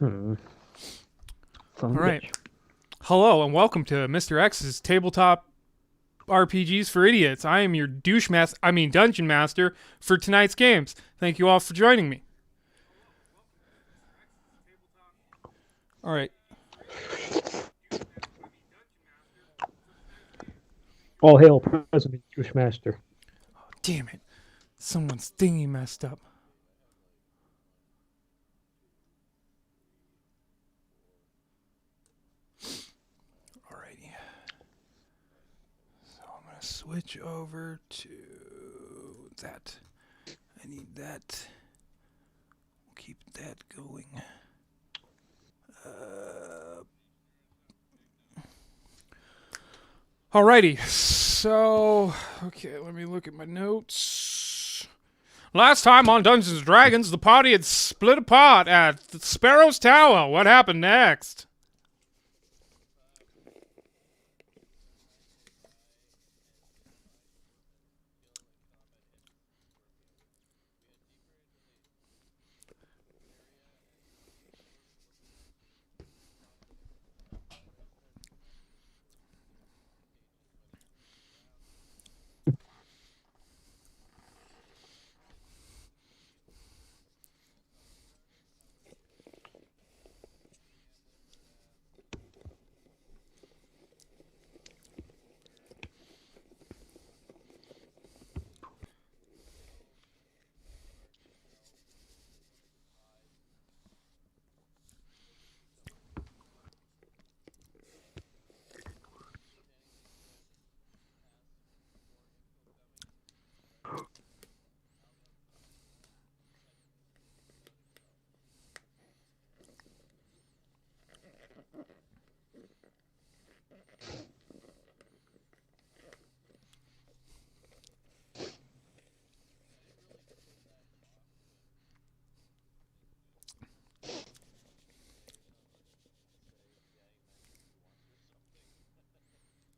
All right. Hello and welcome to Mr. X's Tabletop RPGs for Idiots. I am your dungeon master for tonight's games. Thank you all for joining me. All right. All hail President Douchemaster. Oh, damn it. Someone's thingy messed up. Alrighty. So I'm going to switch over to that. I need that. We'll keep that going. Alrighty, so, okay, let me look at my notes. Last time on Dungeons & Dragons, the party had split apart at Sparrow's Tower. What happened next?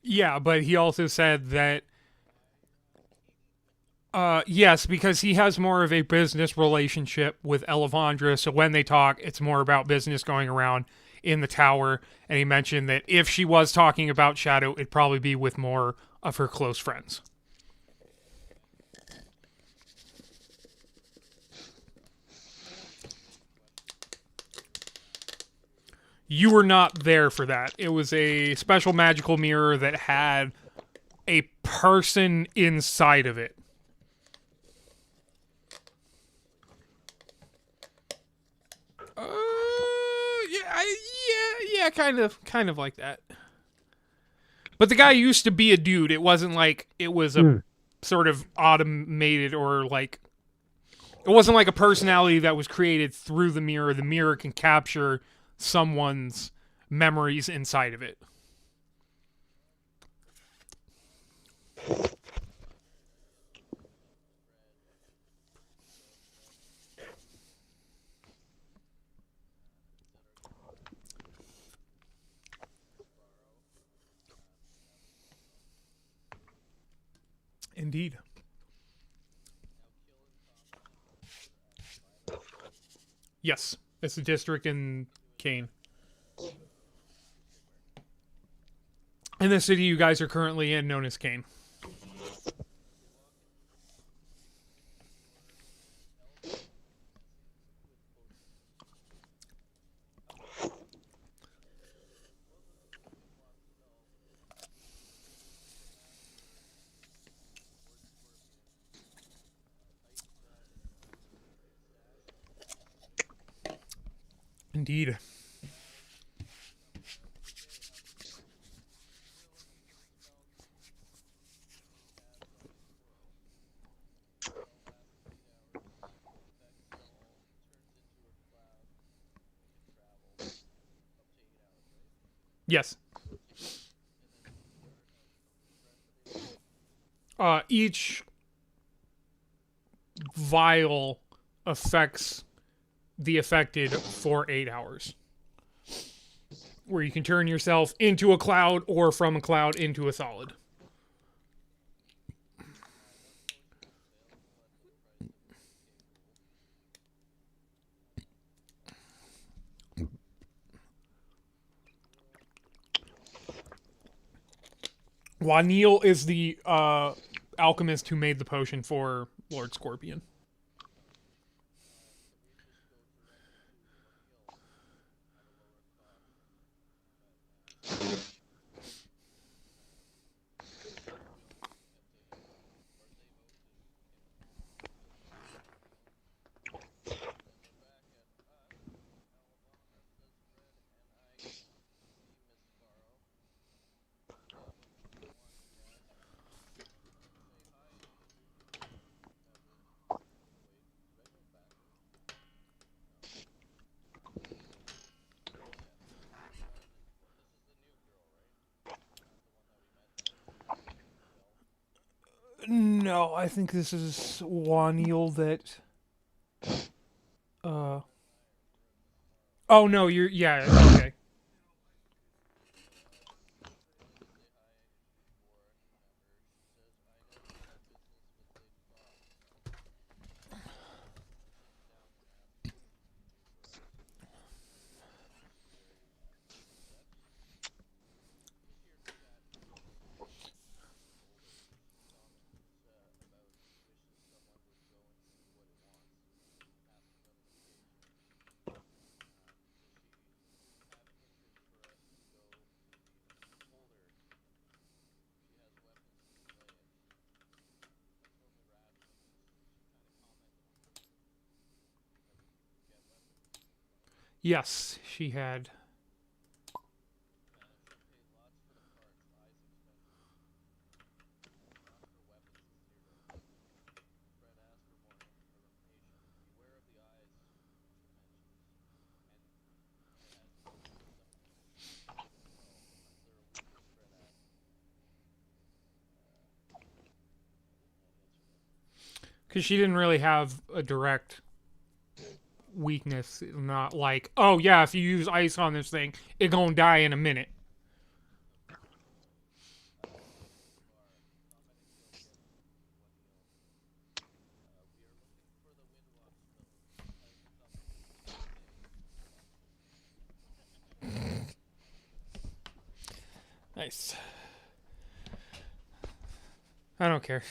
Yeah, but he also said that yes, because he has more of a business relationship with Elevandra, so when they talk, it's more about business going around in the tower. And he mentioned that if she was talking about Shadow, it'd probably be with more of her close friends. You were not there for that. It was a special magical mirror that had a person inside of it. Yeah, kind of like that. But the guy used to be a dude. It wasn't like it was a sort of automated or like it wasn't like a personality that was created through the mirror. The mirror can capture someone's memories inside of it. Indeed. Yes, it's a district in Kane. In the city you guys are currently in, known as Kane. Indeed. Yes. Each vial affects the affected for 8 hours. Where you can turn yourself into a cloud or from a cloud into a solid. Wanil is the alchemist who made the potion for Lord Scorpion. No, I think this is Wanil that. Uh. Oh no, you're yeah okay. Yes, she had. Because she didn't really have a direct weakness. Not like, oh yeah, if you use ice on this thing, it gonna die in a minute. Nice. I don't care.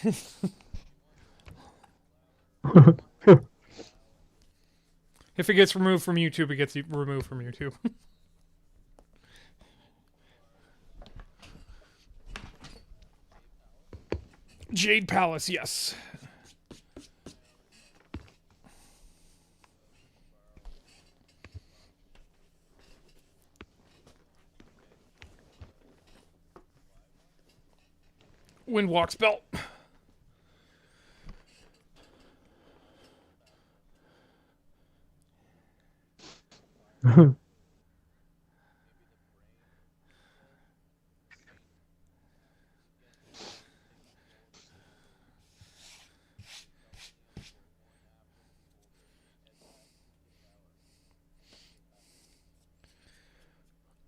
If it gets removed from YouTube, it gets removed from YouTube. Jade Palace, yes. Windwalk's belt.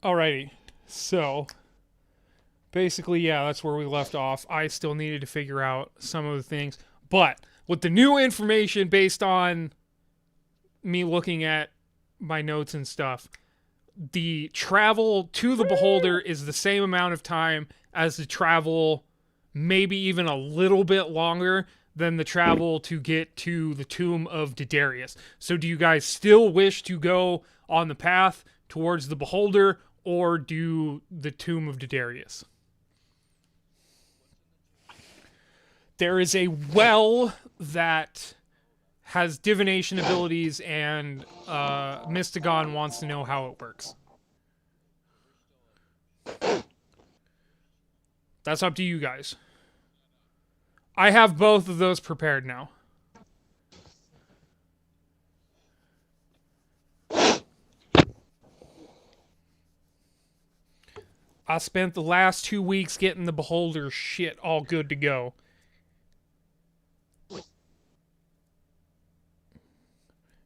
Alrighty. So, basically, yeah, that's where we left off. I still needed to figure out some of the things. But with the new information based on me looking at my notes and stuff, the travel to the Beholder is the same amount of time as the travel, maybe even a little bit longer than the travel to get to the tomb of Daedarius. So do you guys still wish to go on the path towards the Beholder or do the tomb of Daedarius? There is a well that has divination abilities, and Mystagon wants to know how it works. That's up to you guys. I have both of those prepared now. I spent the last 2 weeks getting the Beholder shit all good to go.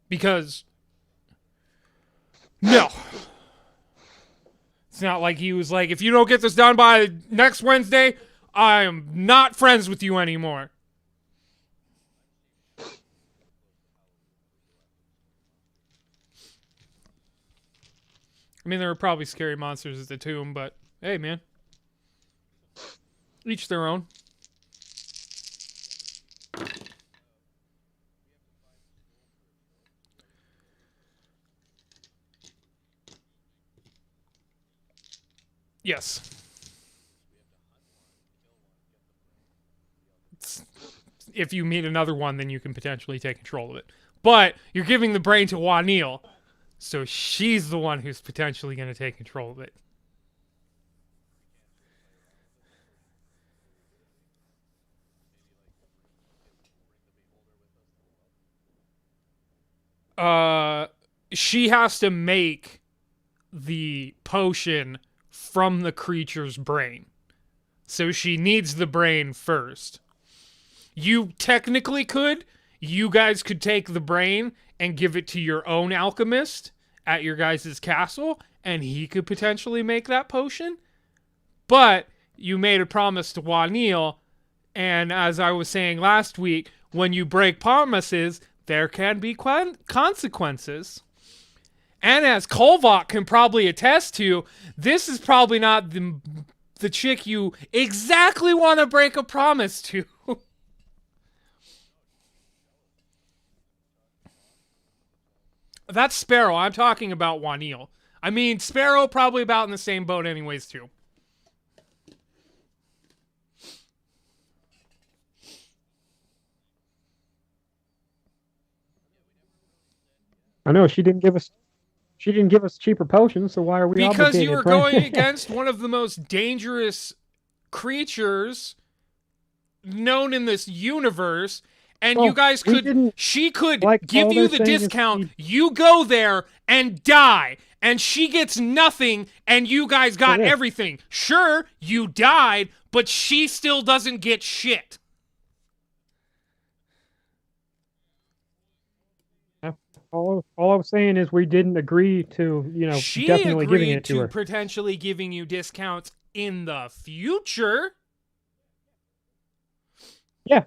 Because, no. It's not like he was like, if you don't get this done by next Wednesday, I am not friends with you anymore. I mean, there were probably scary monsters at the tomb, but hey, man. Each their own. Yes. If you meet another one, then you can potentially take control of it. But you're giving the brain to Wanil, so she's the one who's potentially going to take control of it. She has to make the potion from the creature's brain. So she needs the brain first. You technically could. You guys could take the brain and give it to your own alchemist at your guys' castle, and he could potentially make that potion. But you made a promise to Wanil, and as I was saying last week, when you break promises, there can be consequences. And as Kolvok can probably attest to, this is probably not the chick you exactly want to break a promise to. That's Sparrow. I'm talking about Wanil. I mean, Sparrow probably about in the same boat anyways, too. I know she didn't give us cheaper potions, so why are we because obligated? You were going against one of the most dangerous creatures known in this universe, and you guys could, she could give you the discount, you go there and die, and she gets nothing, and you guys got everything. Sure, you died, but she still doesn't get shit. All I was saying is we didn't agree to, she definitely giving it to her. Potentially giving you discounts in the future. Yeah.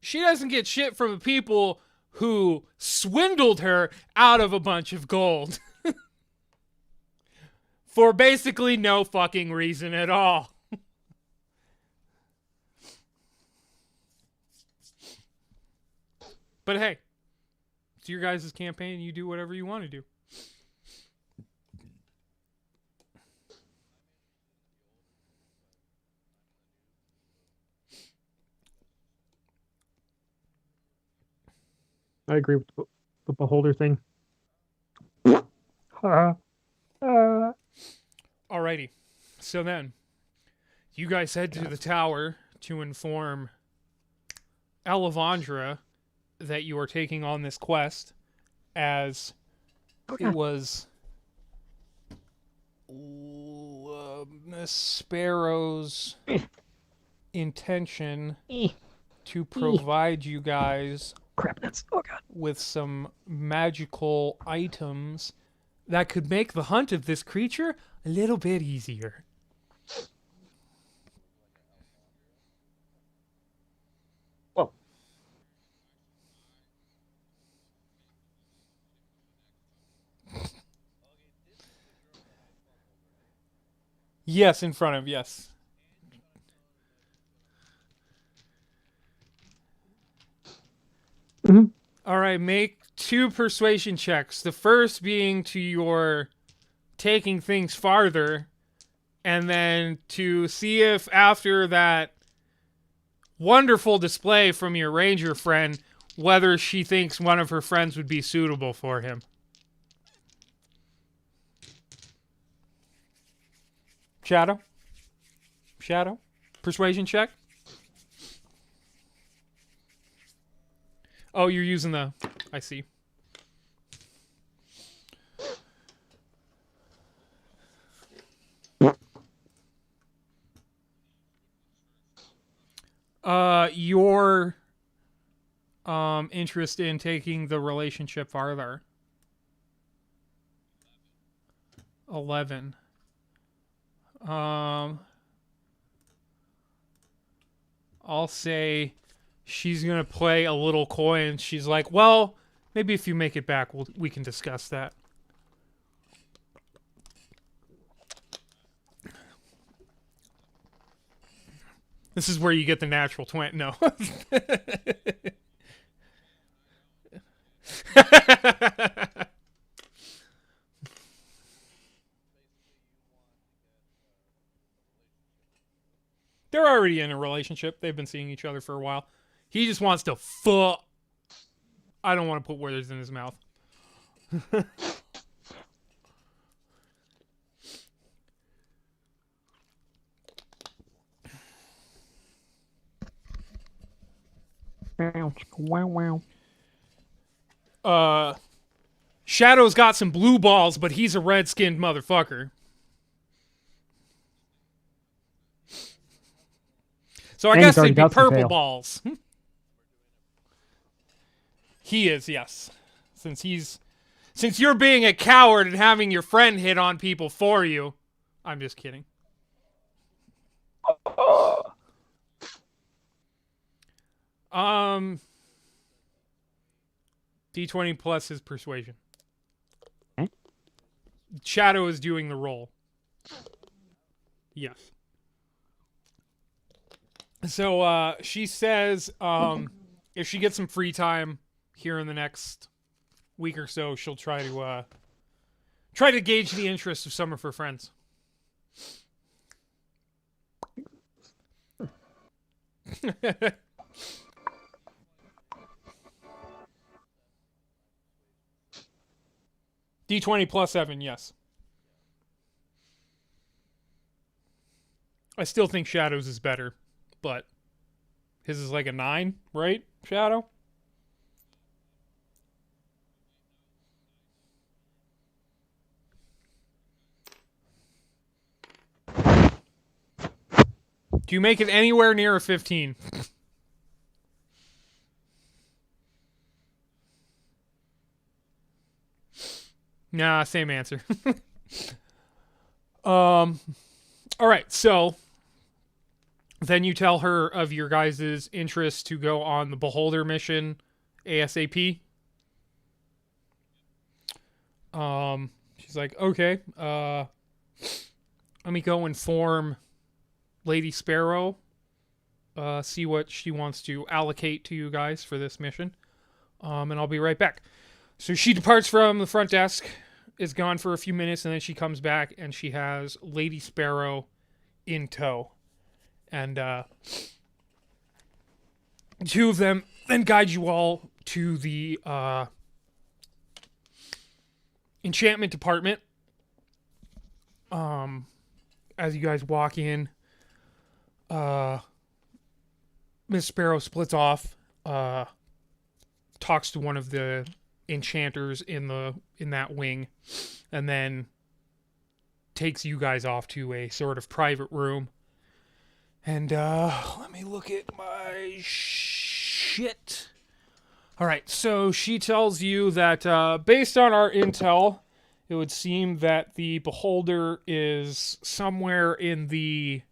She doesn't get shit from the people who swindled her out of a bunch of gold. For basically no fucking reason at all. But hey, it's your guys' campaign. You do whatever you want to do. I agree with the beholder thing. Alrighty. So then, you guys head to the tower to inform Elevandra that you are taking on this quest, as it was Sparrow's intention to provide you guys with some magical items that could make the hunt of this creature a little bit easier. Well, yes, in front of, yes. Mm-hmm. All right, make 2 persuasion checks. The first being to your taking things farther, and then to see if after that wonderful display from your ranger friend, whether she thinks one of her friends would be suitable for him. Shadow? Persuasion check? Oh, you're using the... I see. Your interest in taking the relationship farther. 11. I'll say she's gonna play a little coy, and she's like, "Well, maybe if you make it back, we can discuss that." This is where you get the natural 20. No. They're already in a relationship. They've been seeing each other for a while. He just wants to fuck. I don't want to put words in his mouth. Wow. Shadow's got some blue balls, but he's a red-skinned motherfucker. So I guess they'd be purple balls. He is, yes. Since you're being a coward and having your friend hit on people for you. I'm just kidding. D20 plus his persuasion. Shadow is doing the roll. Yes. So she says if she gets some free time here in the next week or so, she'll try to gauge the interest of some of her friends. D20 plus 7, yes. I still think Shadow's is better, but his is like a 9, right, Shadow? Do you make it anywhere near a 15? Nah, same answer. All right, so then you tell her of your guys' interest to go on the Beholder mission ASAP. She's like, okay, let me go inform Lady Sparrow, see what she wants to allocate to you guys for this mission, and I'll be right back. So she departs from the front desk, is gone for a few minutes, and then she comes back, and she has Lady Sparrow in tow. And two of them then guide you all to the enchantment department. As you guys walk in, Miss Sparrow splits off, talks to one of the enchanters in that wing, and then takes you guys off to a sort of private room. And let me look at my shit. All right, so she tells you that based on our intel, it would seem that the Beholder is somewhere in the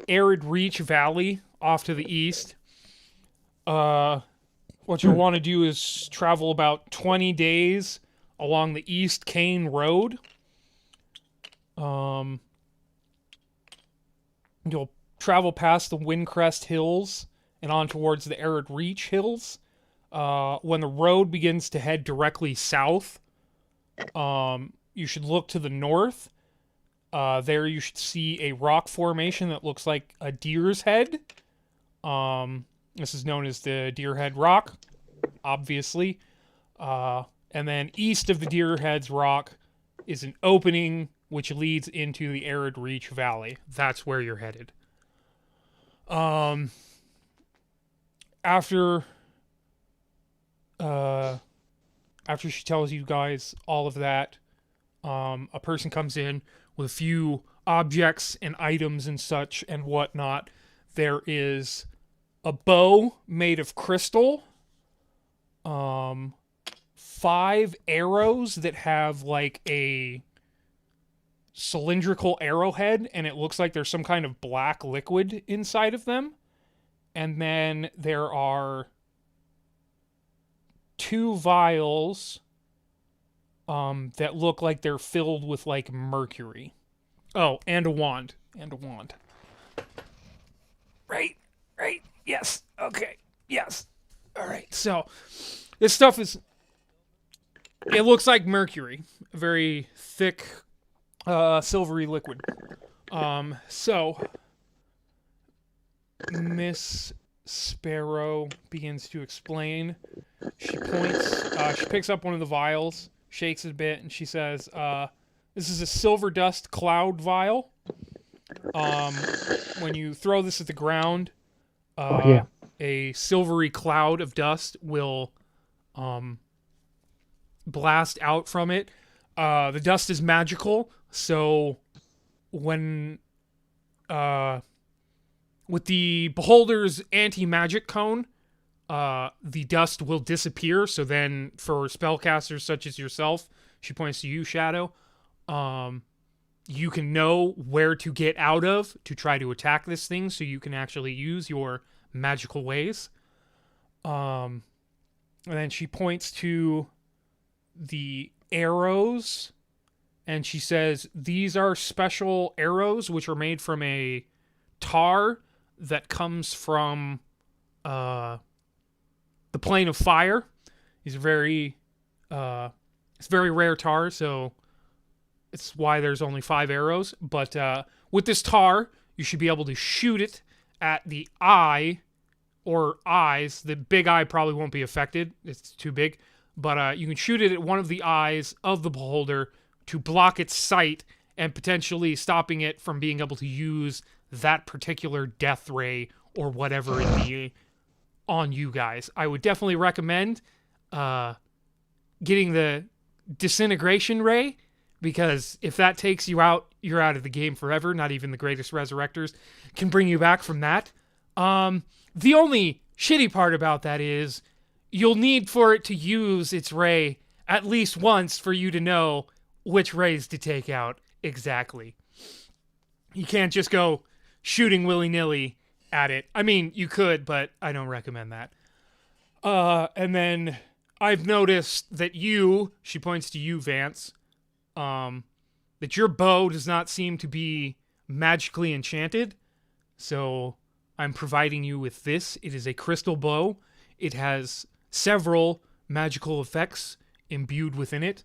Arid Reach Valley off to the east. What you'll want to do is travel about 20 days along the East Cane Road. You'll travel past the Windcrest Hills and on towards the Arid Reach Hills. When the road begins to head directly south, you should look to the north. There you should see a rock formation that looks like a deer's head. This is known as the Deer Head Rock, obviously. And then east of the Deer Head's rock is an opening which leads into the Arid Reach Valley. That's where you're headed. After she tells you guys all of that, a person comes in with a few objects and items and such and whatnot. There is a bow made of crystal, 5 arrows that have like a cylindrical arrowhead, and it looks like there's some kind of black liquid inside of them, And then there are 2 vials that look like they're filled with like mercury. Oh, and a wand. And a wand. Right? Right? Yes. Okay. Yes. All right. So this stuff is. It looks like mercury, a very thick, silvery liquid. So Miss Sparrow begins to explain. She points. She picks up one of the vials, shakes it a bit, and she says, "This is a silver dust cloud vial. Um, when you throw this at the ground, Oh yeah. a silvery cloud of dust will um, blast out from it. The dust is magical, so when with the beholder's anti-magic cone, the dust will disappear. So then, for spellcasters such as yourself, she points to you, Shadow. You can know where to get out of to try to attack this thing, so you can actually use your magical ways. And then she points to the arrows, and she says, "These are special arrows which are made from a tar that comes from the plane of fire. These are it's very rare tar, so it's why there's only 5 arrows. But with this tar, you should be able to shoot it at the eye or eyes. The big eye probably won't be affected. It's too big. But you can shoot it at one of the eyes of the beholder to block its sight and potentially stopping it from being able to use that particular death ray or whatever it be on you guys. I would definitely recommend getting the disintegration ray, because if that takes you out, you're out of the game forever. Not even the greatest resurrectors can bring you back from that. The only shitty part about that is you'll need for it to use its ray at least once for you to know which rays to take out exactly. You can't just go shooting willy-nilly at it. I mean, you could, but I don't recommend that. And then I've noticed that she points to you, Vance, that your bow does not seem to be magically enchanted. So I'm providing you with this. It is a crystal bow. It has several magical effects imbued within it.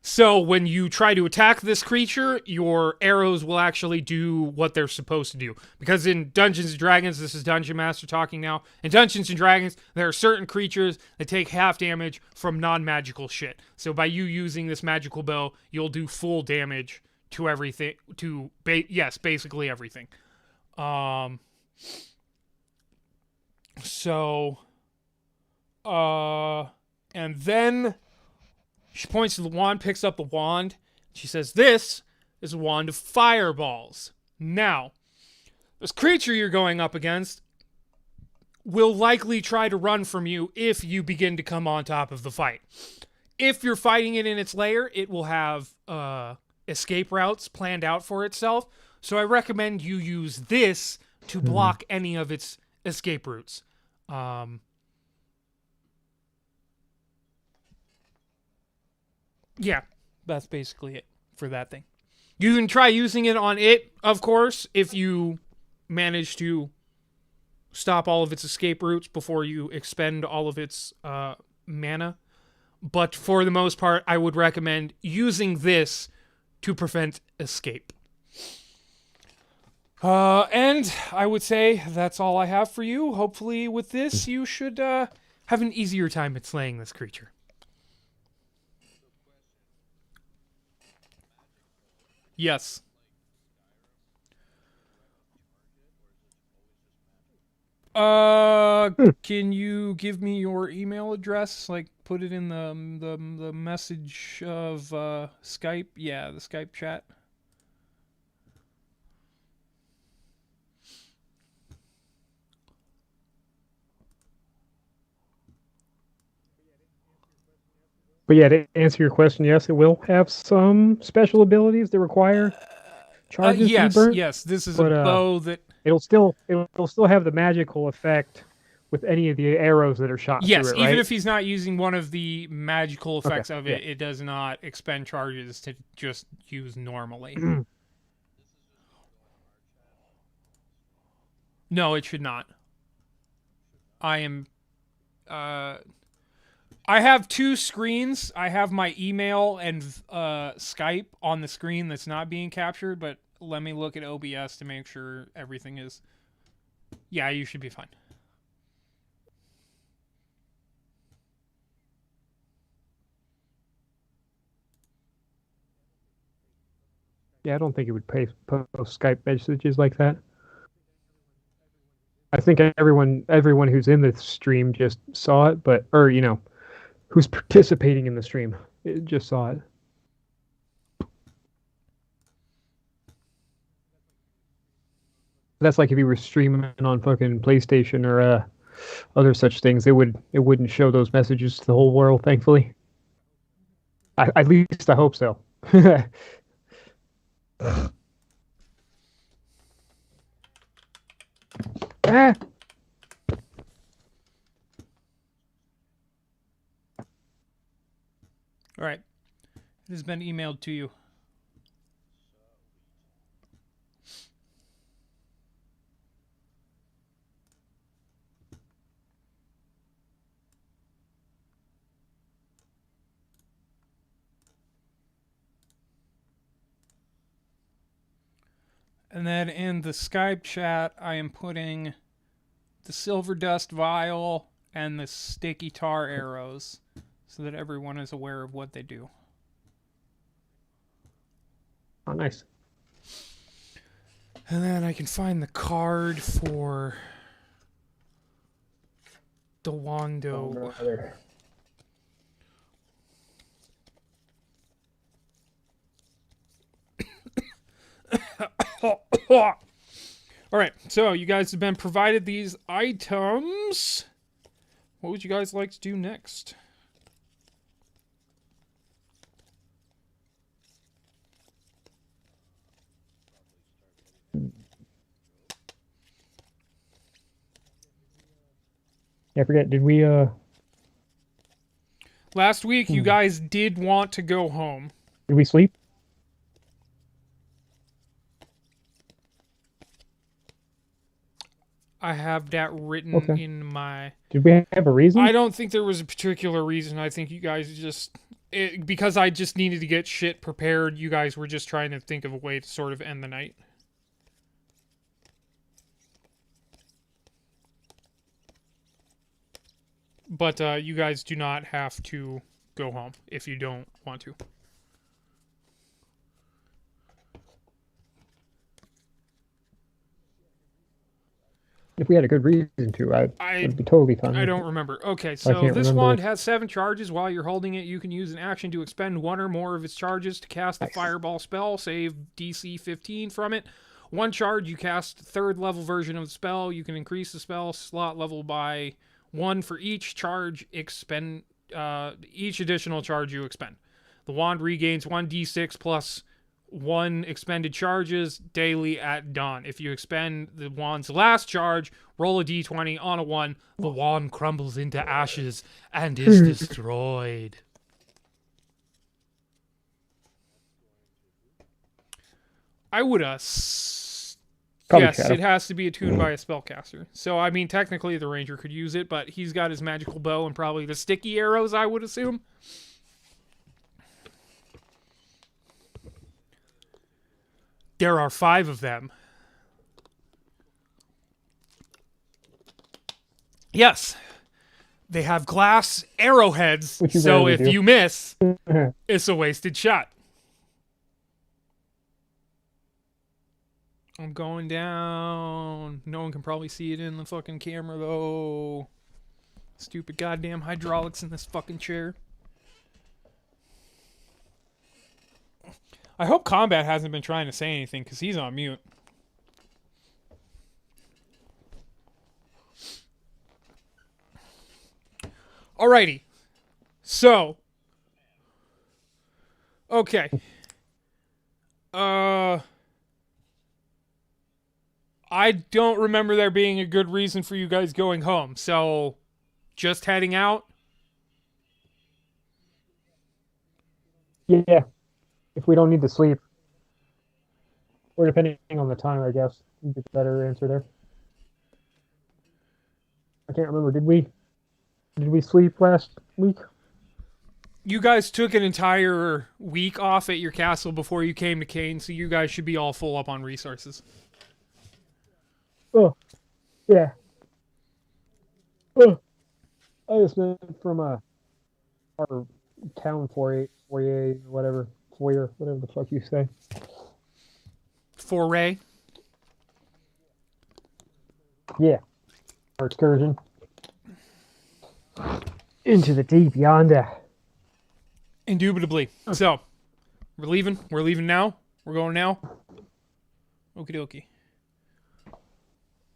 So when you try to attack this creature, your arrows will actually do what they're supposed to do. Because in Dungeons and Dragons, this is Dungeon Master talking now. In Dungeons and Dragons, there are certain creatures that take half damage from non-magical shit. So by you using this magical bow, you'll do full damage to everything. Basically everything. And then she points to the wand, picks up the wand. She says, "This is a wand of fireballs." Now, this creature you're going up against will likely try to run from you if you begin to come on top of the fight. If you're fighting it in its lair, it will have escape routes planned out for itself. So I recommend you use this to block any of its escape routes. Yeah, that's basically it for that thing. You can try using it on it, of course, if you manage to stop all of its escape routes before you expend all of its mana. But for the most part, I would recommend using this to prevent escape. And I would say that's all I have for you. Hopefully with this, you should have an easier time at slaying this creature. Yes. Can you give me your email address? Like, put it in the message of Skype. Yeah, the Skype chat. But yeah, to answer your question, yes, it will have some special abilities that require charges to be Yes, burnt, yes. This is a but bow that. it'll still have the magical effect with any of the arrows that are shot through Yes, it, even right? if he's not using one of the magical Okay, effects of yeah. it, it does not expend charges to just use normally. No, it should not. I am. Uh, I have two screens. I have my email and Skype on the screen that's not being captured, but let me look at OBS to make sure everything is. Yeah, you should be fine. Yeah, I don't think it would post Skype messages like that. I think everyone who's in the stream just saw it, but or who's participating in the stream just saw it. That's like if you were streaming on fucking PlayStation or other such things, it wouldn't show those messages to the whole world. Thankfully, at least I hope so. Ah! All right. It has been emailed to you. And then in the Skype chat, I am putting the silver dust vial and the sticky tar arrows so that everyone is aware of what they do. Oh, nice. And then I can find the card for the Wando. All right, so you guys have been provided these items. What would you guys like to do next? Yeah, I forget. Did we Last week, you guys did want to go home. did we sleep? I have that written Okay. in my. Did we have a reason? I don't think there was a particular reason. I think you guys just. Because I just needed to get shit prepared, you guys were just trying to think of a way to sort of end the night. But you guys do not have to go home if you don't want to. If we had a good reason to, I'd be totally fine. I don't remember. Okay, I so can't this remember. wand has 7 charges. While you're holding it, you can use an action to expend 1 or more of its charges to cast the Nice. fireball spell. Save DC 15 from it. 1 charge, you cast 3rd level version of the spell. You can increase the spell slot level by 1 for each charge expend. Each additional charge you expend. The wand regains 1d6 plus 1 expended charges daily at dawn. If you expend the wand's last charge, roll a d20 on a 1. The wand crumbles into ashes and is destroyed. I would yes, Shadow. it has to be attuned by a spellcaster. So, I mean, technically the ranger could use it, but he's got his magical bow and probably the sticky arrows, I would assume. There are 5 of them. Yes. They have glass arrowheads, Which you so rarely if do. you miss, it's a wasted shot. I'm going down. No one can probably see it in the fucking camera, though. Stupid goddamn hydraulics in this fucking chair. I hope Combat hasn't been trying to say anything, because he's on mute. Alrighty. So, Okay. Uh, I don't remember there being a good reason for you guys going home. So, just heading out. Yeah, if we don't need to sleep, or depending on the time, I guess would be the better answer there. I can't remember. Did we sleep last week? You guys took an entire week off at your castle before you came to Kane, so you guys should be all full up on resources. Oh, yeah. Oh, I just meant from our town foyer, whatever foyer, whatever the fuck you say. Foray. Yeah, our excursion into the deep yonder. Indubitably. So, we're leaving. We're leaving now. We're going now. Okie dokie.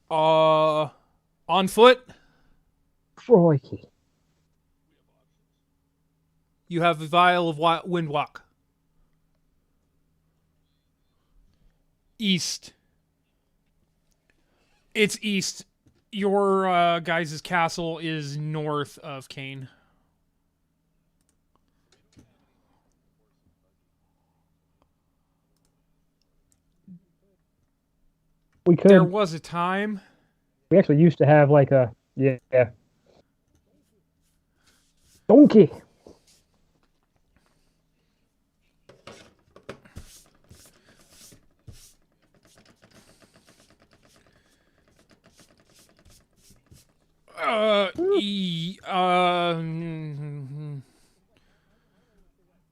On foot. Crikey. You have a vial of windwalk. East. It's east. Your guys' castle is north of Kane. We could. There was a time. We actually used to have like a donkey.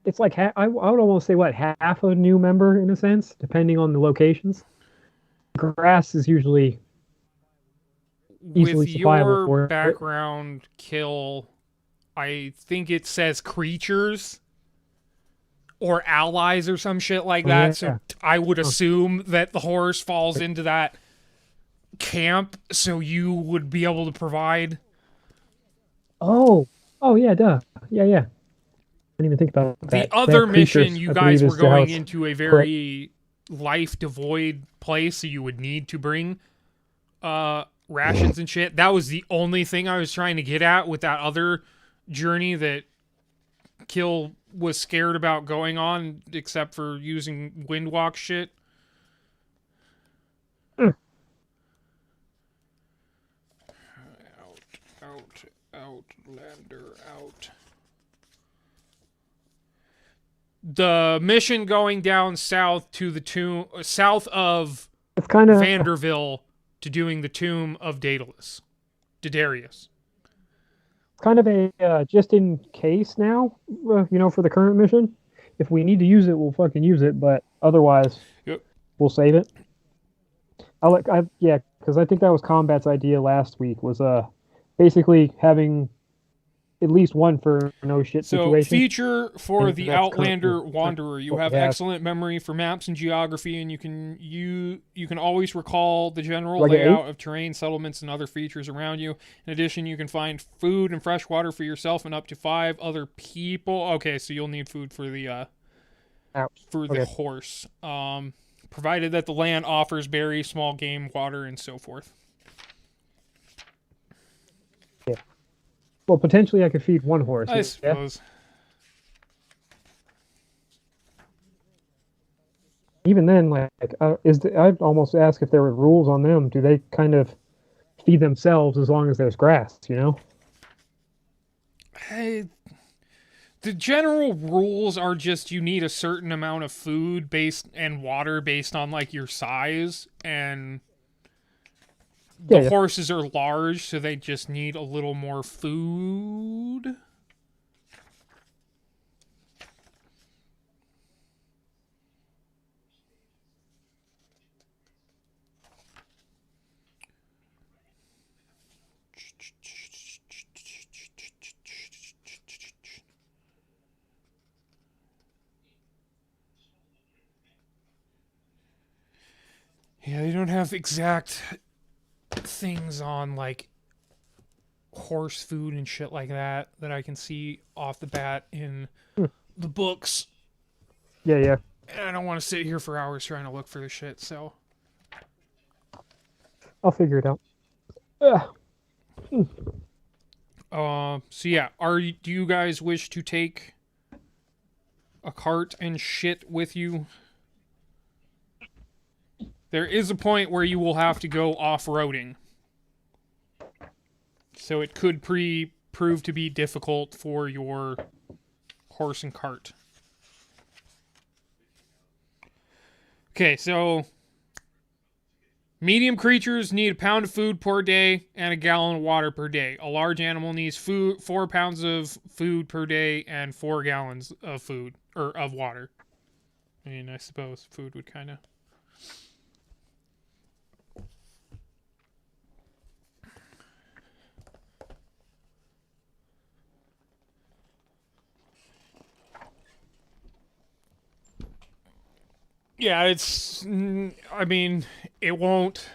It's like I would almost say what half a new member in a sense, depending on the locations. Grass is usually easily with supplyable your for it. background kill, I think it says creatures or allies or some shit like that. Yeah. So I would assume that the horse falls into that camp, so you would be able to provide. Oh yeah, duh. Yeah. I didn't even think about The that. other Creatures, mission, you I guys believe, were is how going it's into a put. very life devoid place, so you would need to bring rations and shit. That was the only thing I was trying to get at with that other journey that Kill was scared about going on, except for using windwalk shit. Outlander, out. The mission going down south to the tomb, south of It's kind of Vanderville, to doing the tomb of Daedalus, Daedarius. a just in case now, for the current mission. If we need to use it, we'll fucking use it. But otherwise, Yep. we'll save it. Because I think that was Combat's idea last week was basically having at least one for no shit So, situation. feature for And the that's Outlander currently Wanderer. You what we have have. excellent memory for maps and geography, and you can always recall the general Do I get layout of terrain, settlements, and other features around you. In addition, you can find food and fresh water for yourself and up to 5 other people. Okay, so you'll need food for the Ouch. the horse. Provided that the land offers berries, small game, water, and so forth. Yeah. Well, potentially I could feed one horse. I suppose. Even then, I'd almost ask if there were rules on them. Do they kind of feed themselves as long as there's grass? The general rules are just you need a certain amount of food and water based on like your size, and the horses are large, so they just need a little more food. Yeah, they don't have exact things on like horse food and shit like that I can see off the bat in the books. Yeah, yeah. And I don't want to sit here for hours trying to look for the shit. So, I'll figure it out. Ugh. so yeah, do you guys wish to take a cart and shit with you? There is a point where you will have to go off-roading. So it could prove to be difficult for your horse and cart. Okay, so medium creatures need a pound of food per day and a gallon of water per day. A large animal needs 4 pounds of food per day and 4 gallons of food, or of water. I mean, I suppose food would kind of... Yeah, I mean, it won't...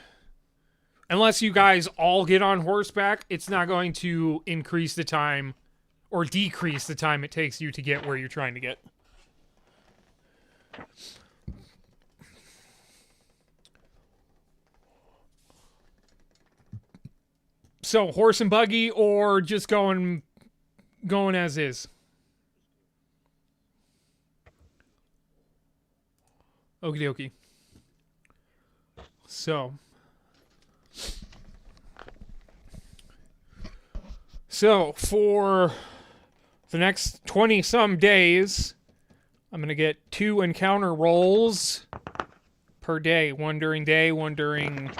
Unless you guys all get on horseback, it's not going to increase the time or decrease the time it takes you to get where you're trying to get. So, horse and buggy or just going as is? Okie dokie. So for the next 20 some days, I'm going to get 2 encounter rolls per day. One during day, one during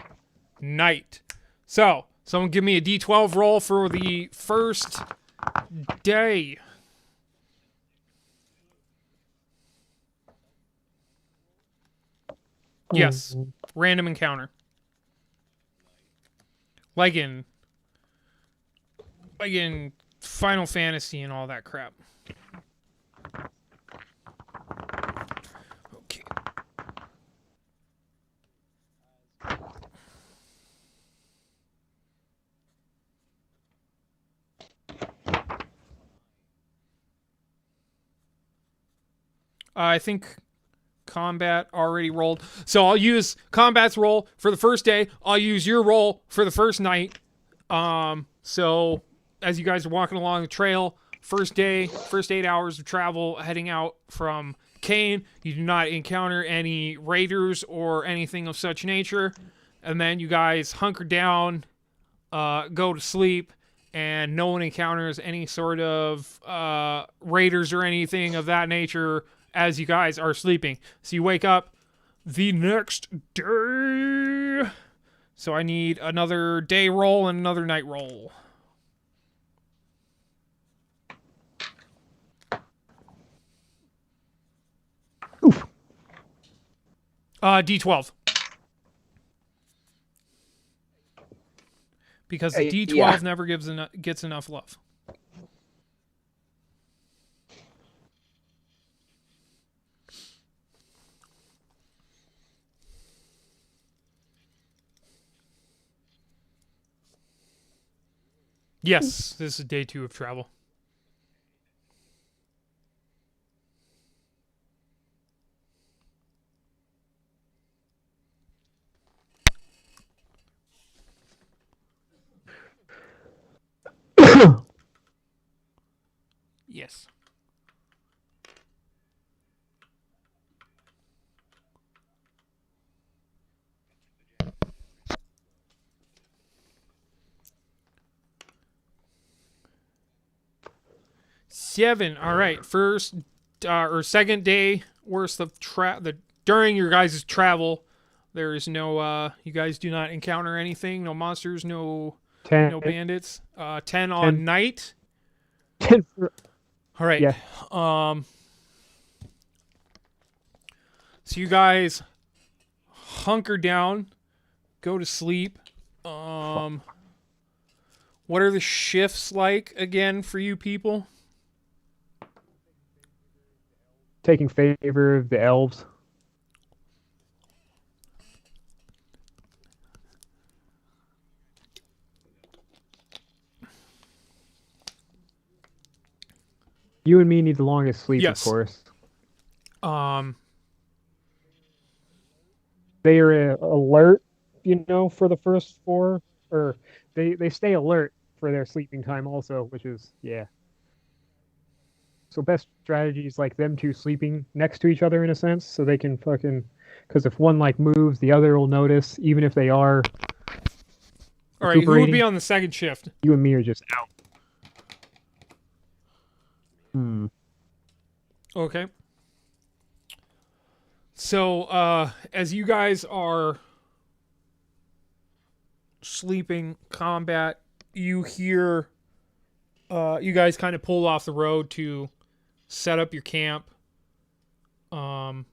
night. So, someone give me a D12 roll for the first day. Yes. Random encounter. Like in Final Fantasy and all that crap. Okay. I think combat already rolled. So I'll use combat's roll for the first day. I'll use your roll for the first night. So as you guys are walking along the trail, first day, first 8 hours of travel, heading out from Kane, you do not encounter any raiders or anything of such nature. And then you guys hunker down, go to sleep, and no one encounters any sort of raiders or anything of that nature as you guys are sleeping. So you wake up the next day. So I need another day roll and another night roll. Oof. D12. Because the D12 never gets enough love. Yes, this is day 2 of travel. Yes. Seven. All right. First or second day worth of during your guys' travel. There is no. You guys do not encounter anything. No monsters. No 10. no bandits. 10 on night. 10 for... All right. Yeah. So you guys hunker down, go to sleep. What are the shifts like again for you people? Taking favor of the elves. You and me need the longest sleep, Yes. of course. Um, They are alert, for the first four, or they stay alert for their sleeping time also, which is yeah. So best strategy is like them two sleeping next to each other in a sense, so they can fucking. Because if one like moves, the other will notice, even if they are all right, who would be recuperating. on the second shift? You and me are just out. Hmm. Okay. So, as you guys are sleeping combat, you hear, you guys kind of pull off the road to set up your camp. Um,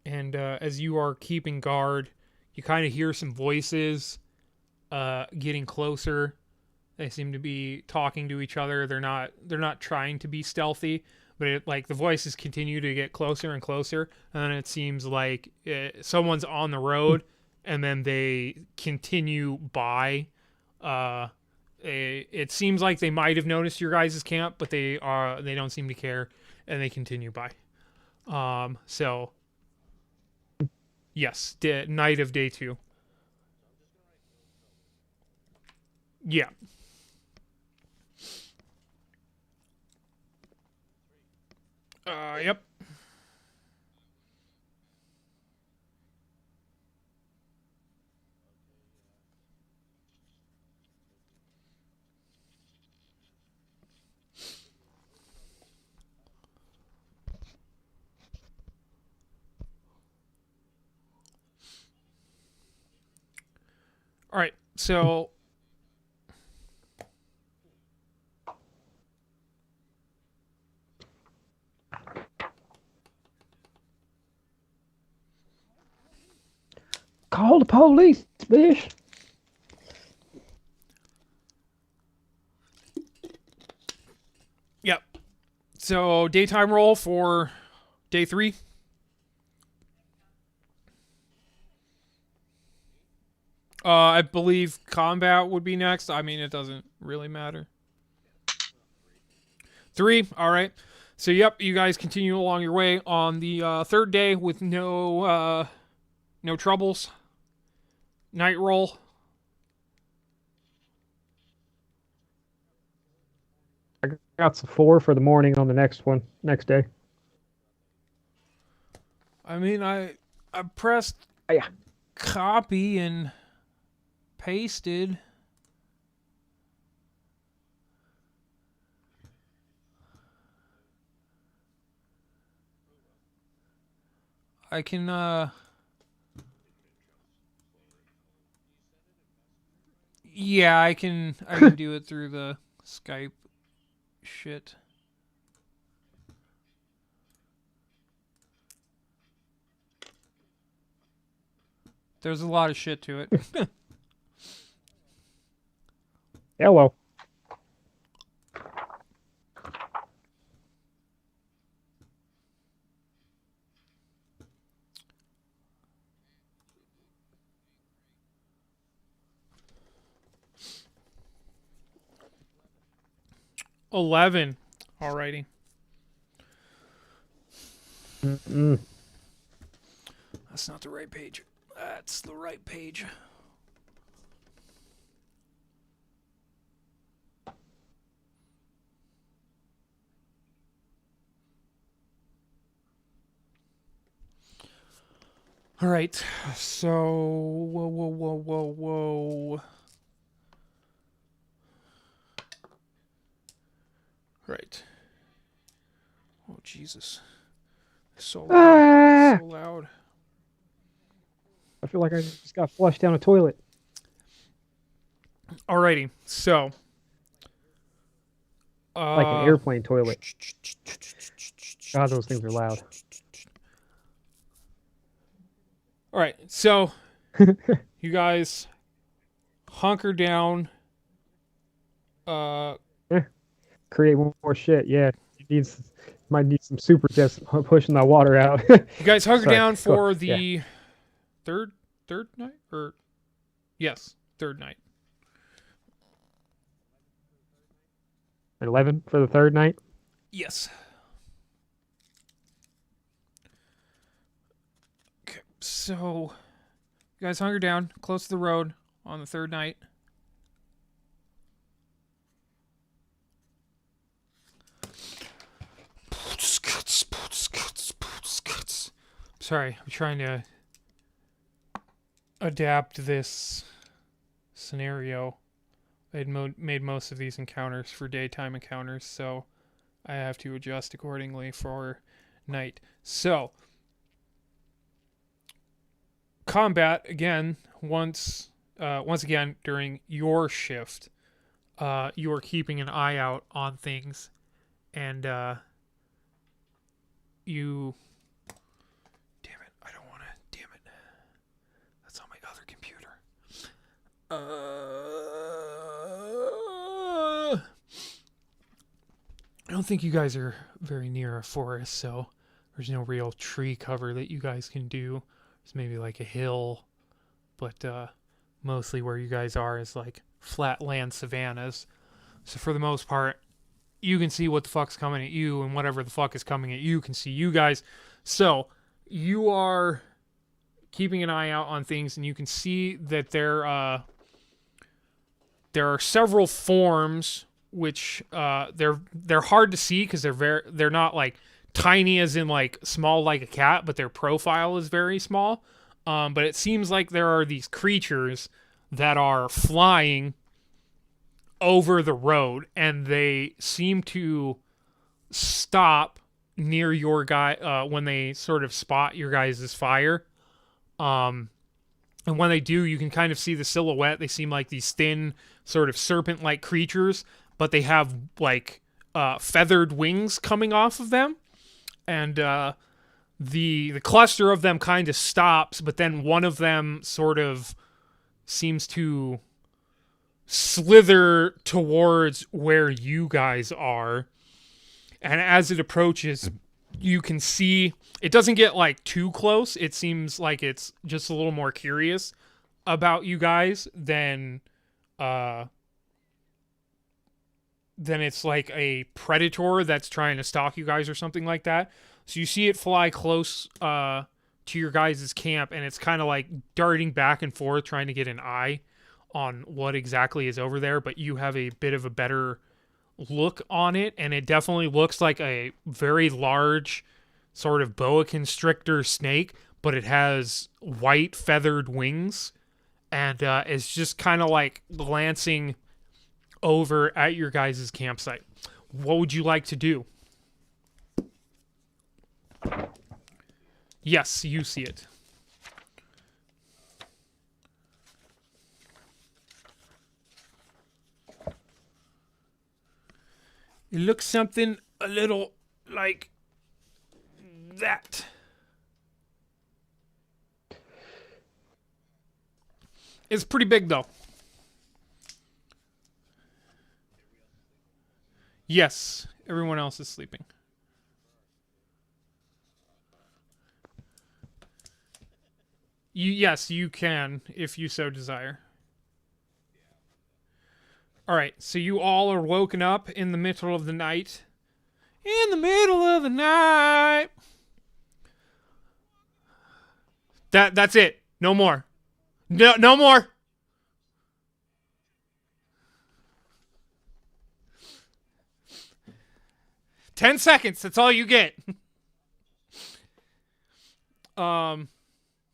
and as you are keeping guard, you kind of hear some voices getting closer. They seem to be talking to each other. They're not trying to be stealthy, but like the voices continue to get closer and closer, and then it seems like someone's on the road, and then they continue by. Uh, it seems like they might have noticed your guys' camp, but they don't seem to care, and they continue by. So yes, night of day 2. Yeah. Yep. All right. So Call the police, bitch. yep. So daytime roll for day 3. I believe combat would be next. I mean, it doesn't really matter. 3. All right. So yep, you guys continue along your way on the third day with no troubles. Night roll. I got some 4 for the morning on the next day. I mean, I pressed Oh, yeah. copy and pasted. I can yeah, I can do it through the Skype shit. There's a lot of shit to it. Hello. Eleven. Alrighty. Mm-mm. That's not the right page. That's the right page. All right. So, whoa. Right. Oh, Jesus. So loud. Ah! So loud. I feel like I just got flushed down a toilet. Alrighty. So, Like an uh, airplane toilet. God, those things are loud. all right. So, you guys hunker down. Uh, Create more shit. Yeah, might need some super jets pushing that water out. you guys hunker Sorry. down Go. for Yeah. the third night, or yes, third night. 11 for the third night. Yes. So, you guys hunker down close to the road on the third night. Sorry, I'm trying to adapt this scenario. I had made most of these encounters for daytime encounters, so I have to adjust accordingly for night. So, combat again. Once again during your shift, you are keeping an eye out on things, and you. Damn it! I don't want to. Damn it! That's on my other computer. I don't think you guys are very near a forest, so there's no real tree cover that you guys can do. There's maybe like a hill, but mostly where you guys are is like flatland savannas. So for the most part, you can see what the fuck's coming at you, and whatever the fuck is coming at you can see you guys. So you are keeping an eye out on things, and you can see that there are several forms which they're hard to see because they're not like tiny as in like small like a cat, but their profile is very small. But it seems like there are these creatures that are flying over the road, and they seem to stop near your guy when they sort of spot your guys' fire. And when they do, you can kind of see the silhouette. They seem like these thin, sort of serpent-like creatures, but they have like feathered wings coming off of them, and the cluster of them kind of stops, but then one of them sort of seems to slither towards where you guys are, and as it approaches, you can see it doesn't get like too close. It seems like it's just a little more curious about you guys than it's like a predator that's trying to stalk you guys or something like that. So you see it fly close to your guys' camp, and it's kind of like darting back and forth trying to get an eye on what exactly is over there, but you have a bit of a better look on it, and it definitely looks like a very large sort of boa constrictor snake, but it has white feathered wings, and it's just kind of like glancing over at your guys' campsite. What would you like to do? Yes, you see it. It looks something a little like that. It's pretty big, though. Yes, everyone else is sleeping. Yes, you can, if you so desire. Alright, so you all are woken up in the middle of the night. In the middle of the night. That's it. No more. No more. $10. That's all you get.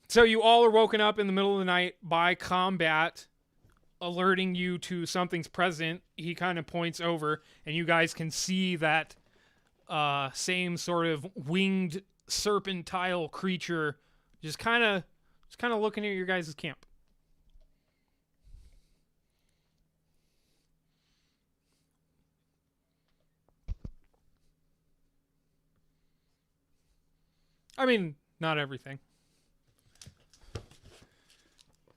So you all are woken up in the middle of the night by combat alerting you to something's present. He kind of points over, and you guys can see that same sort of winged serpentile creature just kind of looking at your guys' camp. I mean, not everything.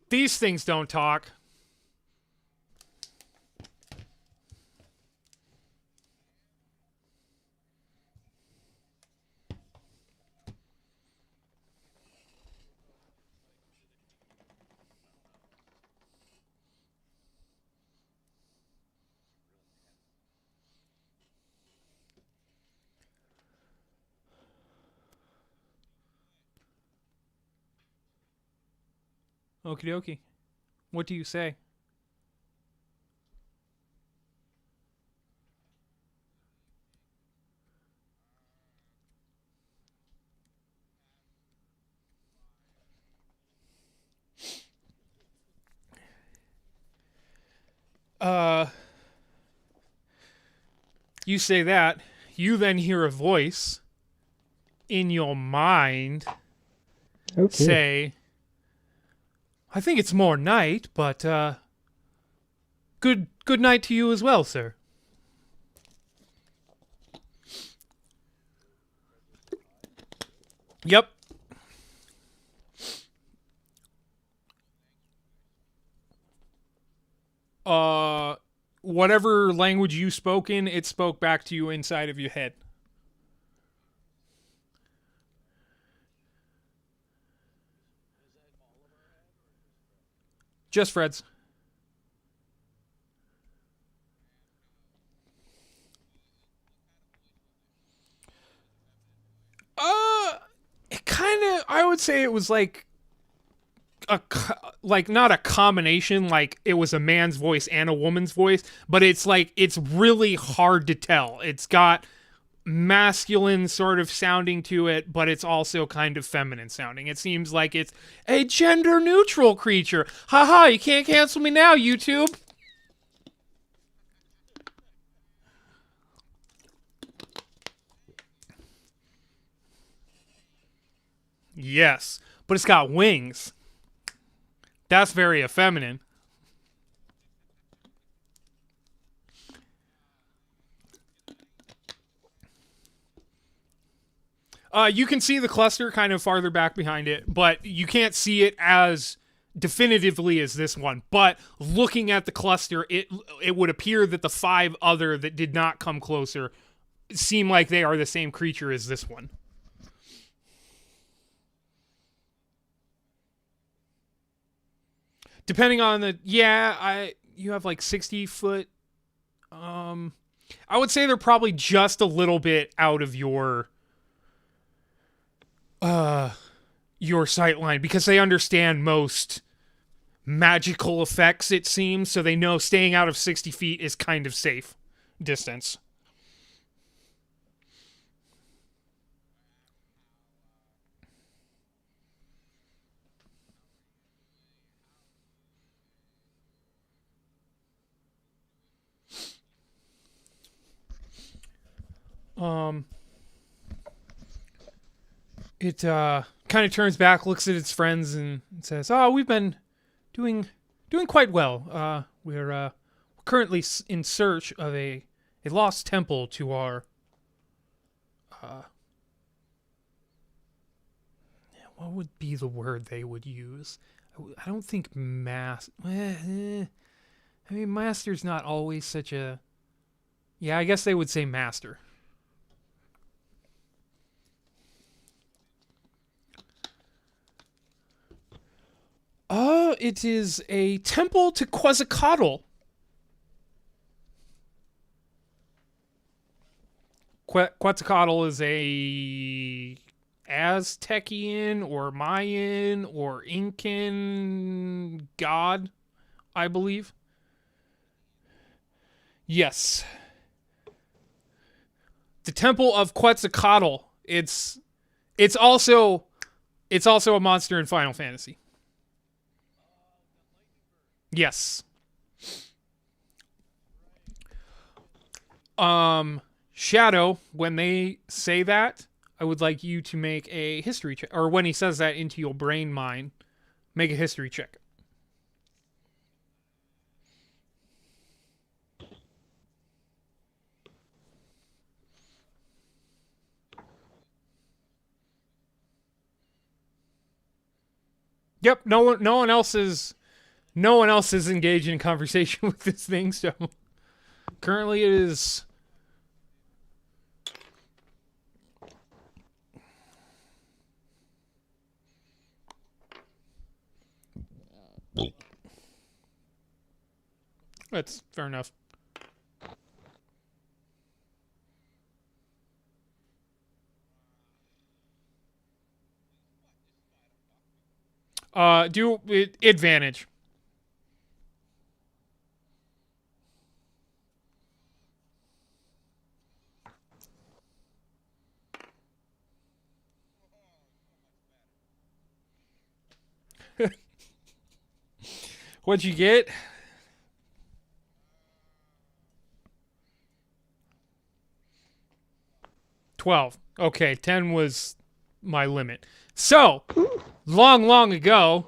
These things don't talk. Okie dokie. What do you say? Uh, you say that. You then hear a voice in your mind Okay. say, I think it's more night, but good night to you as well, sir. Yep. Uh Whatever language you spoke in, it spoke back to you inside of your head. Just Fred's. It kind of I would say it was like like not a combination like it was a man's voice and a woman's voice, but it's like it's really hard to tell. It's got masculine sort of sounding to it, but it's also kind of feminine sounding. It seems like it's a gender neutral creature. Haha, you can't cancel me now, YouTube. Yes, but it's got wings. That's very effeminate. You can see the cluster kind of farther back behind it, but you can't see it as definitively as this one. But looking at the cluster, it would appear that the five other that did not come closer seem like they are the same creature as this one. Depending on the you have like 60 foot. I would say they're probably just a little bit out of your sight line because they understand most magical effects, it seems, so they know staying out of 60 feet is kind of safe distance. Um it kind of turns back, looks at its friends and says, "Oh, we've been doing quite well. We're currently in search of a lost temple to our uh, what would be the word they would use? I don't think I mean, master's not always such a. Yeah, I guess they would say master. It is a temple to Quetzalcoatl. Quetzalcoatl is a Aztecian or Mayan or Incan god, I believe. Yes, the Temple of Quetzalcoatl. It's also it's also a monster in Final Fantasy. Yes. Shadow, when they say that, I would like you to make a history check, or when he says that into your brain mind, make a history check. Yep, no one else is engaged in conversation with this thing, so currently it is. That's fair enough. Do advantage. What'd you get? 12. Okay, 10 was my limit. So, long ago,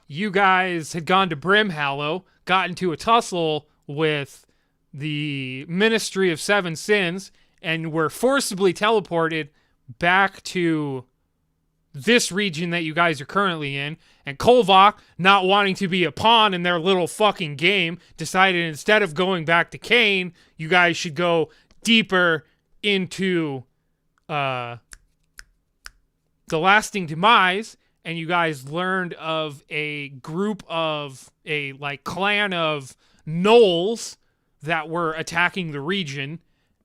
you guys had gone to Brimhallow, got into a tussle with the Ministry of Seven Sins, and were forcibly teleported back to this region that you guys are currently in. And Kolvok, not wanting to be a pawn in their little fucking game, decided instead of going back to Kane, you guys should go deeper into the Lasting Demise, and you guys learned of a group of a like clan of gnolls that were attacking the region,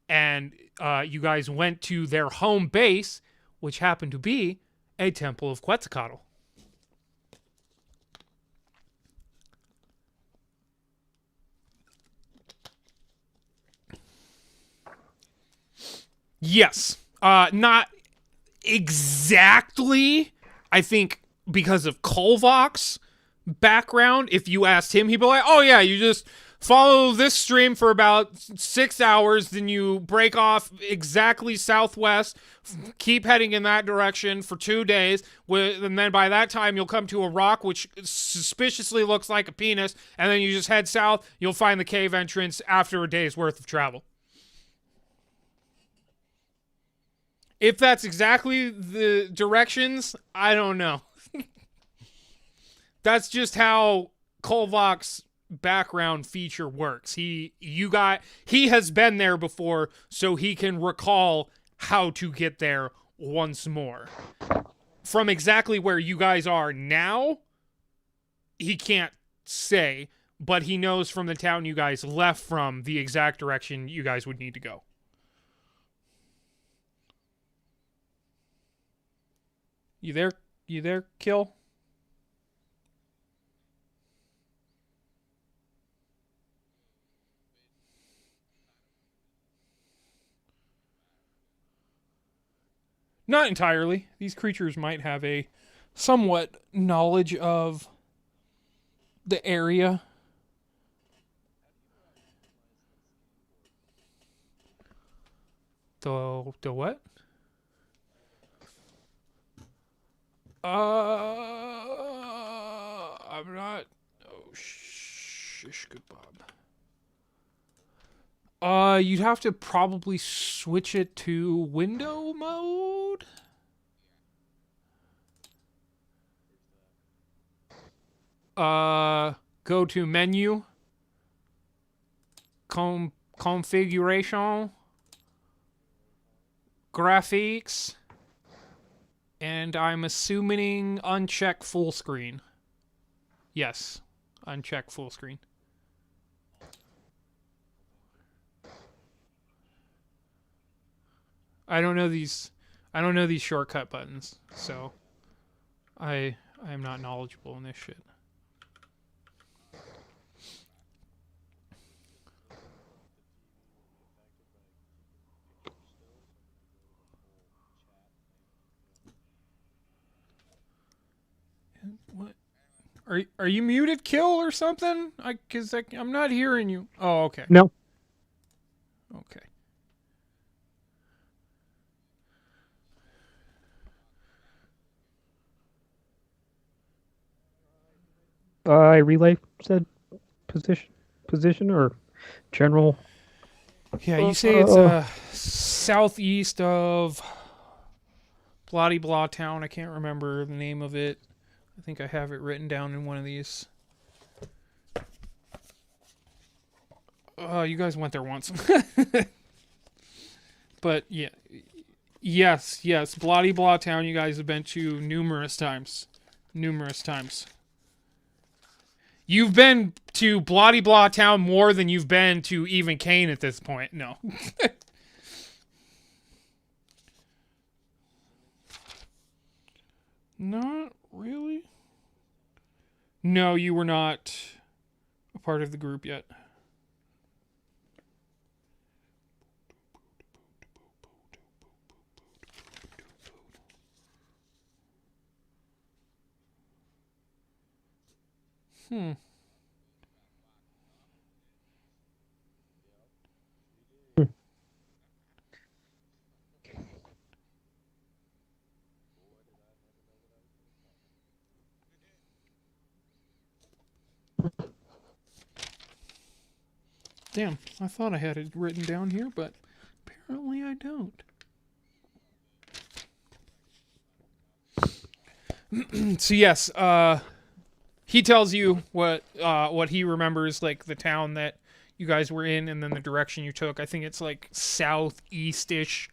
and you guys went to their home base, which happened to be a temple of Quetzalcoatl. Yes. Not exactly. I think because of Kolvok's background, if you asked him, he'd be like, oh yeah, you just follow this stream for about 6 hours, then you break off exactly southwest, keep heading in that direction for 2 days, and then by that time you'll come to a rock which suspiciously looks like a penis, and then you just head south, you'll find the cave entrance after a day's worth of travel. If that's exactly the directions, I don't know. That's just how Kolvok's background feature works. He has been there before, so he can recall how to get there once more. From exactly where you guys are now, he can't say, but he knows from the town you guys left from the exact direction you guys would need to go. You there? You there, Kill? Not entirely. These creatures might have a somewhat knowledge of the area. The what? I'm not. Oh, shish kebab. You'd have to probably switch it to window mode. Go to menu, configuration, graphics, and I'm assuming uncheck full screen. Yes, uncheck full screen. I don't know these shortcut buttons, so I'm not knowledgeable in this shit. What? Are you muted, Kill, or something? Cause I'm not hearing you. Oh, okay. No. Okay. I relay said position or general. Yeah, you say it's southeast of Bloody Blah Town. I can't remember the name of it. I think I have it written down in one of these. You guys went there once. But yeah. Yes. Bloody Blah Town you guys have been to numerous times. You've been to Bloody Blah Town more than you've been to even Kane at this point. No. Not really. No, you were not a part of the group yet. Hmm. Damn, I thought I had it written down here, but apparently I don't. So yes, he tells you what he remembers, like the town that you guys were in, and then the direction you took. I think it's like southeast-ish,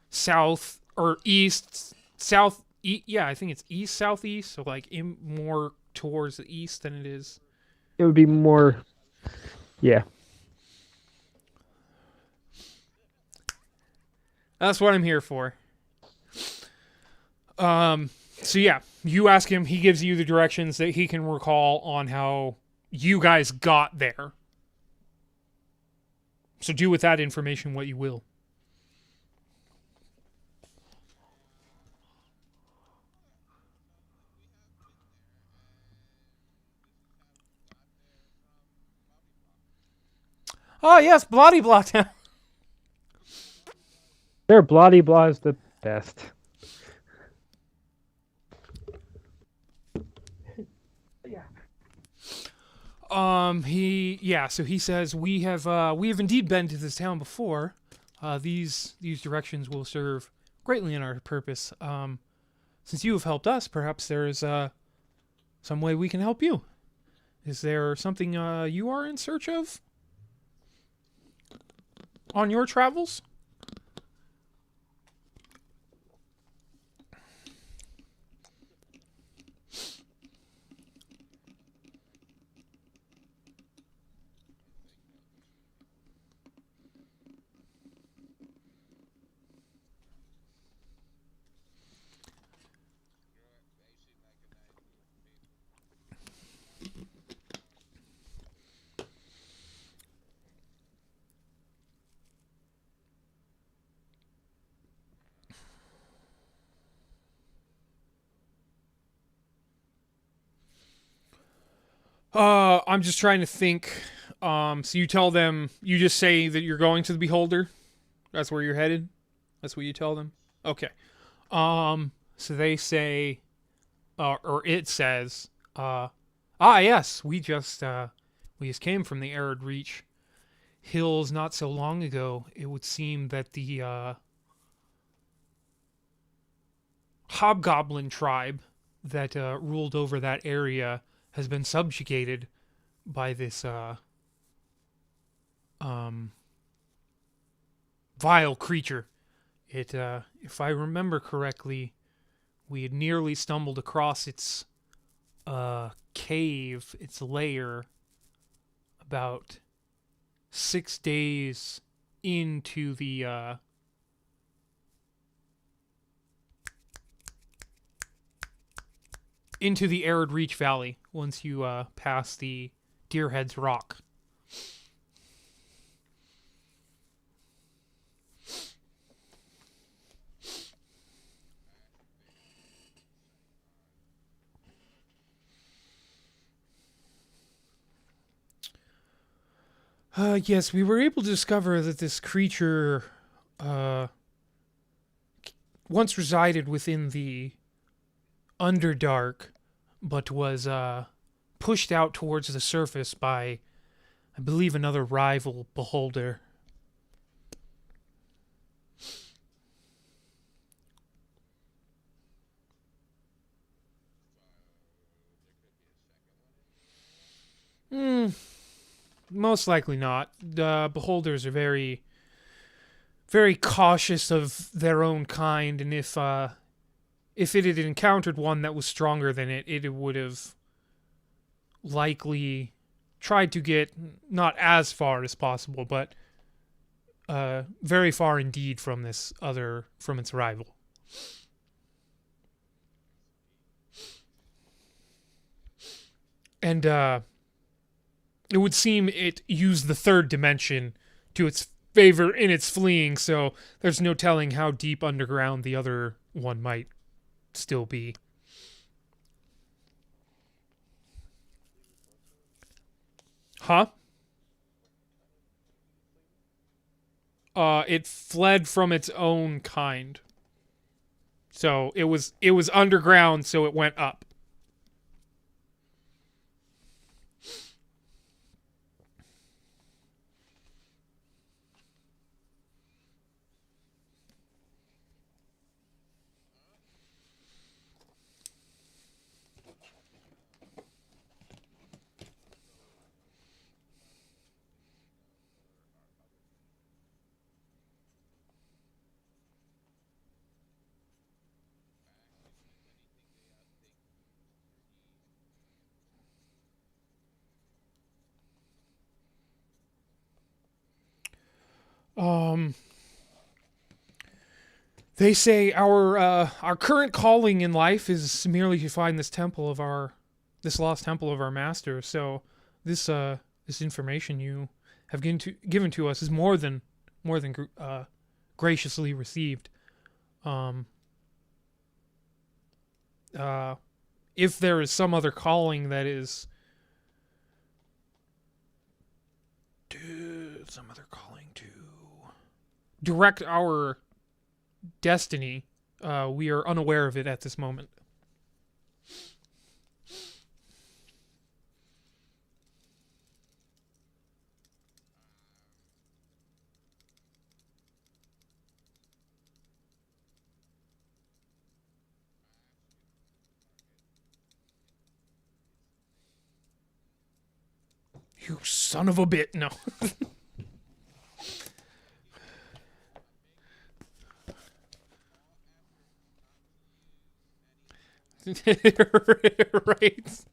south or east, south. Yeah, I think it's east southeast, so like more towards the east than it is. It would be more, yeah. That's what I'm here for. So yeah, you ask him, he gives you the directions that he can recall on how you guys got there. So do with that information what you will. Oh yes, Bloody Blocktown. Their bloody blah is the best. So he says we have indeed been to this town before. These directions will serve greatly in our purpose. Since you have helped us, perhaps there is some way we can help you. Is there something you are in search of on your travels? I'm just trying to think. So you tell them, you just say that you're going to the Beholder. That's where you're headed. That's what you tell them. Okay. So they say, or it says, yes, we just came from the Arid Reach hills not so long ago. It would seem that the hobgoblin tribe that ruled over that area has been subjugated by this vile creature. It, if I remember correctly, we had nearly stumbled across its cave, its lair, about 6 days into the Arid Reach Valley. Once you pass the Deerhead's Rock. Yes, we were able to discover that this creature once resided within the Underdark, but was pushed out towards the surface by, I believe, another rival beholder. Most likely not. The beholders are very, very cautious of their own kind, and if it had encountered one that was stronger than it, it would have likely tried to get not as far as possible, but very far indeed from its rival. and it would seem it used the third dimension to its favor in its fleeing, so there's no telling how deep underground the other one might still be. Huh? It fled from its own kind. So it was underground, so it went up. Um, they say our current calling in life is merely to find this lost temple of our master. So this information you have given to us is more than graciously received. Um, uh, if there is some other calling that is some other calling to direct our destiny, we are unaware of it at this moment. You son of a bit! No. Right.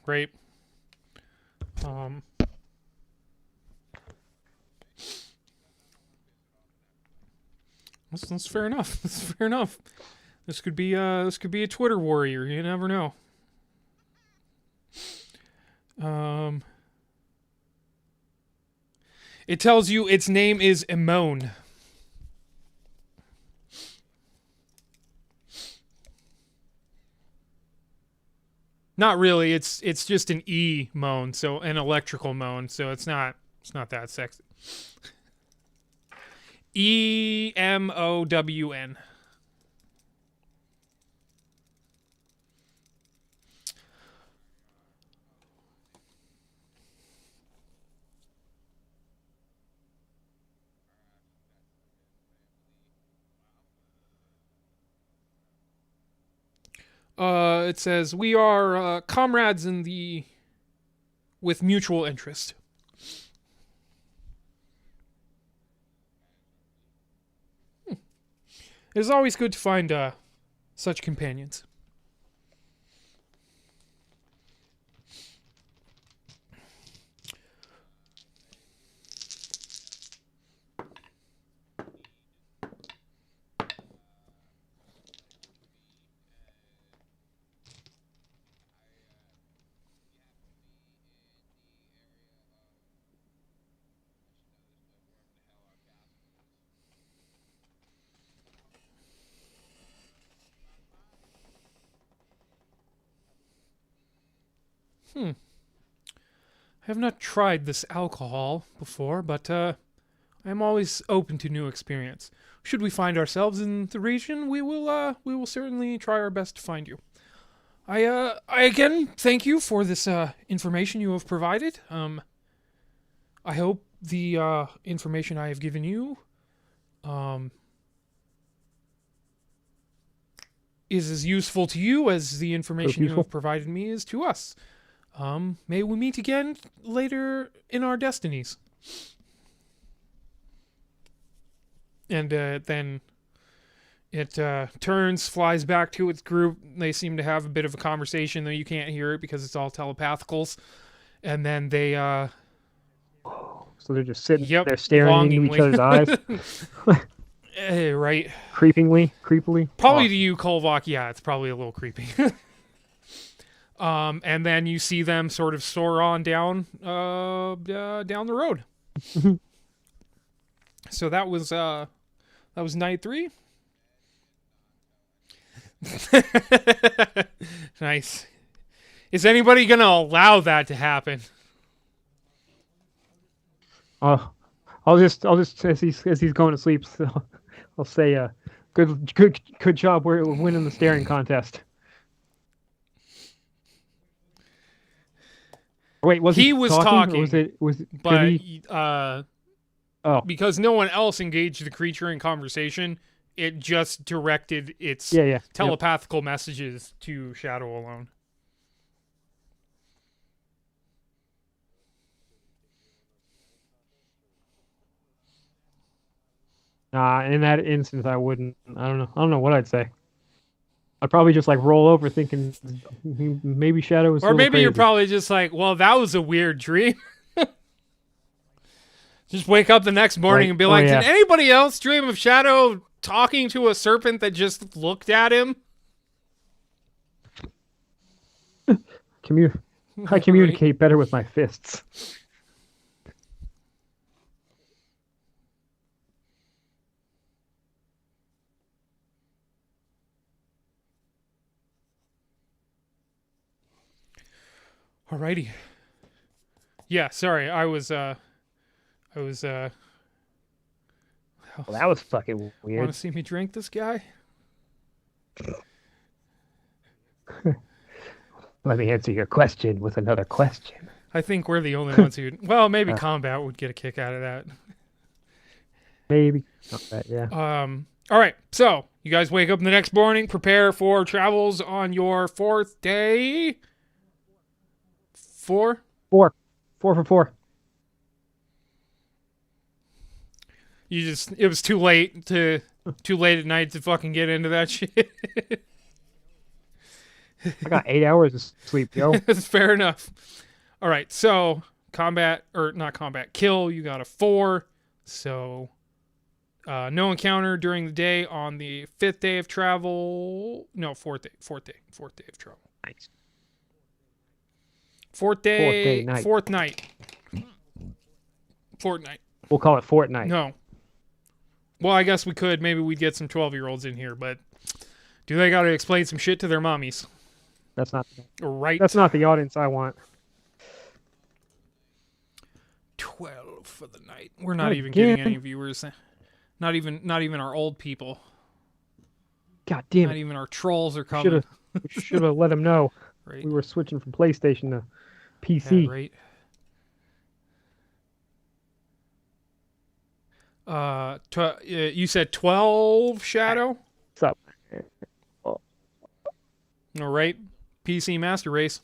Right. Um. That's fair enough. That's fair enough. This could be a Twitter warrior. You never know. Um. It tells you its name is Emone. Not really. It's just an E moan, so an electrical moan. So it's not that sexy. Emown. It says we are comrades in the with mutual interest. It is always good to find such companions. Hmm. I have not tried this alcohol before, but I am always open to new experience. Should we find ourselves in the region, we will certainly try our best to find you. I again thank you for this information you have provided. I hope the information I have given you um, is as useful to you as the information you have provided me is to us. May we meet again later in our destinies. And then it turns, flies back to its group. They seem to have a bit of a conversation, though you can't hear it because it's all telepathicals. And then they so they're just sitting yep, there staring into each other's eyes. Right. creepily. Probably to Awesome. you, Kolvok, yeah, it's probably a little creepy. And then you see them sort of soar on down the road. So that was night 3. Nice. Is anybody gonna allow that to happen? Uh, I'll just as he's going to sleep, so I'll say, good job. We're winning the staring contest. Wait, was He he was talking, or was talking, did but he? Oh, because no one else engaged the creature in conversation, it just directed its yeah. Yep. telepathical messages to Shadow alone. In that instance, I wouldn't. I don't know. I don't know what I'd say. I'd probably just like roll over, thinking maybe Shadow was a Or little maybe you're crazy. probably just like, well, that was a weird dream. Just wake up the next morning Right? and be Oh like, yeah. did anybody else dream of Shadow talking to a serpent that just looked at him? Commu- I Right. communicate better with my fists. Alrighty. Yeah, sorry. I was Well, that was fucking want weird. to see me drink this guy? Let me answer your question with another question. I think we're the only ones who, well, maybe Uh, combat would get a kick out of that. maybe. Not that, yeah. All right. So, you guys wake up the next morning, prepare for travels on your 4th day. 4? Four. 4 for 4. You just it was too late at night to fucking get into that shit. I got 8 hours of sleep, yo. That's fair enough. All right. So, combat or not combat, kill, you got a 4. So, no encounter during the day on the 5th day of travel. No, 4th day of travel. Nice. 4th day night. 4th night. Fortnight. We'll call it Fortnite. No. Well, I guess we could. Maybe we'd get some 12-year-olds in here, but do they got to explain some shit to their mommies? That's not. Right. That's not the audience I want. 12 for the night. We're Not not even getting again. any viewers. Not even our old people. God damn Not it. even our trolls are We coming. should have let him know Right. we were switching from PlayStation to Yeah, PC. right. You said 12 Shadow? What's up? All right. PC Master Race.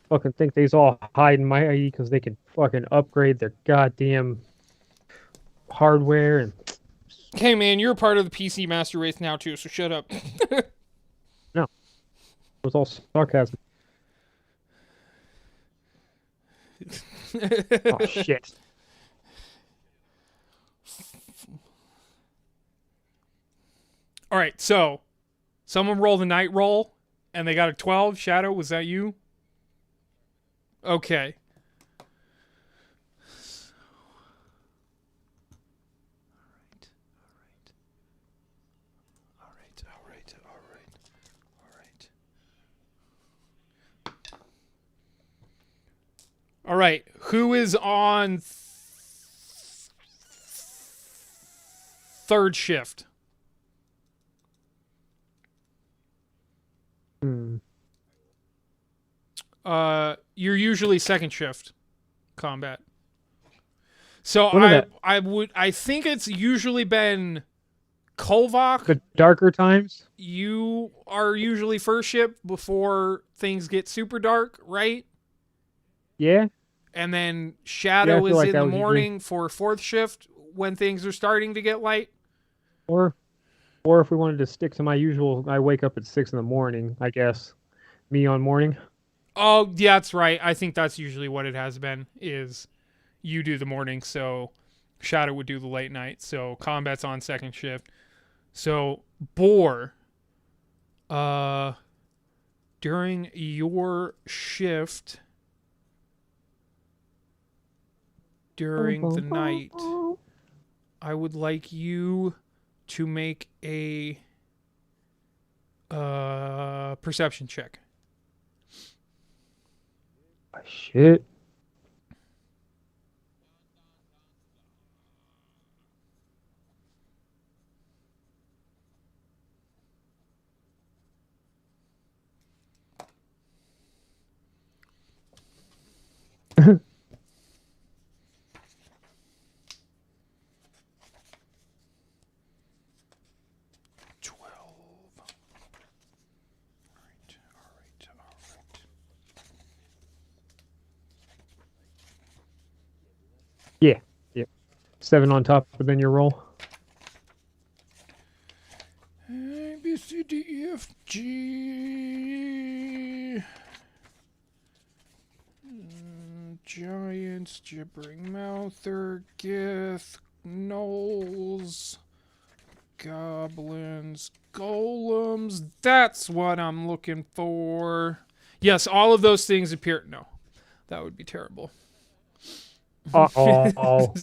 Fucking think they's all hiding my IE because they can fucking upgrade their goddamn hardware and Okay, man, you're part of the PC Master Race now too, so shut up. no. It was all sarcasm. Oh shit. All right, so someone rolled a night roll and they got a 12. Shadow, was that you? Okay. All right. All right. Who is on 3rd shift? Hmm. You're usually 2nd shift combat. So What are I think it's usually been Kolvok. the darker times? You are usually 1st shift before things get super dark, right? Yeah. And then Yeah, I Shadow feel is like in that the was usually morning for 4th shift when things are starting to get light. or or if we wanted to stick to my usual, I wake up at 6 in the morning, I guess. Me on morning. Oh, yeah, that's right. I think that's usually what it has been is you do the morning. So Shadow would do the late night. So combat's on second shift. So Boar, uh, during your shift during the night, I would like you to make a perception check. Shit. Yeah. Yep. 7 on top, but then your roll. A, B, C, D, E, F, G. Giants, gibbering mouther, Gith, gnolls, goblins, golems. That's what I'm looking for. Yes, all of those things appear. No, that would be terrible. Uh-oh.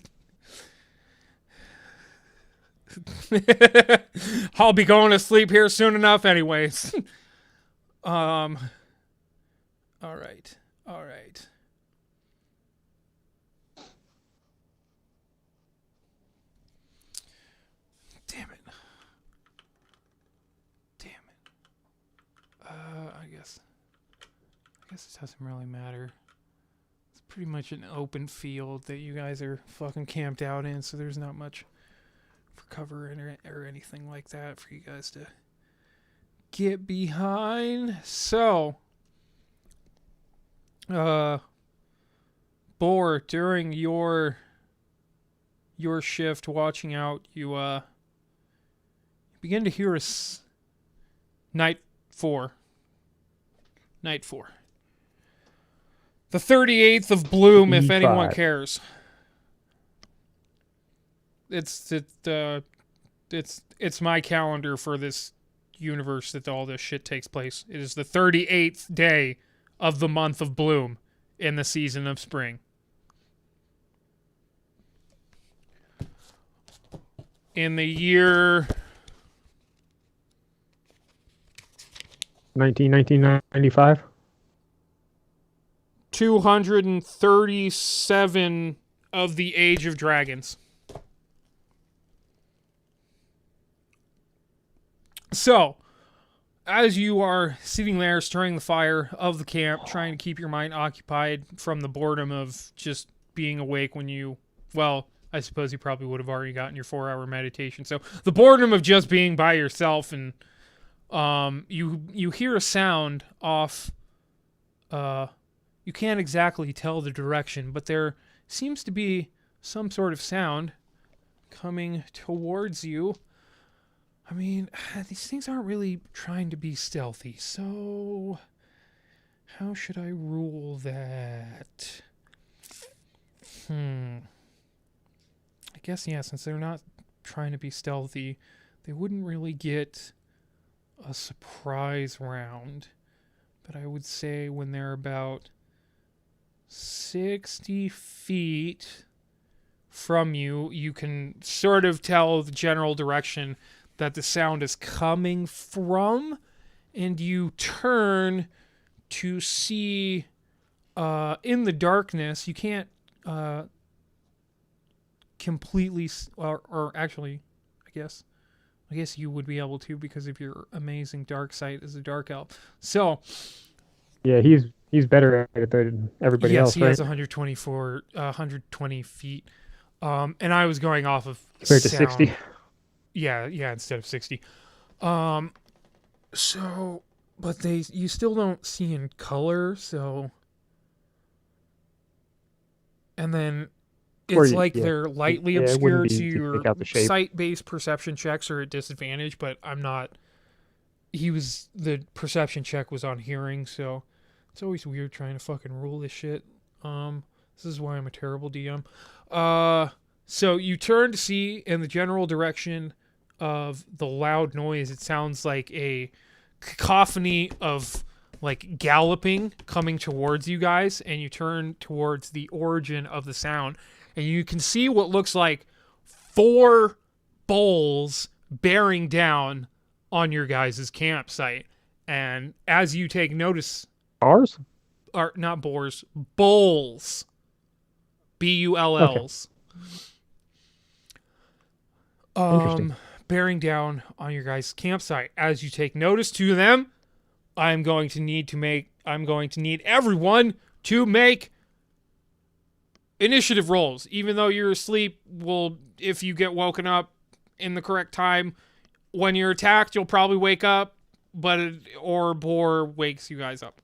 I'll be going to sleep here soon enough anyways. All right. All right. Damn it. Damn it. I guess it doesn't really matter. It's pretty much an open field that you guys are fucking camped out in, so there's not much for cover or anything like that for you guys to get behind. So, Boar, during your shift watching out, you begin to hear night 4. Night 4. The 38th of Bloom, if anyone cares. It's my calendar for this universe that all this shit takes place. It is the 38th day of the month of Bloom in the season of spring. In the year 1995. 237 of the Age of Dragons. So, as you are sitting there stirring the fire of the camp, trying to keep your mind occupied from the boredom of just being awake when you, well, I suppose you probably would have already gotten your 4-hour meditation. So, the boredom of just being by yourself, and you hear a sound off, you can't exactly tell the direction, but there seems to be some sort of sound coming towards you. I mean, these things aren't really trying to be stealthy, so how should I rule that? I guess, yeah, since they're not trying to be stealthy, they wouldn't really get a surprise round. But I would say when they're about 60 feet from you, you can sort of tell the general direction that the sound is coming from, and you turn to see in the darkness. You can't completely, or actually, I guess you would be able to because of your amazing dark sight as a dark elf. So, yeah, he's better at it than everybody else, yes, he right? has 120 feet. And I was going off of compared to sound. 60. Yeah, instead of 60. So, but you still don't see in color, so. And then it's they're lightly obscured, so your sight-based perception checks are at disadvantage, but I'm not. The perception check was on hearing, so it's always weird trying to fucking rule this shit. This is why I'm a terrible DM. So you turn to see in the general direction of the loud noise. It sounds like a cacophony of like galloping coming towards you guys, and you turn towards the origin of the sound, and you can see what looks like four bowls bearing down on your guys' campsite. And as you take notice, Ours? are not boars, bowls, Okay, Bulls, interesting. bearing down on your guys' campsite. As you take notice to them, I'm going to need everyone to make initiative rolls. Even though you're asleep, if you get woken up in the correct time, when you're attacked, you'll probably wake up, or boar wakes you guys up.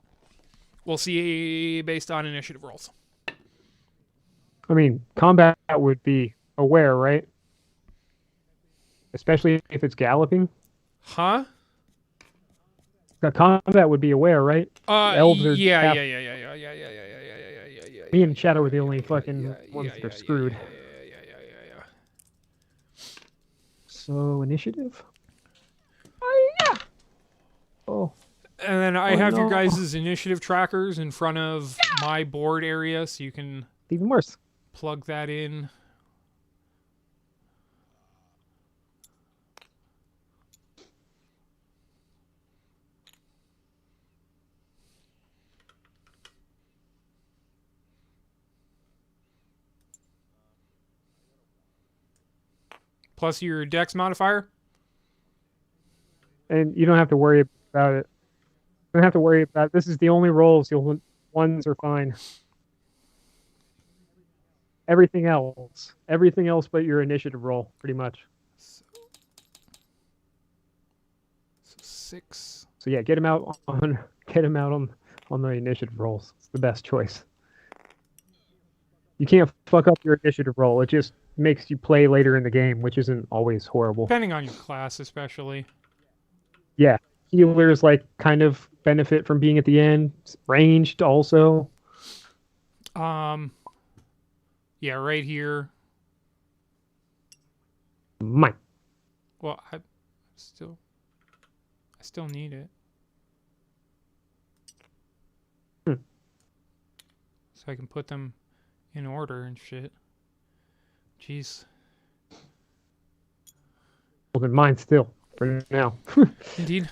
We'll see based on initiative rolls. I mean, combat would be aware, right? Especially if it's galloping. Huh? The combat would be aware, right? Elves are Yeah, half. yeah, yeah, yeah, yeah, yeah, yeah, yeah, yeah, yeah, yeah, yeah, yeah, Me yeah, and Shadow are the yeah, only yeah, fucking ones that are yeah, yeah, screwed. yeah. So initiative. Oh yeah. Oh. And then I Oh have your no. guys' initiative trackers in front of my board area, so you can Even worse. plug that in. Plus your dex modifier. And you don't have to worry about it. You don't have to worry about this is the only rolls you'll ones are fine. Everything else but your initiative roll, pretty much. So 6. So yeah, get him out on the initiative rolls. It's the best choice. You can't fuck up your initiative roll. It just makes you play later in the game, which isn't always horrible. Depending on your class, especially. Yeah, healers like kind of benefit from being at the end. Ranged also. Yeah, right here. Mine. Well, still, I still need it. So I can put them in order and shit. Jeez. Well, then mine still for now. Indeed.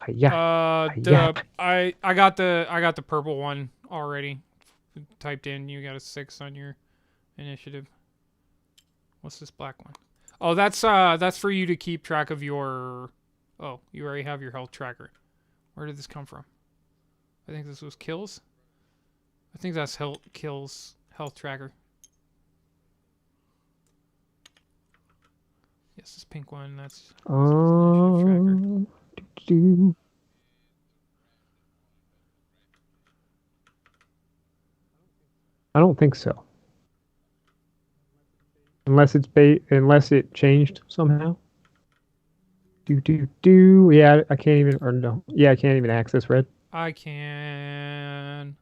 Yeah. I got the purple one already typed in. You got a 6 on your initiative. What's this black one? Oh, that's for you to keep track of your. Oh, you already have your health tracker. Where did this come from? I think this was kills. I think that's kills health tracker. Yes, this pink one. That's initiative tracker. I don't think so. Unless unless it changed somehow. Yeah, I can't even or no. Yeah, I can't even access red. I can.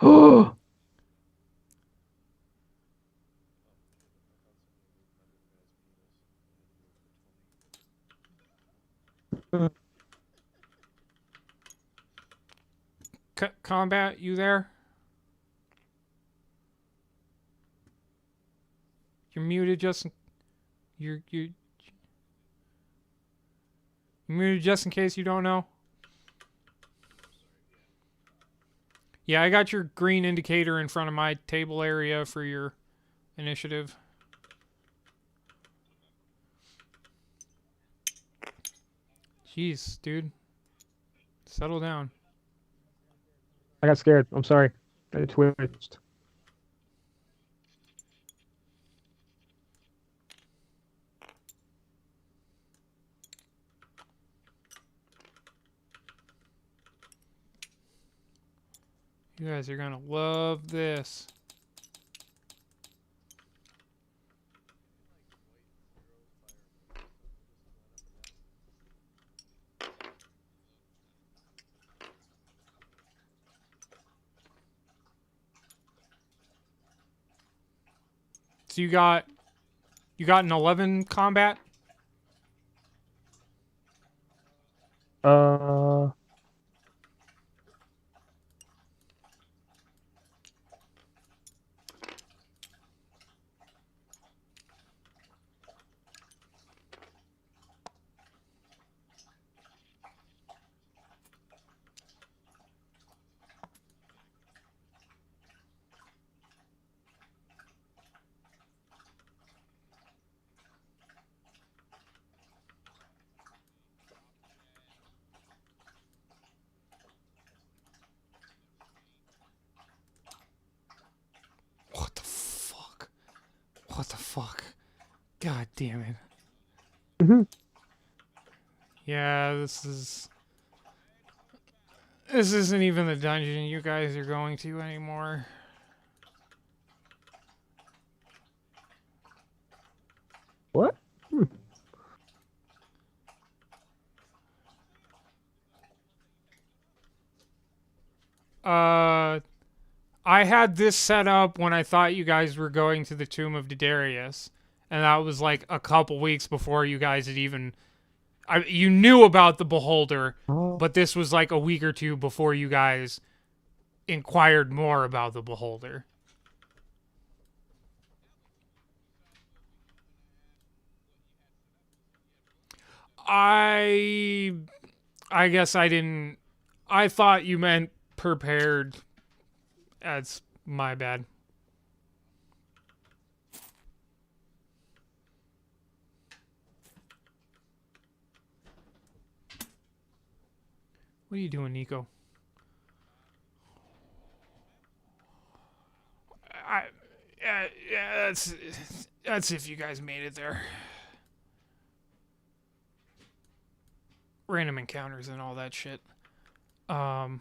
Oh. Combat, you there? You're muted just you're muted just in case you don't know. Yeah, I got your green indicator in front of my table area for your initiative. Jeez, dude. Settle down. I got scared. I'm sorry. I twitched. You guys are gonna love this. So you got an 11 combat. Uh, What the fuck? What the fuck? God damn it. mhm. Yeah, this isn't even the dungeon you guys are going to anymore. What? Hmm. Uh, I had this set up when I thought you guys were going to the Tomb of Didarius, and that was like a couple weeks before you guys had even. You knew about the Beholder, Oh. but this was like a week or two before you guys inquired more about the Beholder. I I guess I didn't. I thought you meant prepared. That's my bad. What are you doing, Nico? I, yeah, that's if you guys made it there. Random encounters and all that shit. Um.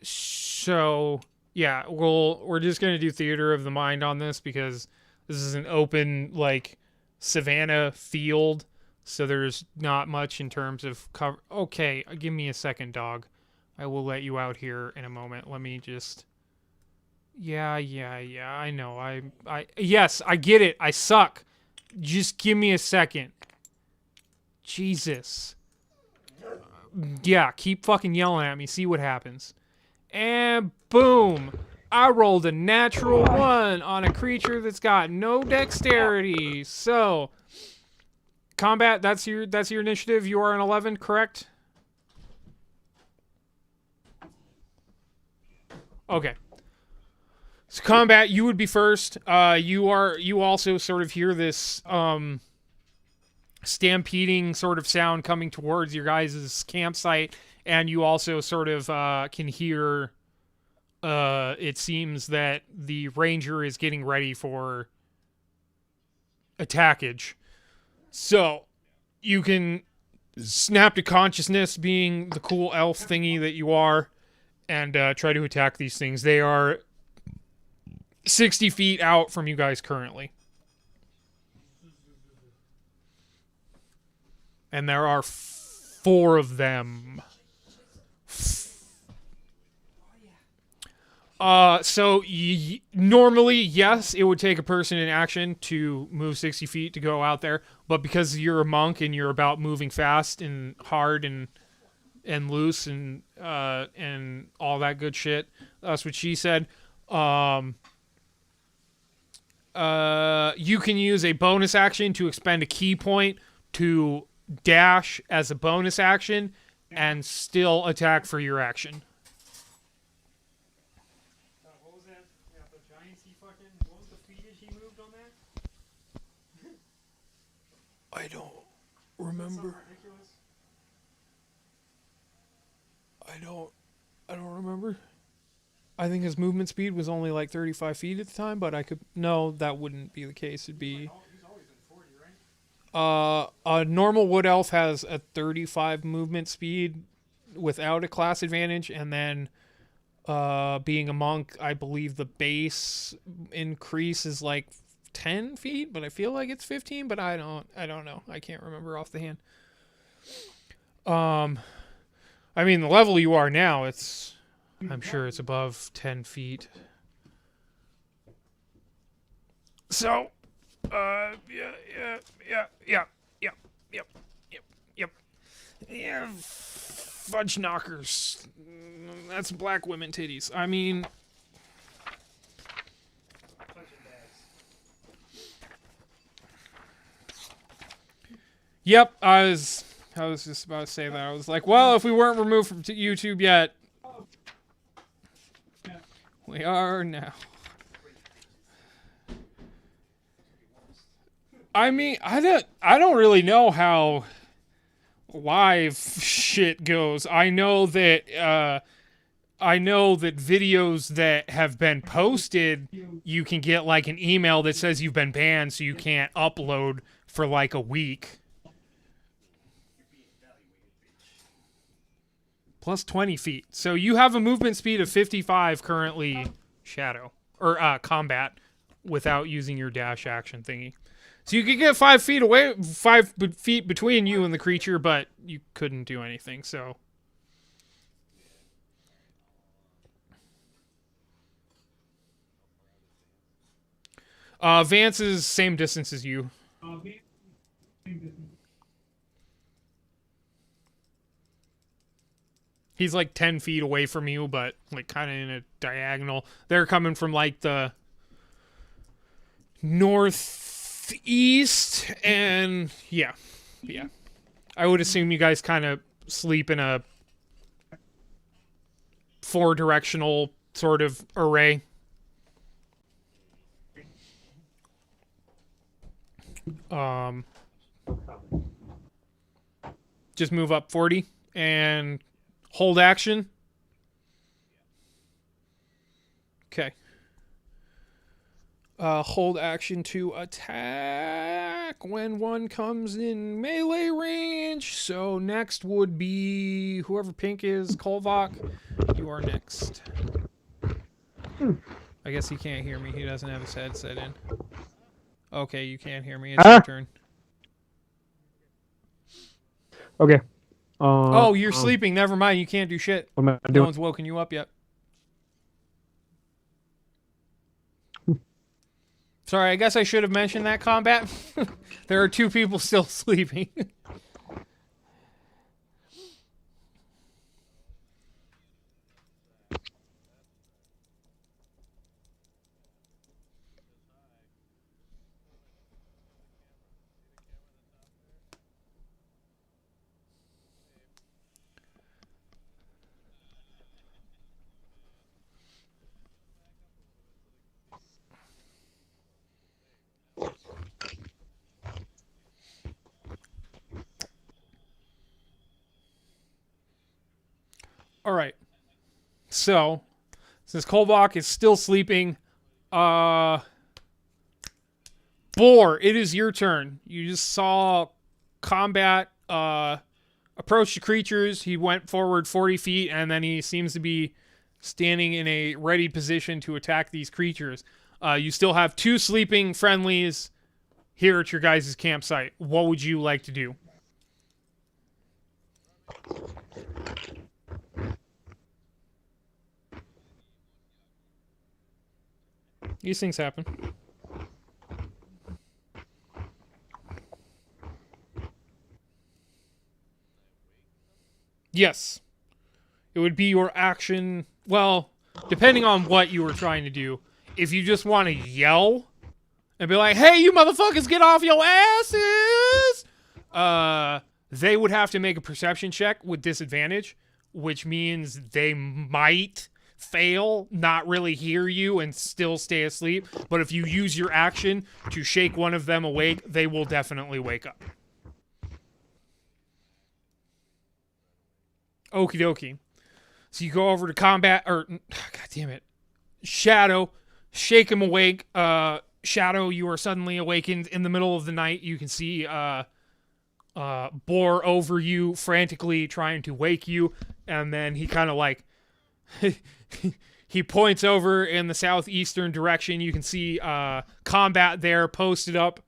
So yeah, we're just gonna do theater of the mind on this because this is an open like savanna field, so there's not much in terms of cover. Okay, give me a second, dog. I will let you out here in a moment. Let me just. Yeah. I know. Yes, I get it. I suck. Just give me a second. Jesus. Yeah, keep fucking yelling at me. See what happens. And boom. I rolled a natural 1 on a creature that's got no dexterity. So, combat, that's your initiative. You are an 11, correct? Okay. So combat, you would be first. You also sort of hear this stampeding sort of sound coming towards your guys' campsite, and you also sort of can hear it seems that the ranger is getting ready for attackage. So you can snap to consciousness, being the cool elf thingy that you are, and try to attack these things. They are 60 feet out from you guys currently. And there are 4 of them. So normally, yes, it would take a person in action to move 60 feet to go out there, but because you're a monk and you're about moving fast and hard and loose and all that good shit, that's what she said. You can use a bonus action to expend a key point to dash as a bonus action and still attack for your action. What was that? Yeah, the Giants he fucking. What was the featage he moved on that? I don't remember. I don't remember. I think his movement speed was only like 35 feet at the time, but I could. No, that wouldn't be the case. It'd be. He's always been 40, right? A normal wood elf has a 35 movement speed without a class advantage, and then being a monk, I believe the base increase is like 10 feet, but I feel like it's 15, but I don't know. I can't remember off the hand. I mean, the level you are now, I'm sure it's above 10 feet. So, yeah, yeah, yeah, yeah, yep, yep, yep, yep. Yeah, fudge knockers. That's black women titties. I mean, yep. I was just about to say that. I was like, well, if we weren't removed from YouTube yet, we are now. I mean, I don't really know how live shit goes. I know that videos that have been posted, you can get like an email that says you've been banned, so you can't upload for like a week. Plus 20 feet. So you have a movement speed of 55 currently, Shadow. Or combat, without using your dash action thingy. So you could get 5 feet away, 5 feet between you and the creature, but you couldn't do anything, so. Vance is same distance as you. He's like 10 feet away from you, but like kind of in a diagonal. They're coming from like the northeast, and yeah. I would assume you guys kind of sleep in a 4-directional sort of array. Just move up 40 and hold action. Okay. Hold action to attack when one comes in melee range. So next would be whoever pink is, Kolvok. You are next. I guess he can't hear me. He doesn't have his headset in. Okay, you can't hear me. It's your turn. Okay. Oh, you're sleeping. Never mind. You can't do shit. What am I No doing? one's woken you up yet. Sorry, I guess I should have mentioned that combat. There are 2 people still sleeping. All right. So, since Kolbach is still sleeping, Boar, it is your turn. You just saw combat approach the creatures. He went forward 40 feet, and then he seems to be standing in a ready position to attack these creatures. You still have 2 sleeping friendlies here at your guys' campsite. What would you like to do? These things happen. Yes. It would be your action. Well, depending on what you were trying to do. If you just want to yell and be like, hey, you motherfuckers, get off your asses! They would have to make a perception check with disadvantage, which means they might fail, not really hear you, and still stay asleep. But if you use your action to shake one of them awake, they will definitely wake up. Okie dokie. So you go over to combat, or, God damn it, Shadow, shake him awake. Shadow, you are suddenly awakened in the middle of the night. You can see Boar over you, frantically trying to wake you, and then he kind of like he points over in the southeastern direction. You can see combat there posted up,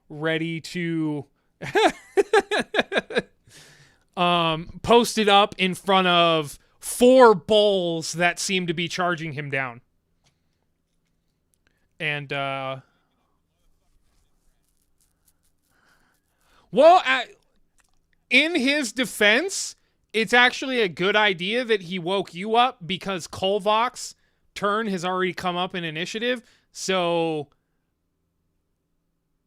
ready to posted up in front of 4 bulls that seem to be charging him down. And Well, in his defense, it's actually a good idea that he woke you up because Kolvok's turn has already come up in initiative. So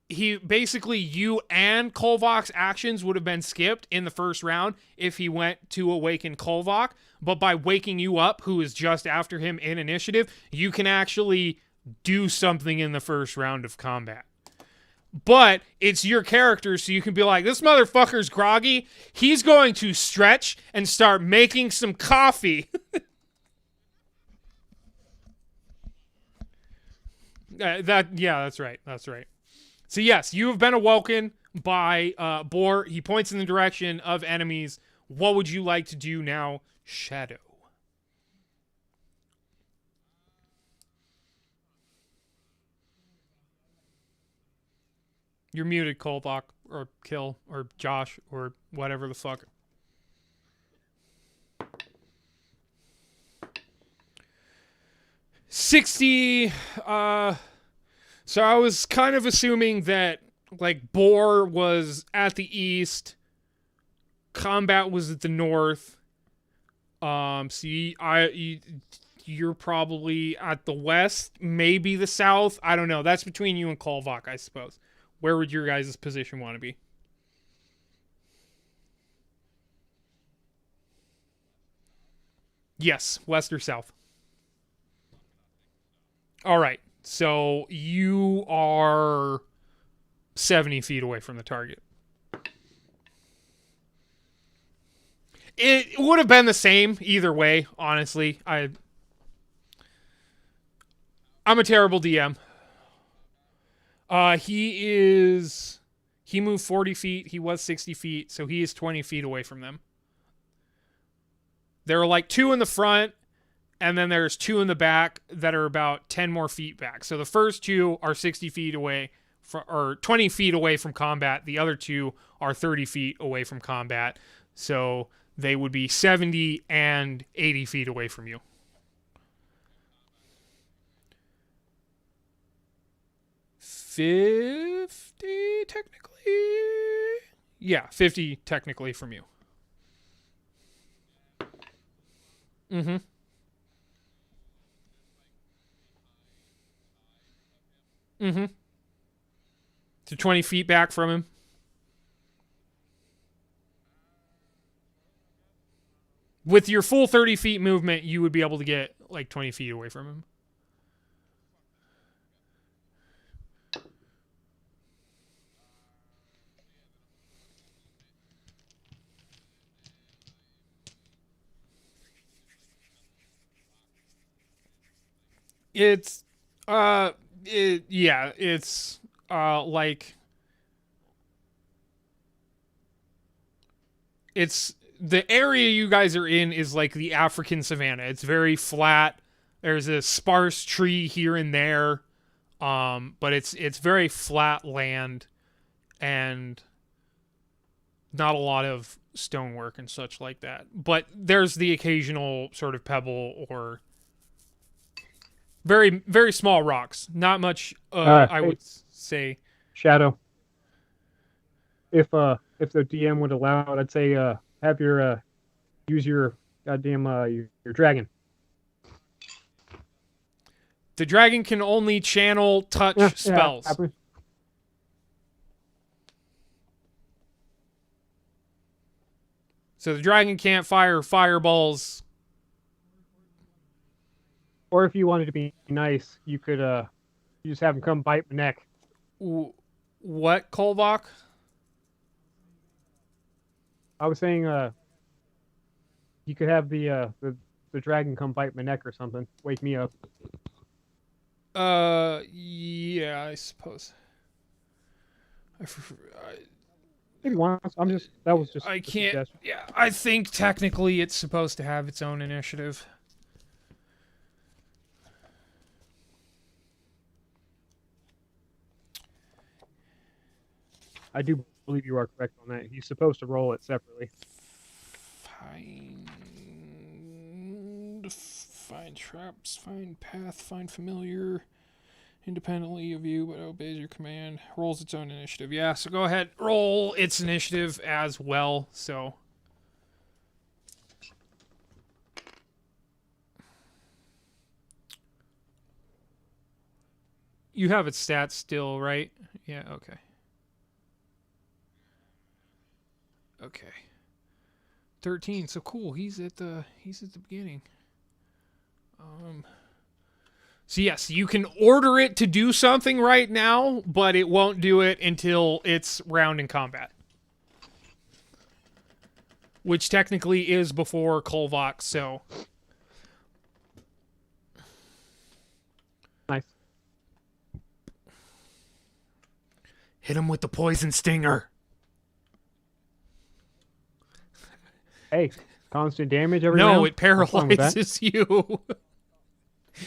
he basically, you and Kolvok's actions would have been skipped in the first round if he went to awaken Kolvok. But by waking you up, who is just after him in initiative, you can actually do something in the first round of combat. But it's your character, so you can be like, this motherfucker's groggy. He's going to stretch and start making some coffee. That's right. That's right. So yes, you have been awoken by Boar. He points in the direction of enemies. What would you like to do now, Shadow? You're muted, Kolbach, or Kill, or Josh, or whatever the fuck. $60. So I was kind of assuming that like Boar was at the east, combat was at the north. You're probably at the west, maybe the south. I don't know. That's between you and Kolvok, I suppose. Where would your guys' position want to be? Yes, west or south. All right. So you are 70 feet away from the target. It would have been the same either way, honestly. I'm a terrible DM. He moved 40 feet. He was 60 feet, so he is 20 feet away from them. There are like two in the front, and then there's two in the back that are about 10 more feet back. So the first two are 60 feet away, or 20 feet away from combat. The other two are 30 feet away from combat. So they would be 70 and 80 feet away from you. 50 technically? Yeah, 50 technically from you. Mm-hmm. Mm-hmm. So 20 feet back from him. With your full 30 feet movement, you would be able to get like 20 feet away from him. It's, it's, like, it's, the area you guys are in is like the African savannah. It's very flat. There's a sparse tree here and there. But it's very flat land and not a lot of stonework and such like that. But there's the occasional sort of pebble or very very small rocks. Not much. I Hey, would say. Shadow. If the DM would allow it, I'd say have your use your goddamn your dragon. The dragon can only channel touch spells. Happens. So the dragon can't fire fireballs. Or if you wanted to be nice, you could you just have him come bite my neck. What, Kolbach? I was saying you could have the dragon come bite my neck or something. Wake me up. Yeah, I suppose. Maybe once. I'm just that was just I a can't. suggestion. Yeah, I think technically it's supposed to have its own initiative. I do believe you are correct on that. He's supposed to roll it separately. Find traps, find path, find familiar. independently of you, but obeys your command. Rolls its own initiative. Yeah, so go ahead. Roll its initiative as well. So you have its stats still, right? Yeah, okay. Okay. 13. So cool. He's at the beginning. So yes, you can order it to do something right now, but it won't do it until its round in combat. Which technically is before Kolvok, so Nice. hit him with the poison stinger. Hey, constant damage every No, round? it paralyzes you.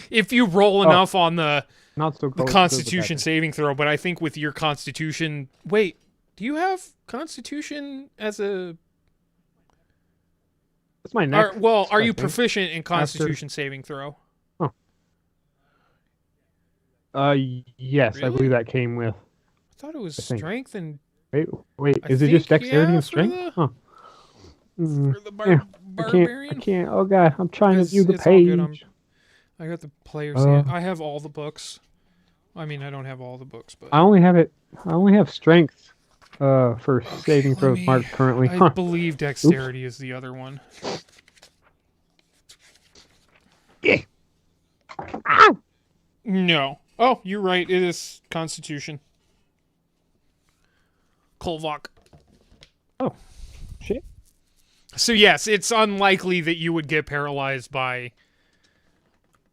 If you roll enough on the Not so the good Constitution with that. saving throw, but I think with your Constitution... Wait, do you have Constitution as a... That's my next. Are you I think. proficient in Constitution saving throw? Oh. Yes, Really? I believe that came with. I thought it was think. strength and... Wait, I is it just think, dexterity yeah, and strength? for the Yeah, barbarian? I can't. Oh god, I'm trying to view the It's all good. page. I got the player's hand. I have all the books. I mean, I don't have all the books, but I only have strength for saving throws marked currently. I believe dexterity is the other one. Yeah. Ow! No. Oh, you're right. It is Constitution. Kolvok. Oh, shit. So yes, it's unlikely that you would get paralyzed by...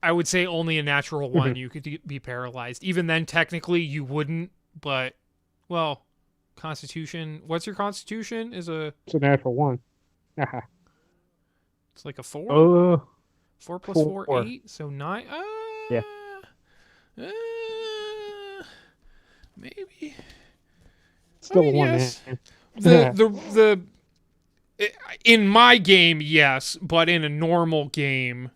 I would say only a natural one you could be paralyzed. Even then, technically, you wouldn't, but... Well, Constitution... What's your Constitution? It's a natural one. Haha. It's like a 4? 4 plus 4, 4. 8, so 9. Yeah. Maybe. Still I mean, one. yes. Man. In my game, yes, but in a normal game,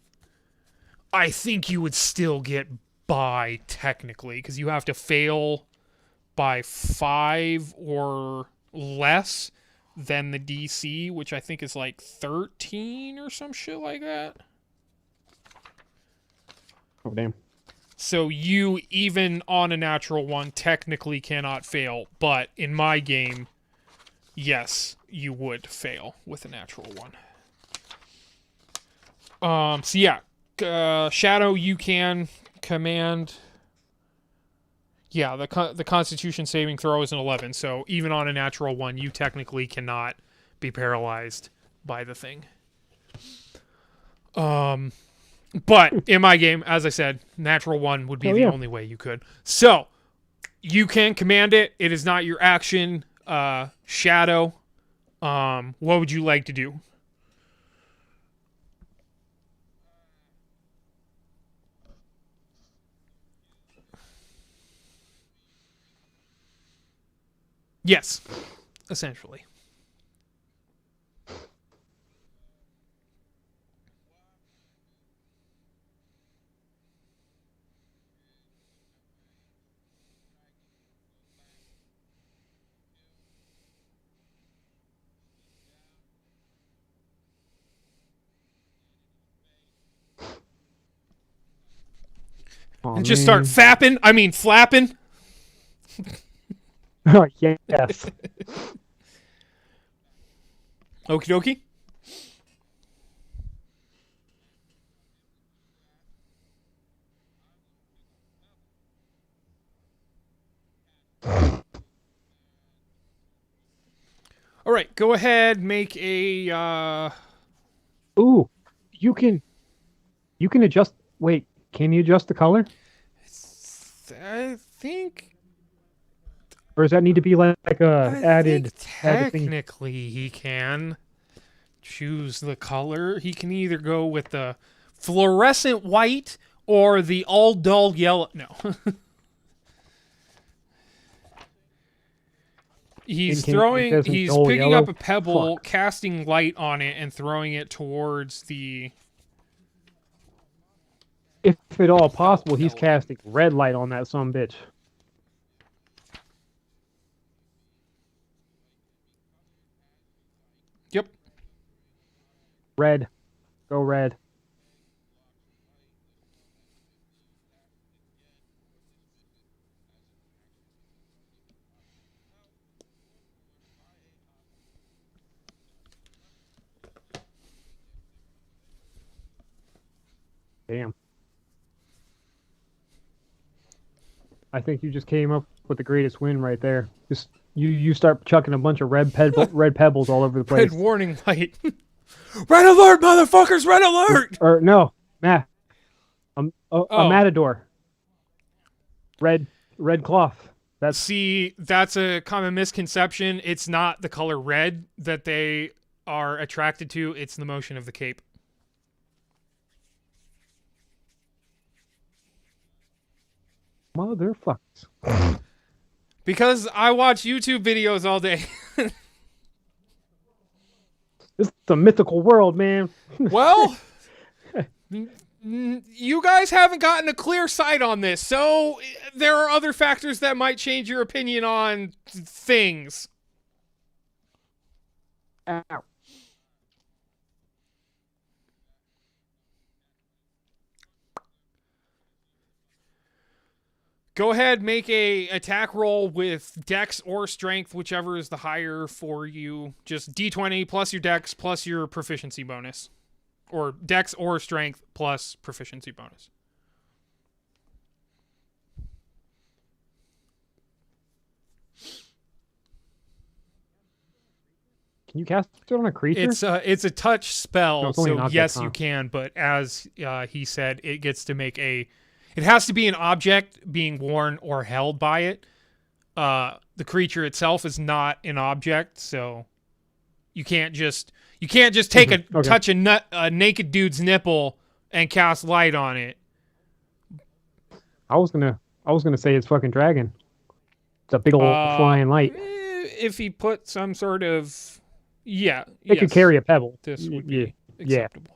I think you would still get by technically because you have to fail by 5 or less than the DC, which I think is like 13 or some shit like that. Oh damn. So you, even on a natural one, technically cannot fail. But in my game, yes, you would fail with a natural one. So yeah, Shadow, you can command. Yeah, the Constitution saving throw is an 11. So even on a natural one, you technically cannot be paralyzed by the thing. But in my game, as I said, natural one would be the only way you could. So you can command it. It is not your action. Shadow, what would you like to do? Yes, essentially. And just start flapping. Oh, yes. Okie dokie. All right, go ahead. Make a. Ooh, you can adjust. Wait, can you adjust the color? I think. Or does that need to be like a added? Technically, he can choose the color. He can either go with the fluorescent white or the all dull yellow. No. He's picking up a pebble, casting light on it, and throwing it towards the... if at all possible, he's Element. casting red light on that son bitch. Yep. Red. Go red. Damn. I think you just came up with the greatest win right there. Just you start chucking a bunch of red pebbles all over the place. Red warning light. Red alert, motherfuckers! Red alert! Or no, Matt. A matador. Red cloth. That's a common misconception. It's not the color red that they are attracted to. It's the motion of the cape. Motherfuckers. Because I watch YouTube videos all day. This is a mythical world, man. Well, you guys haven't gotten a clear sight on this, so there are other factors that might change your opinion on things. Ow. Go ahead, make a attack roll with Dex or Strength, whichever is the higher for you. Just D20 plus your Dex plus your proficiency bonus. Or Dex or Strength plus proficiency bonus. Can you cast it on a creature? It's a touch spell, No, it's only an so object, yes, huh? you can. But as he said, it gets to make a. It has to be an object being worn or held by it. The creature itself is not an object, so you can't just take touch a naked dude's nipple and cast light on it. I was gonna say it's fucking dragon. It's a big old flying light. If he put some sort of It could carry a pebble. This would be acceptable.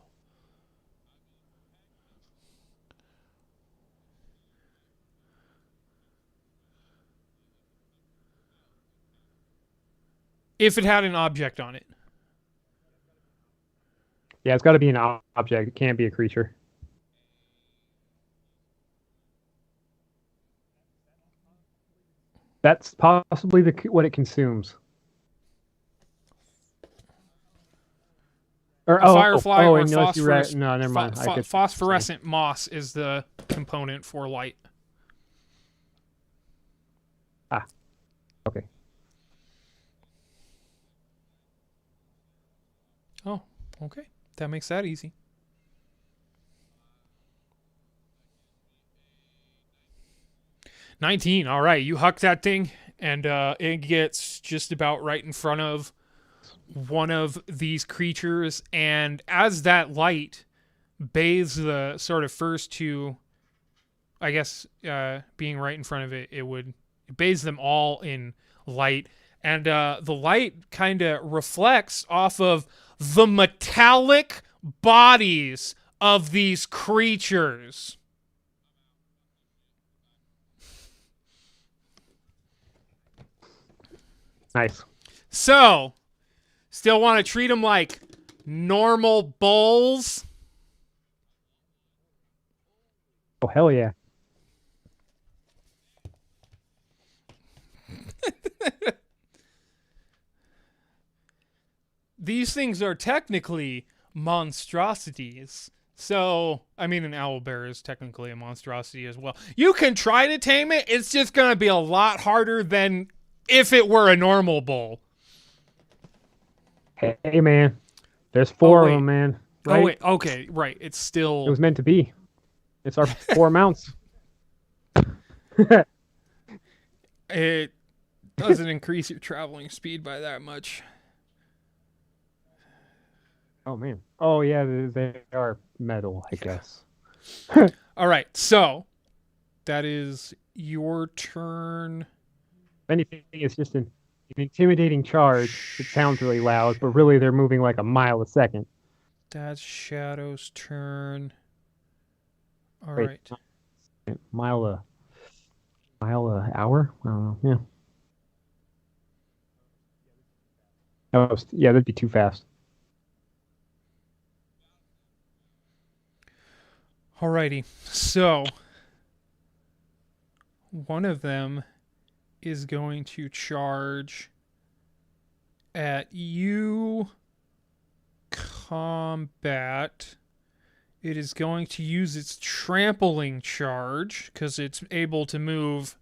If it had an object on it. Yeah, it's got to be an object. It can't be a creature. That's possibly what it consumes. Or a firefly or phosphorus. No, never mind. Phosphorescent moss is the component for light. Ah, okay. Oh, okay. That makes that easy. $19. All right, you huck that thing, and it gets just about right in front of one of these creatures. And as that light bathes the sort of first two, I guess, being right in front of it, it bathes them all in light. And the light kind of reflects off of the metallic bodies of these creatures. Nice. So, still want to treat them like normal bulls? Oh, hell yeah. These things are technically monstrosities. So, I mean, an owlbear is technically a monstrosity as well. You can try to tame it. It's just going to be a lot harder than if it were a normal bull. Hey, man. There's four of them, man. Right? Oh, wait. Okay, right. It's still... It was meant to be. It's our 4 mounts. It doesn't increase your traveling speed by that much. Oh, man. Oh, yeah, they are metal, I guess. All right, so that is your turn. If anything, it's just an intimidating charge. It sounds really loud, but really they're moving like a mile a second. That's Shadow's turn. All Wait, right. mile a hour? I don't know. Yeah. Yeah, that'd be too fast. Alrighty. So one of them is going to charge at you combat. It is going to use its trampling charge because it's able to move.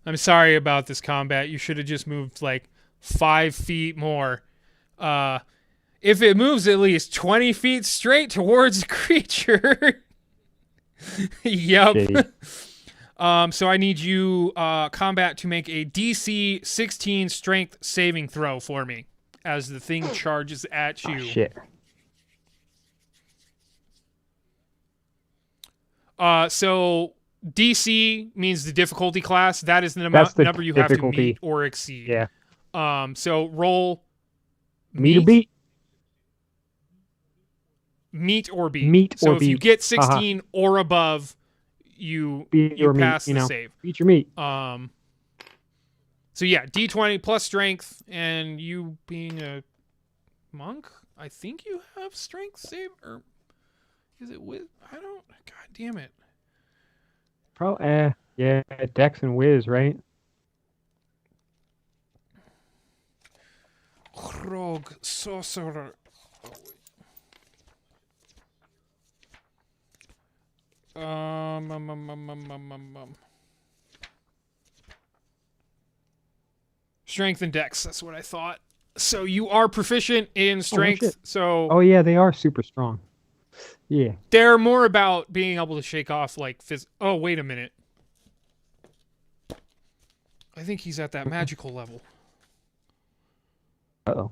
I'm sorry about this combat. You should have just moved like 5 feet more. Uh, if it moves at least 20 feet straight towards a creature. Yep. Shitty. So I need you, combat, to make a DC 16 strength saving throw for me as the thing charges at Oh, you. shit. So DC means the difficulty class. That is the That's the number you have to meet difficulty. or exceed. Yeah. So roll Meet or meet, beat? meet or beat. Meet So or if you beat. get Haha. 16 or above, you Beat you or meet, pass you the know. save. Beat your meat. So yeah, D20 plus strength, and you being a monk, I think you have strength save, or is it with? I don't. God damn it. Yeah, Dex and Wiz, right? Rogue sorcerer. Strength and dex. That's what I thought. So you are proficient in Oh, no strength. shit. So Oh, yeah, they are super strong. Yeah. they're more about being able to shake off like Oh, wait a minute. I think he's at that magical level. Uh-oh.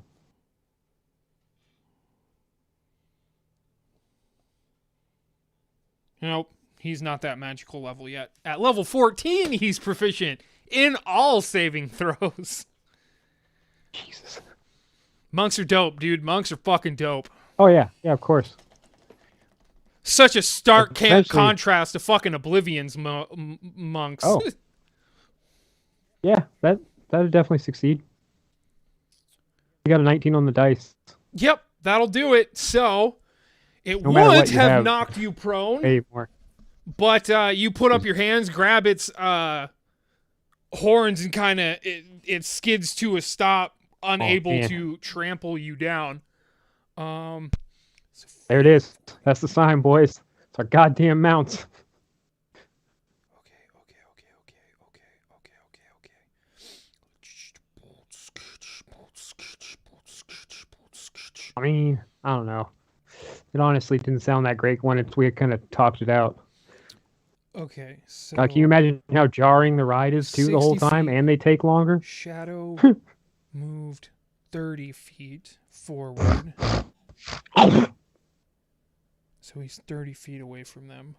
Nope, he's not that magical level yet. At level 14, he's proficient in all saving throws. Jesus. Monks are dope, dude. Monks are fucking dope. Oh, yeah. Yeah, of course. Such a stark Especially- contrast to fucking Oblivion's monks. Oh. Yeah, that'd definitely succeed. You got a 19 on the dice. Yep, that'll do it. So, it No matter would what you have have. knocked you prone, Way more. but you put up your hands, grab its horns, and kind of it skids to a stop, unable man. to trample you down. There it is. That's the sign, boys. It's our goddamn mounts. I mean, I don't know. It honestly didn't sound that great when we kind of talked it out. Okay, so Can you imagine how jarring the ride is too the whole 60 time, feet. and they take longer? Shadow moved 30 feet forward. So he's 30 feet away from them.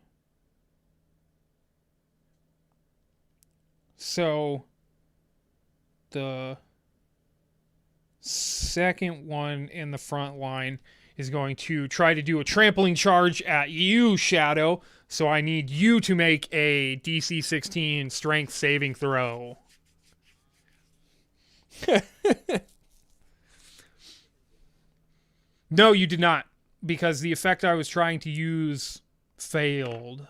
So the second one in the front line is going to try to do a trampling charge at you, Shadow. So I need you to make a DC 16 strength saving throw. No, you did not, because the effect I was trying to use failed.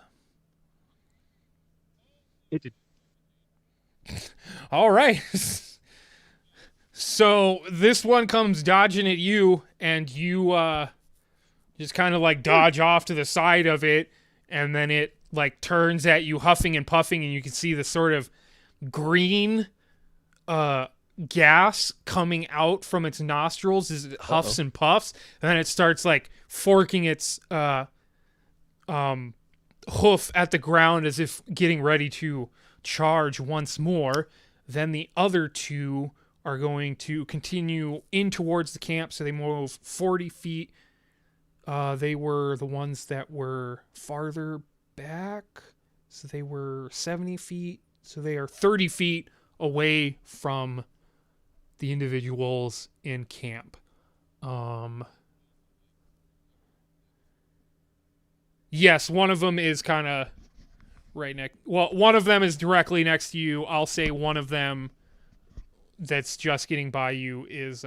It did. All right. So this one comes dodging at you, and you just kind of like dodge off to the side of it, and then it like turns at you, huffing and puffing, and you can see the sort of green gas coming out from its nostrils as it huffs and puffs, and then it starts like forking its hoof at the ground as if getting ready to charge once more. Then the other two are going to continue in towards the camp, so they move 40 feet. They were the ones that were farther back, so they were 70 feet, so they are 30 feet away from the individuals in camp. Yes, one of them is kind of right next. Well, one of them is directly next to you. I'll say one of them that's just getting by you is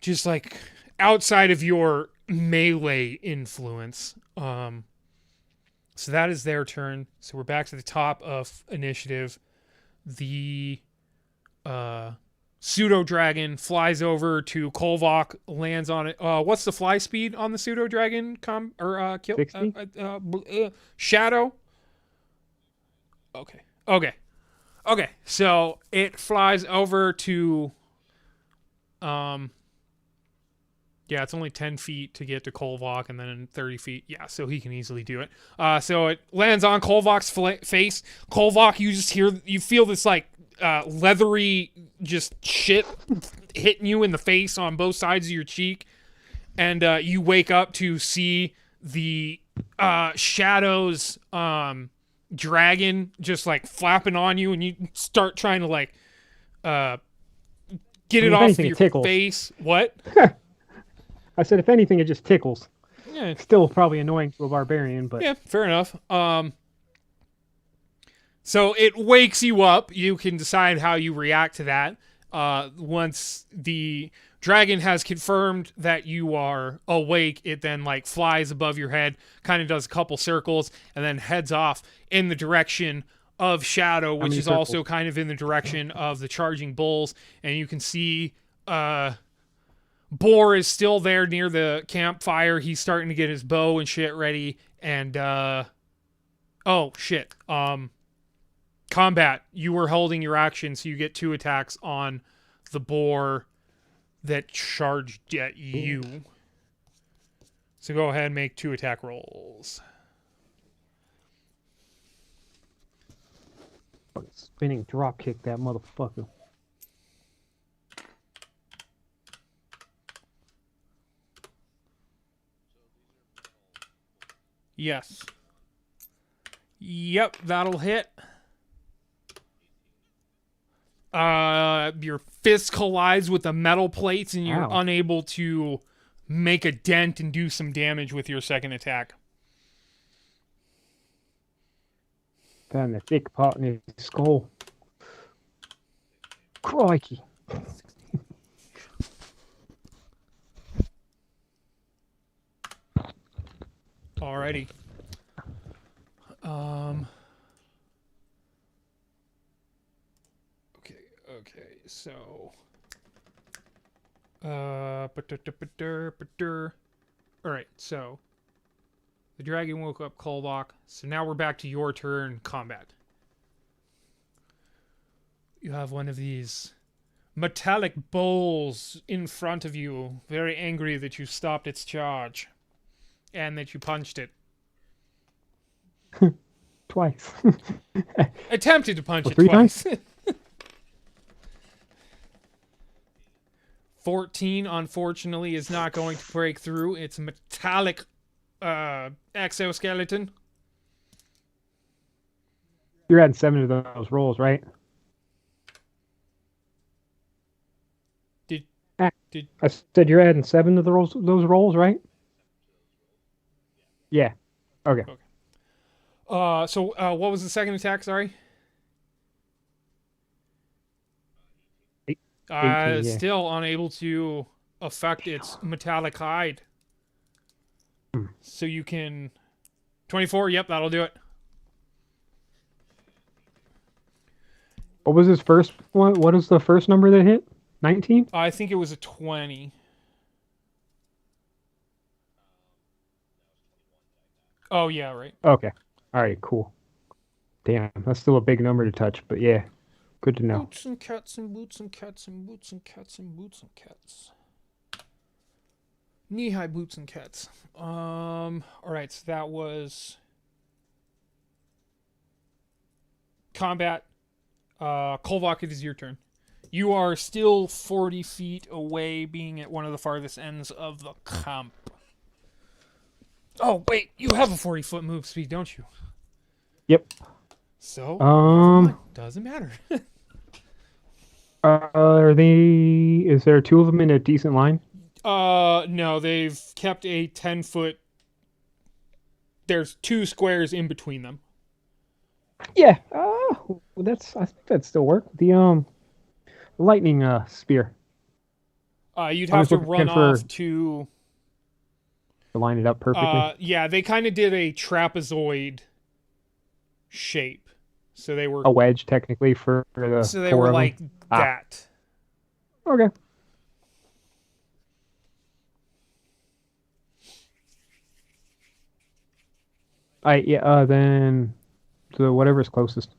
just like outside of your melee influence. So that is their turn. So we're back to the top of initiative. The pseudo dragon flies over to Kolvok, lands on it. What's the fly speed on the pseudo dragon? Kill 60? Shadow. Okay. So it flies over to. Yeah, it's only 10 feet to get to Kolvok, and then 30 feet. Yeah, so he can easily do it. So it lands on Kolvok's face. Kolvok, you feel this like leathery just shit hitting you in the face on both sides of your cheek, and you wake up to see the shadows dragon just like flapping on you, and you start trying to like get it off your face. What? I said, if anything, it just tickles. Yeah. Still probably annoying to a barbarian, but yeah, fair enough. So it wakes you up. You can decide how you react to that. Once the dragon has confirmed that you are awake, it then like flies above your head, kind of does a couple circles, and then heads off in the direction of Shadow, which is also kind of in the direction of the charging bulls. And you can see Boar is still there near the campfire. He's starting to get his bow and shit ready. And oh shit. Combat. You were holding your action, so you get 2 attacks on the boar that charged at you. So go ahead and make 2 attack rolls. Spinning drop kick that motherfucker. Yes. Yep, that'll hit. Your fist collides with the metal plates, and you're unable to make a dent and do some damage with your second attack. Found the thick part in his skull. Crikey. Alrighty. Okay, so alright, so the dragon woke up Kolvok, so now we're back to your turn, combat. You have one of these metallic bowls in front of you, very angry that you stopped its charge. And that you punched it. Twice. Attempted to punch it twice. 14, unfortunately, is not going to break through. It's a metallic exoskeleton. You're adding 7 of those rolls, right? I said you're adding 7 of those rolls, right? Yeah. Okay. So what was the second attack? Sorry. 18, yeah. Still unable to affect its metallic hide. So you can 24. Yep, that'll do it. What was his first one? What is the first number that hit? 19? I think it was a 20. Oh, yeah, right. Okay. All right, cool. Damn, that's still a big number to touch, but yeah, good to know. Boots and cats and boots and cats and boots and cats and boots and cats. Knee-high boots and cats. All right, so that was combat. Kolvok, it is your turn. You are still 40 feet away, being at one of the farthest ends of the camp. Oh, wait, you have a 40-foot move speed, don't you? Yep. So, doesn't matter. Is there 2 of them in a decent line? No, they've kept a 10-foot. There's 2 squares in between them. Yeah. That's I think that'd still work. The lightning spear. You'd I'm have just to looking run for off to. to line it up perfectly. Yeah, they kind of did a trapezoid shape, so they were A wedge, technically, for the so they four were of them. like Ah, that. okay. Yeah. Then the whatever's closest.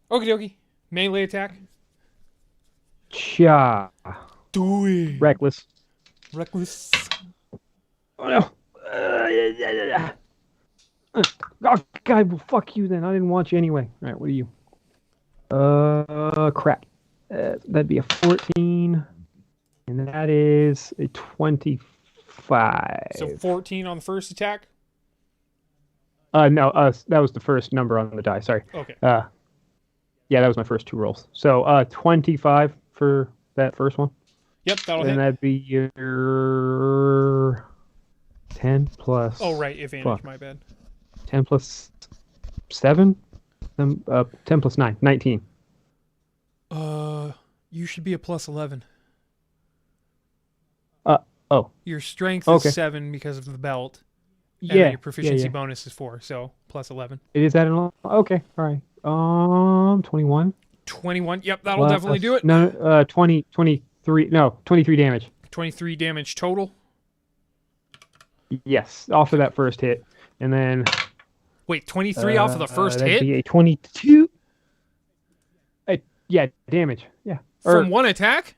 Okie dokie. Melee attack. Cha. Do it. Reckless. Reckless. Oh no. Yeah, yeah, yeah. Oh God, well, fuck you then. I didn't want you anyway. All right, what are you? Crap. That'd be a 14, and that is a 25. So 14 on the first attack. No, that was the first number on the die. Sorry. Okay. Yeah, that was my first 2 rolls. So, 25 for that first one. Yep, that'll And hit. that'd be your 10 plus. Oh, right, advantage. Fuck. My bad. 10 plus 7? 10 plus 9. 19. You should be a plus 11. Oh. Your strength Okay. is 7 because of the belt. And Yeah. your proficiency yeah. bonus is 4, so plus 11. It is that an okay, all right. 21. 21. Yep, that'll definitely do it. No, 20, 23. No, 23 damage. 23 damage total. Yes, off of that first hit, and then Wait, 23 off of the first that'd hit? be a 22. Yeah, damage. Yeah. From one attack?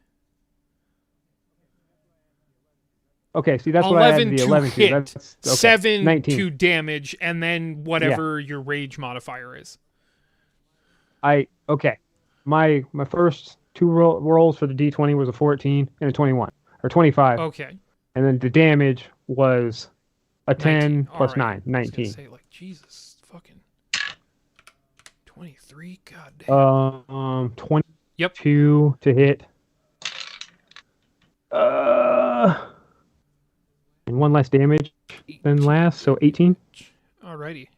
Okay, see that's what I 11 added the to 11 hit, to. That's, okay. 7 19. to damage, and then whatever your rage modifier is. Okay. My first 2 rolls for the D20 was a 14 and a 21 or 25. Okay. And then the damage was a 10 19. plus All right. 9, 19. I was gonna say, like, Jesus, fucking 23. God damn. 22 Yep. to hit. And 1 less damage than last, so 18. Alrighty.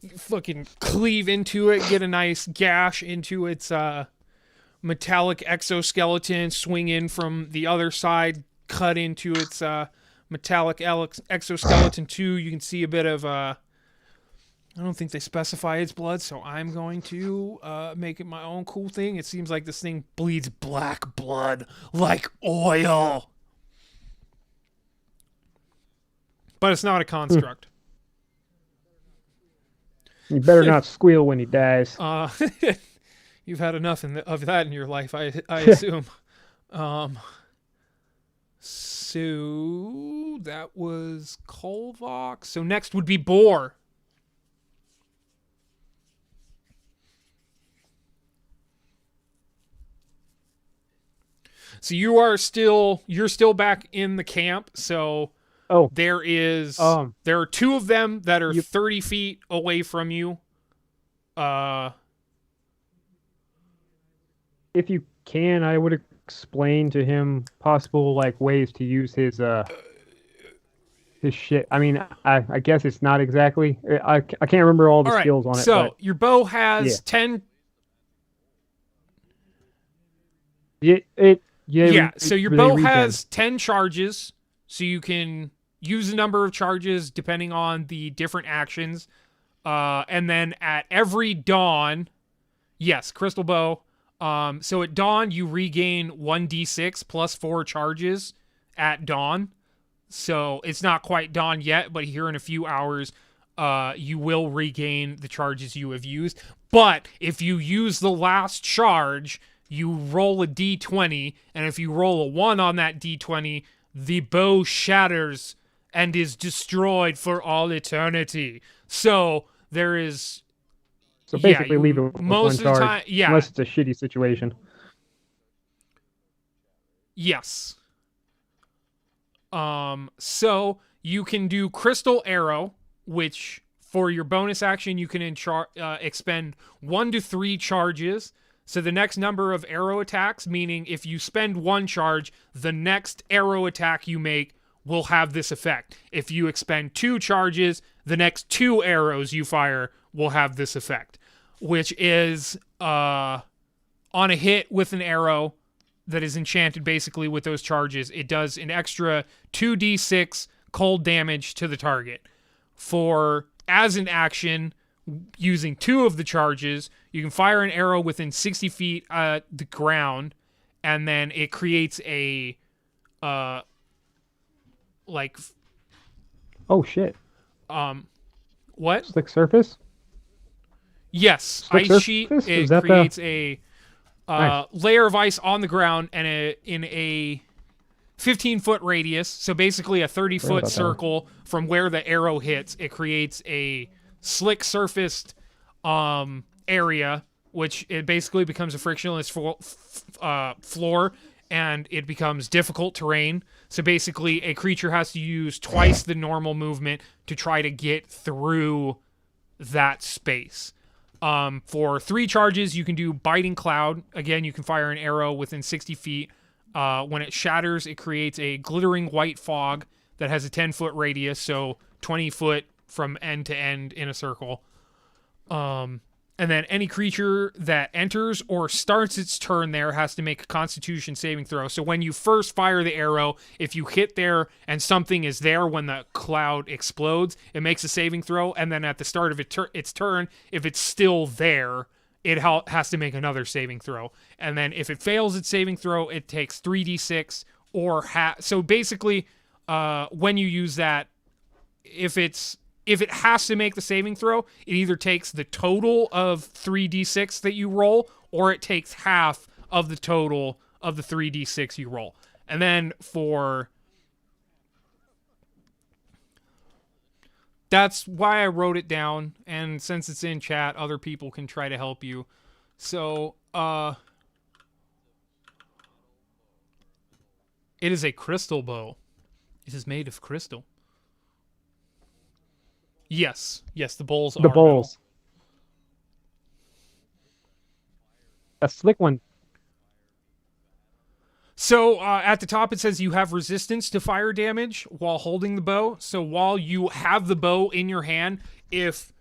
You fucking cleave into it, get a nice gash into its metallic exoskeleton, swing in from the other side, cut into its metallic exoskeleton too. You can see a bit of I don't think they specify its blood, so I'm going to make it my own cool thing. It seems like this thing bleeds black blood like oil. But it's not a construct. You better not squeal when he dies. You've had enough of that in your life, I assume. So that was Kolvok. So next would be Boar. So you're still back in the camp. So there are 2 of them that are 30 feet away from you. If you can, I would explain to him possible like ways to use his shit. I mean, I guess it's not exactly. I can't remember all the skills on it. So but your bow has 10. So your bow has 10 charges, so you can use a number of charges depending on the different actions. And then at every dawn, yes, crystal bow. So at dawn, you regain 1d6 plus 4 charges at dawn. So it's not quite dawn yet, but here in a few hours, you will regain the charges you have used. But if you use the last charge, you roll a d20, and if you roll a 1 on that d20, the bow shatters and is destroyed for all eternity. So there is... So basically leave it with most one of the charge, time, yeah. unless it's a shitty situation. Yes. So you can do Crystal Arrow, which for your bonus action you can expend 1 to 3 charges. So the next number of arrow attacks, meaning if you spend 1 charge, the next arrow attack you make will have this effect. If you expend 2 charges, the next 2 arrows you fire will have this effect, which is on a hit with an arrow that is enchanted basically with those charges, it does an extra 2d6 cold damage to the target. For as an action, using 2 of the charges, you can fire an arrow within 60 feet at the ground, and then it creates a like Oh shit! what? Slick surface. Yes, Slick ice sheet. surface? It Is that creates a Nice. layer of ice on the ground and in a 15-foot radius. So basically a 30-foot about that. circle from where the arrow hits. It creates a slick surfaced area, which it basically becomes a frictionless floor, and it becomes difficult terrain. So basically a creature has to use twice the normal movement to try to get through that space. For 3 charges, you can do Biting Cloud. Again, you can fire an arrow within 60 feet. When it shatters, it creates a glittering white fog that has a 10-foot radius, so 20 foot from end to end in a circle. And then any creature that enters or starts its turn there has to make a Constitution saving throw. So when you first fire the arrow, if you hit there and something is there when the cloud explodes, it makes a saving throw. And then at the start of its turn, if it's still there, it has to make another saving throw. And then if it fails its saving throw, it takes 3d6 or so basically, when you use that, if it has to make the saving throw, it either takes the total of 3d6 that you roll, or it takes half of the total of the 3d6 you roll. And then that's why I wrote it down, and since it's in chat, other people can try to help you. So, it is a crystal bow. It is made of crystal. Yes, the bowls The are bowls. metal. A slick one. So at the top it says you have resistance to fire damage while holding the bow. So while you have the bow in your hand, if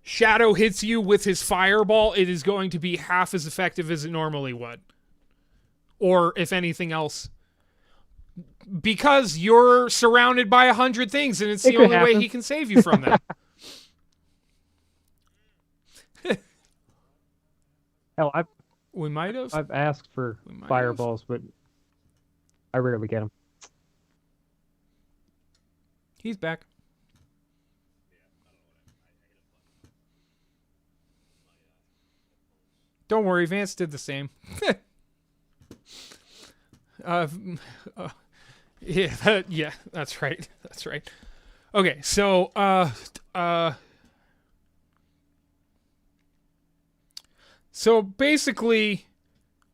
Shadow hits you with his fireball, it is going to be half as effective as it normally would. Or if anything else. Because you're surrounded by 100 things, and it's the only way he can save you from them. Hell, We might have. I've asked for fireballs, but I rarely get them. He's back. Don't worry, Vance did the same. Yeah, that's right. That's right. Okay, so so basically,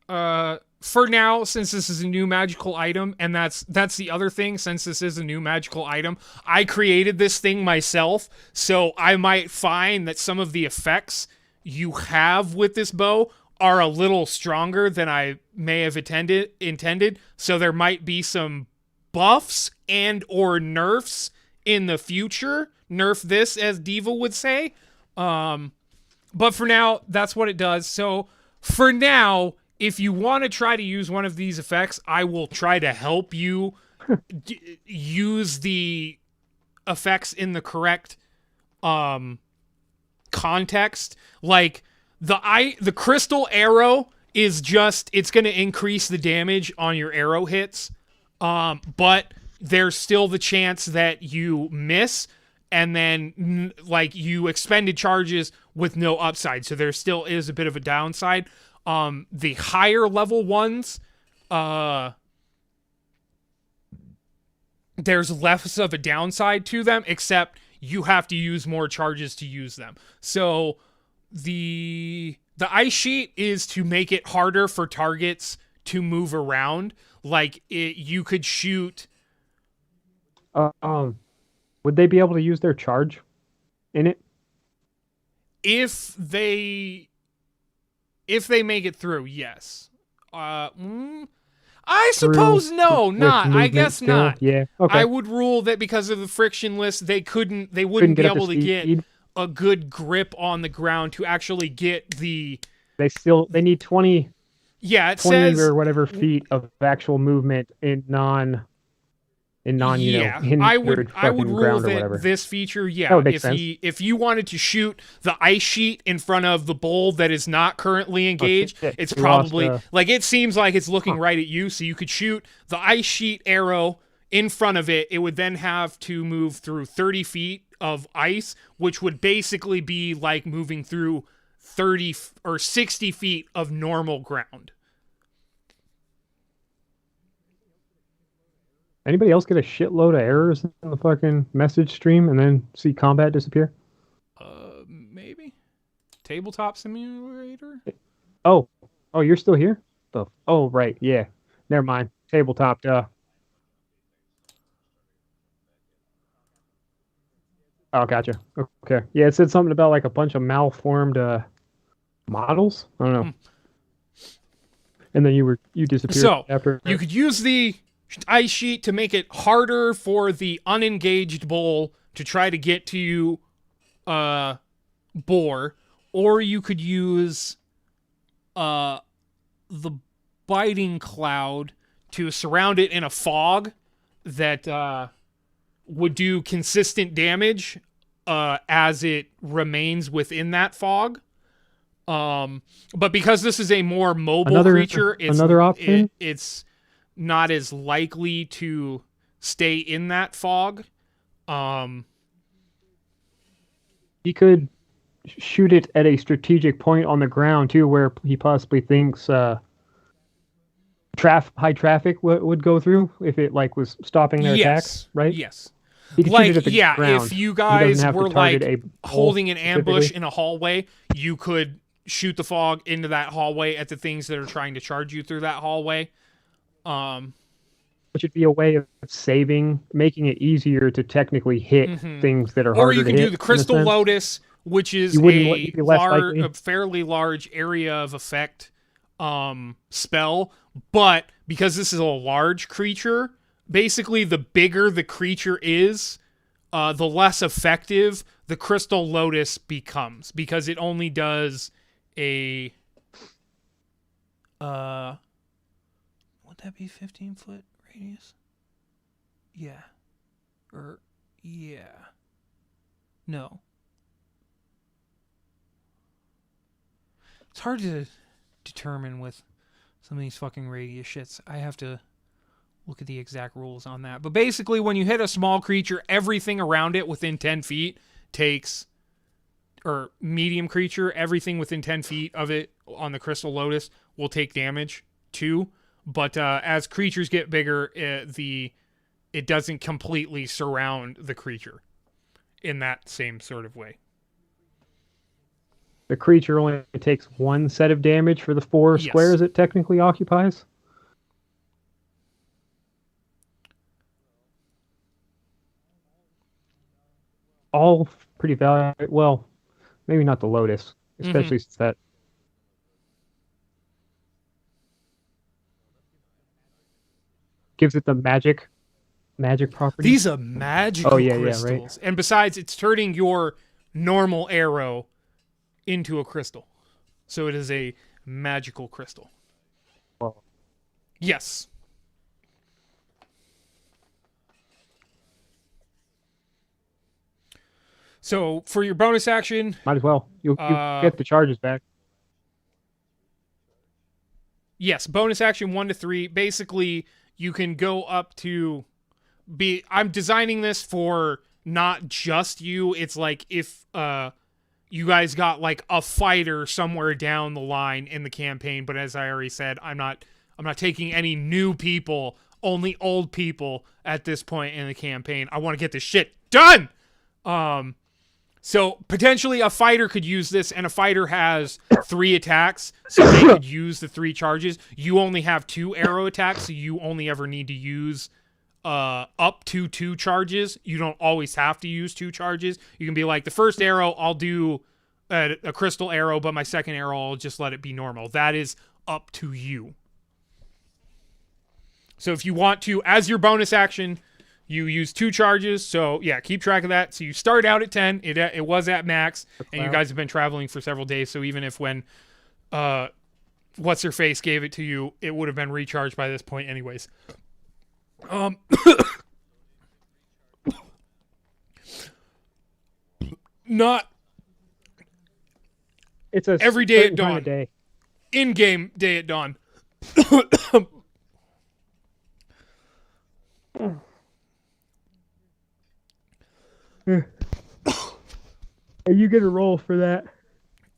for now, since this is a new magical item, and that's the other thing, since this is a new magical item, I created this thing myself, so I might find that some of the effects you have with this bow are a little stronger than I may have intended, so there might be some buffs and or nerfs in the future. Nerf this, as Diva would say. But for now, that's what it does. So for now, if you want to try to use one of these effects, I will try to help you use the effects in the correct context. Like the crystal arrow is just, it's going to increase the damage on your arrow hits. But there's still the chance that you miss, and then like you expended charges with no upside. So there still is a bit of a downside. The higher level ones, there's less of a downside to them, except you have to use more charges to use them. So the ice sheet is to make it harder for targets to move around. Like you could shoot. Would they be able to use their charge in it? If they If they make it through, yes. Uh, mm, I through suppose no, with not. I movement guess still. not. Yeah. I Okay. would rule that because of the frictionless, they Couldn't wouldn't get be up to able to get speed. a good grip on the ground to actually get the. They need 20 Yeah, it 20 says. or whatever feet of actual movement in non, Yeah, hindered I would fucking rule ground or that whatever. this feature, That yeah, would make sense. if you wanted to shoot the ice sheet in front of the bowl that is not currently Oh engaged, shit. it's We lost probably like it seems like it's looking huh. right at you, so you could shoot the ice sheet arrow in front of it. It would then have to move through 30 feet of ice, which would basically be like moving through 30 or 60 feet of normal ground. Anybody else get a shitload of errors in the fucking message stream and then see combat disappear? Maybe tabletop simulator. Oh, oh, you're still here? Oh, right, yeah. Never mind. Tabletop, duh. Oh, gotcha. Okay. Yeah, it said something about like a bunch of malformed models. I don't know. And then you disappeared So after. you could use the ice sheet to make it harder for the unengaged bull to try to get to you, boar, or you could use the biting cloud to surround it in a fog that would do consistent damage as it remains within that fog. But because this is a more mobile creature, another option. it's not as likely to stay in that fog. He could shoot it at a strategic point on the ground too, where he possibly thinks high traffic would go through if it like was stopping their attacks, right? Yes. He could shoot it at the ground. If you He doesn't guys have were to target like a holding an ambush specifically. in a hallway, you could shoot the fog into that hallway at the things that are trying to charge you through that hallway. Which would be a way of making it easier to technically hit things that are Or harder you to can hit. do the Crystal Lotus, which is You'd be less likely. a fairly large area of effect spell. But because this is a large creature, basically the bigger the creature is, the less effective the Crystal Lotus becomes, because it only does a would that be 15-foot radius? Yeah. Or yeah. No. It's hard to determine with some of these fucking radius shits. I have to look at the exact rules on that. But basically, when you hit a small creature, everything around it within 10 feet takes, or medium creature, everything within 10 feet of it on the Crystal Lotus will take damage too. But as creatures get bigger, it doesn't completely surround the creature in that same sort of way. The creature only takes one set of damage for the 4 squares it technically occupies. All pretty valuable. Well, maybe not the Lotus, especially since that. Gives it the magic property. These are magical crystals. Yeah, right. And besides, it's turning your normal arrow into a crystal. So it is a magical crystal. Well, yes. So for your bonus action, might as well. You get the charges back. Yes, bonus action 1 to 3. Basically, you can go up to I'm designing this for not just you. It's like if you guys got like a fighter somewhere down the line in the campaign, but as I already said, I'm not taking any new people, only old people at this point in the campaign. I want to get this shit done. So potentially a fighter could use this, and a fighter has 3 attacks, so they could use the 3 charges. You only have 2 arrow attacks, so you only ever need to use up to 2 charges. You don't always have to use 2 charges. You can be like, the first arrow I'll do a crystal arrow, but my second arrow I'll just let it be normal. That is up to you. So if you want to, as your bonus action, you use 2 charges. So yeah, keep track of that. So you start out at 10. It was at max, and you guys have been traveling for several days. So even if when what's her face gave it to you, it would have been recharged by this point anyways. Not it's a every day at dawn. Day. In-game day at dawn. You get a roll for that.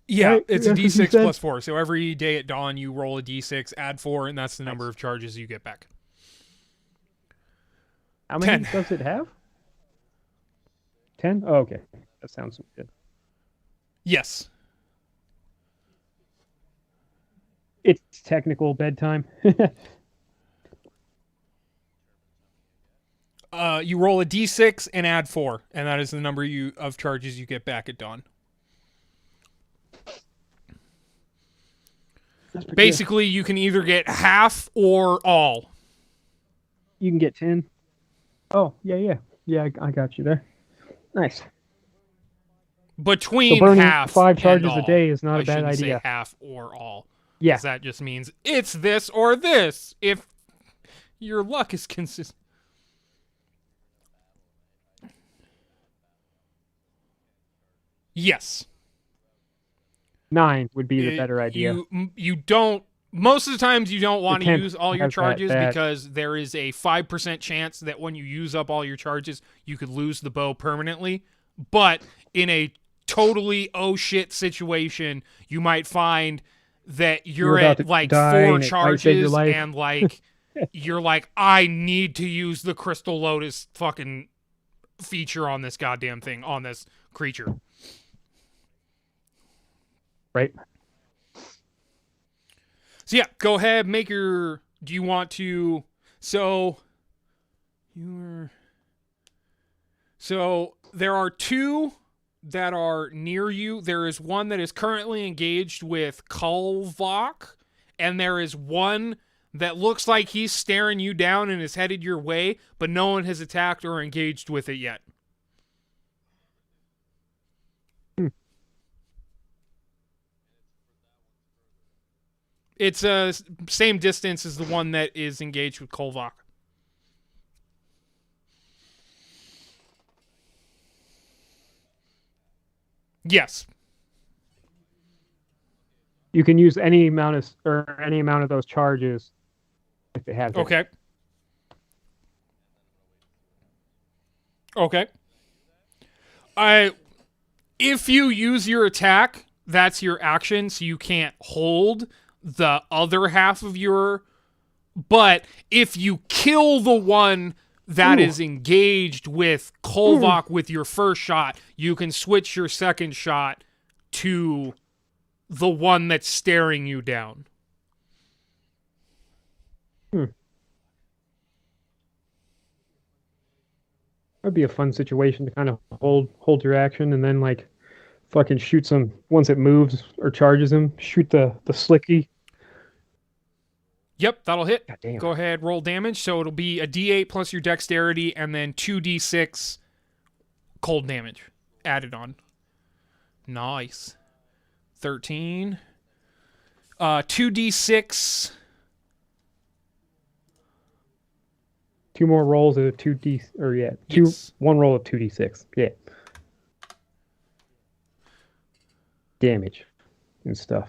Yeah, right? It's a d6 plus 4. So every day at dawn, you roll a d6, add 4, and that's the number of charges you get back. How many does it have? 10? Oh, okay. That sounds good. Yes. It's technical bedtime. You roll a d6 and add 4, and that is the number of charges you get back at dawn. Basically, you can either get half or all. You can get 10. Oh, yeah. Yeah, I got you there. Nice. Between so burning half 5 charges and all. a day is not a bad idea. idea. Say half or all. Yeah. That just means it's this or this. If your luck is consistent. Yes. 9 would be the better idea. You don't. Most of the times you don't want to use all your charges because there is a 5% chance that when you use up all your charges, you could lose the bow permanently. But in a totally oh shit situation, you might find that you're at like 4 charges and like you're like, I need to use the Crystal Lotus fucking feature on this goddamn thing, on this creature. Right. So yeah, go ahead, make your. Do you want to? So there are 2 that are near you. There is one that is currently engaged with Kulvok, and there is one that looks like he's staring you down and is headed your way, but no one has attacked or engaged with it yet. It's same distance as the one that is engaged with Kulvok. Yes. You can use any amount of those charges if it has it. Okay. Okay. If you use your attack, that's your action, so you can't hold the other half of your. But if you kill the one that is engaged with Kulvok with your first shot, you can switch your second shot to the one that's staring you down. That'd be a fun situation to kind of hold your action and then like fucking shoot some once it moves or charges him. Shoot the slicky. Yep, that'll hit. Go ahead, roll damage. So it'll be a D8 plus your dexterity and then 2d6 cold damage added on. Nice. 13. 2d6. 2 more rolls of 2d or yeah, one roll of 2d6. Yeah. Damage and stuff.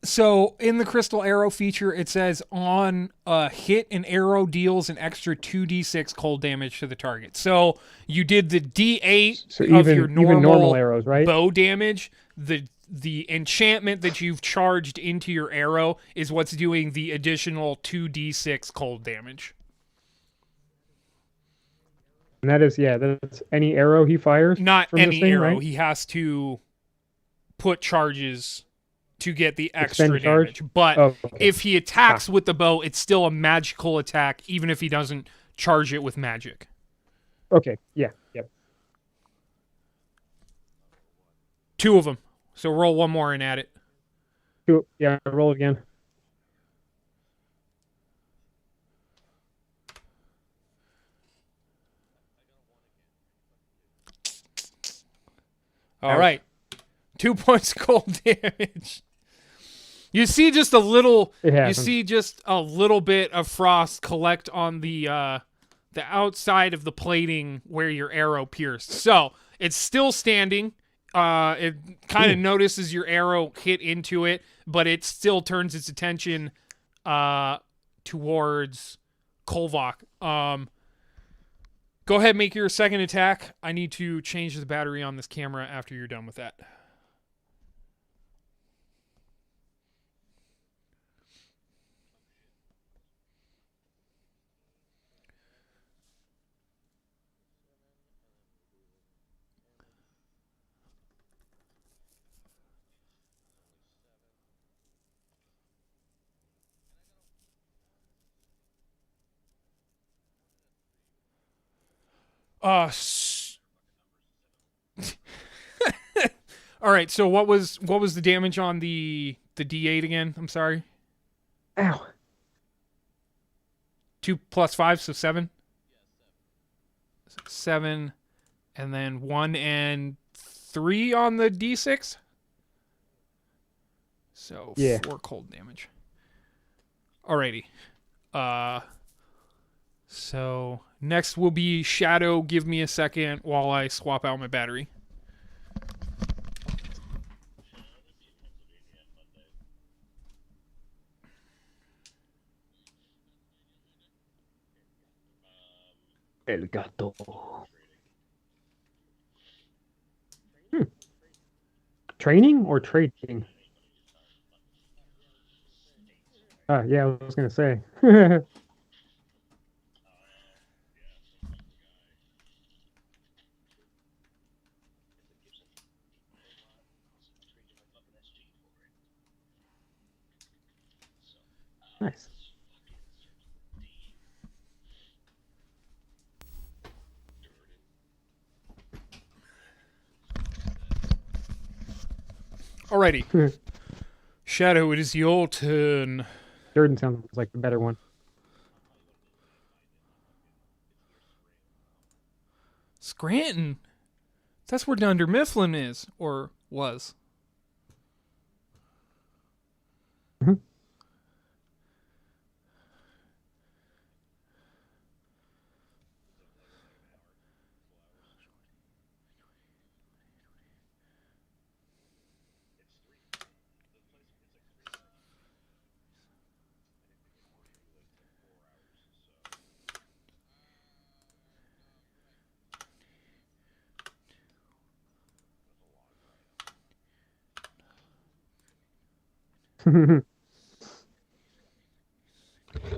So in the Crystal Arrow feature, it says on a hit, an arrow deals an extra 2d6 cold damage to the target. So you did the d8 of your normal arrows, right? Bow damage. The enchantment that you've charged into your arrow is what's doing the additional 2d6 cold damage. And that's any arrow he fires? Not from any this thing, arrow. Right? He has to put charges to get the extra Expend charge. damage. But Oh, okay. if he attacks with the bow, it's still a magical attack, even if he doesn't charge it with magic. Okay. Yeah. Yep. Two of them. So roll one more and add it. Cool. Yeah. Roll again. All Ouch. right. 2 points cold damage. You see just a little. It You happens. see just a little bit of frost collect on the outside of the plating where your arrow pierced. So it's still standing. It kind of notices your arrow hit into it, but it still turns its attention towards Kolvok. Go ahead, make your second attack. I need to change the battery on this camera after you're done with that. All right. So what was the damage on the D8 again? I'm sorry. Ow. 2 plus 5, so 7. 7, and then 1 and 3 on the D6. So Yeah. 4 cold damage. Alrighty. So next will be Shadow. Give me a second while I swap out my battery. El gato. Training or trading? Yeah, I was gonna say. Nice. Alrighty. Shadow, it is your turn. Jordan sounds like the better one. Scranton. That's where Dunder Mifflin is, or was. Mhm.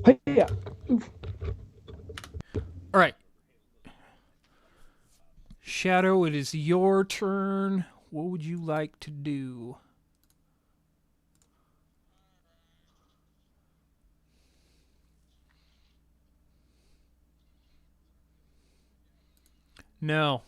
Hey, yeah. All right. Shadow, it is your turn. What would you like to do? No.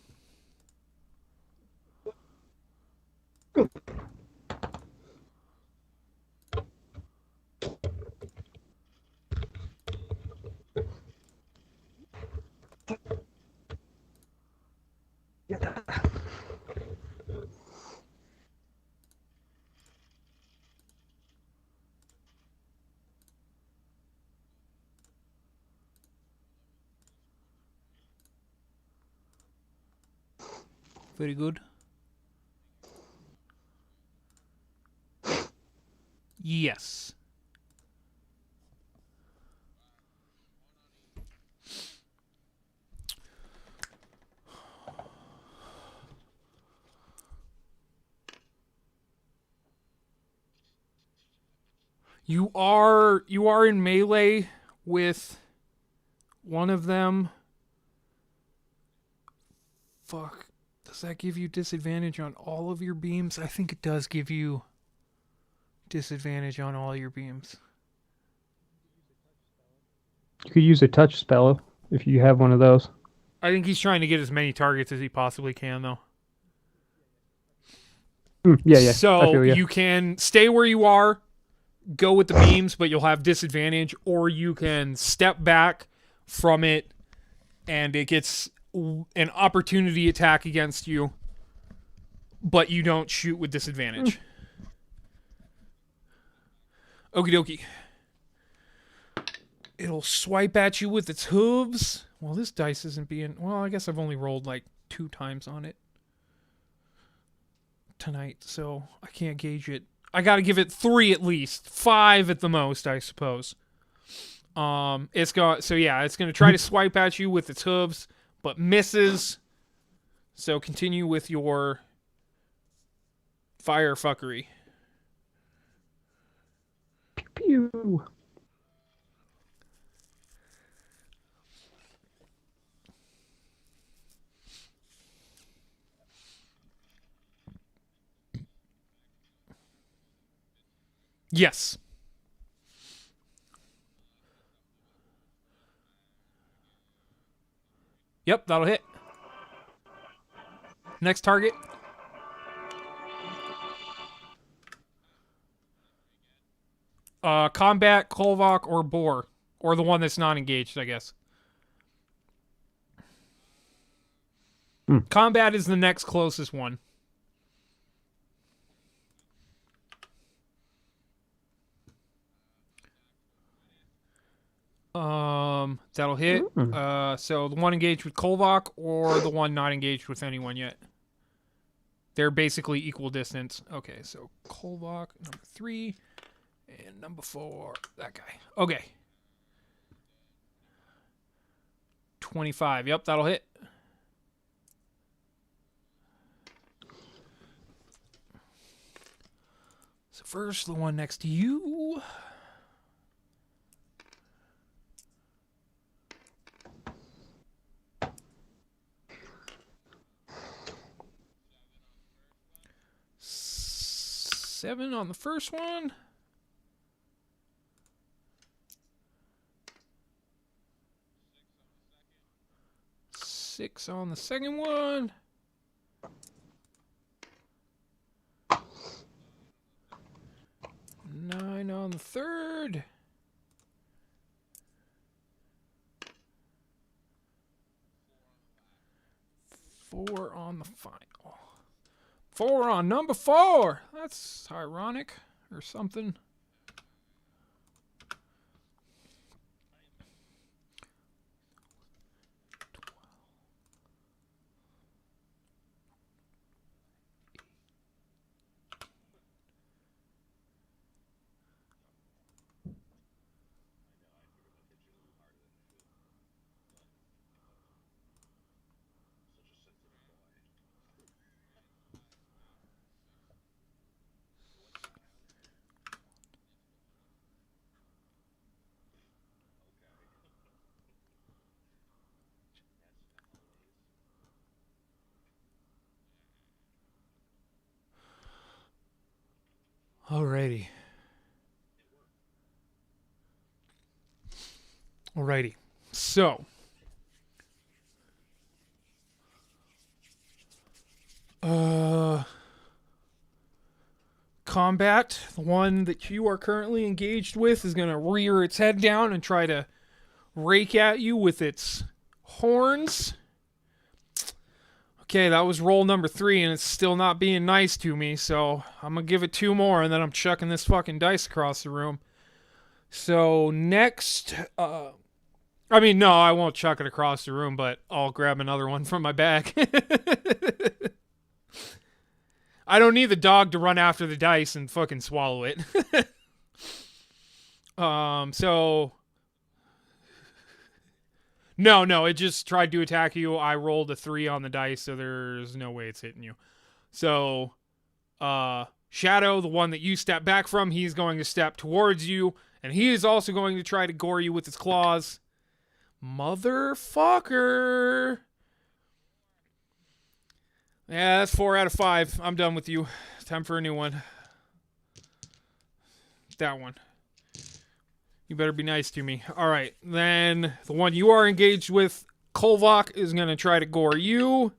Very good. Yes. You are in melee with one of them. Fuck. Does that give you disadvantage on all of your beams? I think it does give you. Disadvantage on all your beams. You could use a touch spell if you have one of those. I think he's trying to get as many targets as he possibly can, though. Yeah, I So feel you. you can stay where you are, go with the beams, but you'll have disadvantage, or you can step back from it and it gets an opportunity attack against you, but you don't shoot with disadvantage. Okie dokie. It'll swipe at you with its hooves. Well, this dice isn't being... Well, I guess I've only rolled like 2 times on it tonight, so I can't gauge it. I gotta give it 3 at least. 5 at the most, I suppose. It's gonna try to swipe at you with its hooves, but misses. So continue with your fire fuckery. Pew. Yes. Yep, that'll hit. Next target. Combat, Kolvok, or Boar. Or the one that's not engaged, I guess. Combat is the next closest one. That'll hit. So the one engaged with Kolvok or the one not engaged with anyone yet. They're basically equal distance. Okay, so Kolvok, number 3, and number 4, that guy. Okay. 25. Yep, that'll hit. So first, the one next to you. Seven on the first one. Six on the second one. Nine on the third. Four on the final. 4 on number 4. That's ironic or something. Alrighty. So, combat, the one that you are currently engaged with, is going to rear its head down and try to rake at you with its horns. Okay, that was roll number 3, and it's still not being nice to me, so I'm going to give it 2 more, and then I'm chucking this fucking dice across the room. So, next, no, I won't chuck it across the room, but I'll grab another one from my bag. I don't need the dog to run after the dice and fucking swallow it. So... No, it just tried to attack you. I rolled a 3 on the dice, so there's no way it's hitting you. So, Shadow, the one that you step back from, he's going to step towards you, and he is also going to try to gore you with his claws. Motherfucker! Yeah, that's 4 out of 5. I'm done with you. Time for a new one. That one. You better be nice to me. All right. Then the one you are engaged with, Kolvok, is going to try to gore you.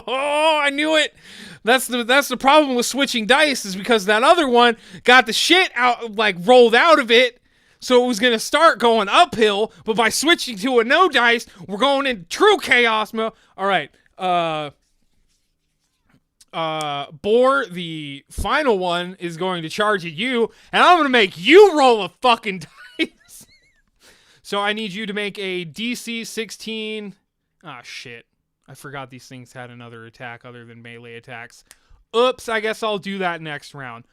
Oh, I knew it. That's the problem with switching dice, is because that other one got the shit out, like rolled out of it. So it was going to start going uphill, but by switching to a no dice, we're going in true chaos mode. All right. Boar, the final one, is going to charge at you, and I'm going to make you roll a fucking dice. So I need you to make a DC 16. Ah, shit. I forgot these things had another attack other than melee attacks. Oops, I guess I'll do that next round.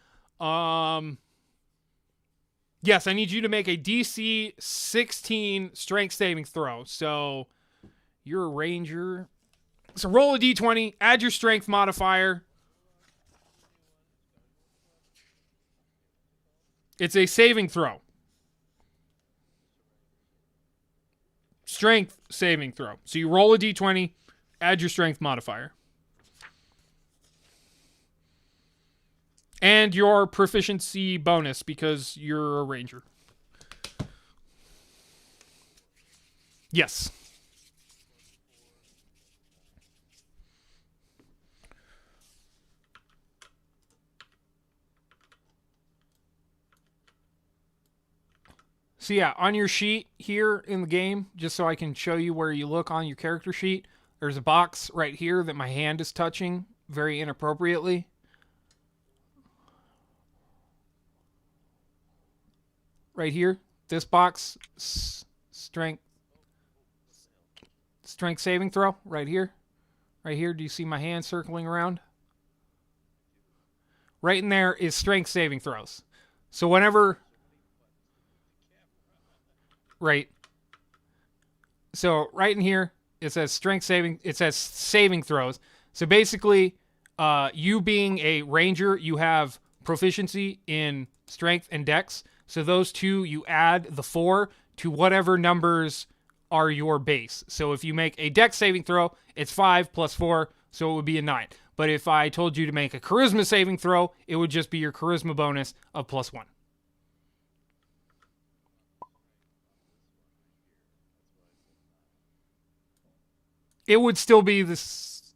Yes, I need you to make a DC 16 strength saving throw. So you're a ranger. So roll a d20, add your strength modifier. It's a saving throw. Strength saving throw. So you roll a d20, add your strength modifier. And your proficiency bonus, because you're a ranger. Yes. So yeah, on your sheet here in the game, just so I can show you where you look on your character sheet, there's a box right here that my hand is touching very inappropriately. Right here, this box, strength saving throw, right here. Right here, do you see my hand circling around? Right in there is strength saving throws. So whenever... Right. So right in here, it says saving throws. So basically, you being a ranger, you have proficiency in strength and dex. So those two, you add the 4 to whatever numbers are your base. So if you make a dex saving throw, it's 5 plus 4, so it would be a 9. But if I told you to make a charisma saving throw, it would just be your charisma bonus of plus 1. It would still be this.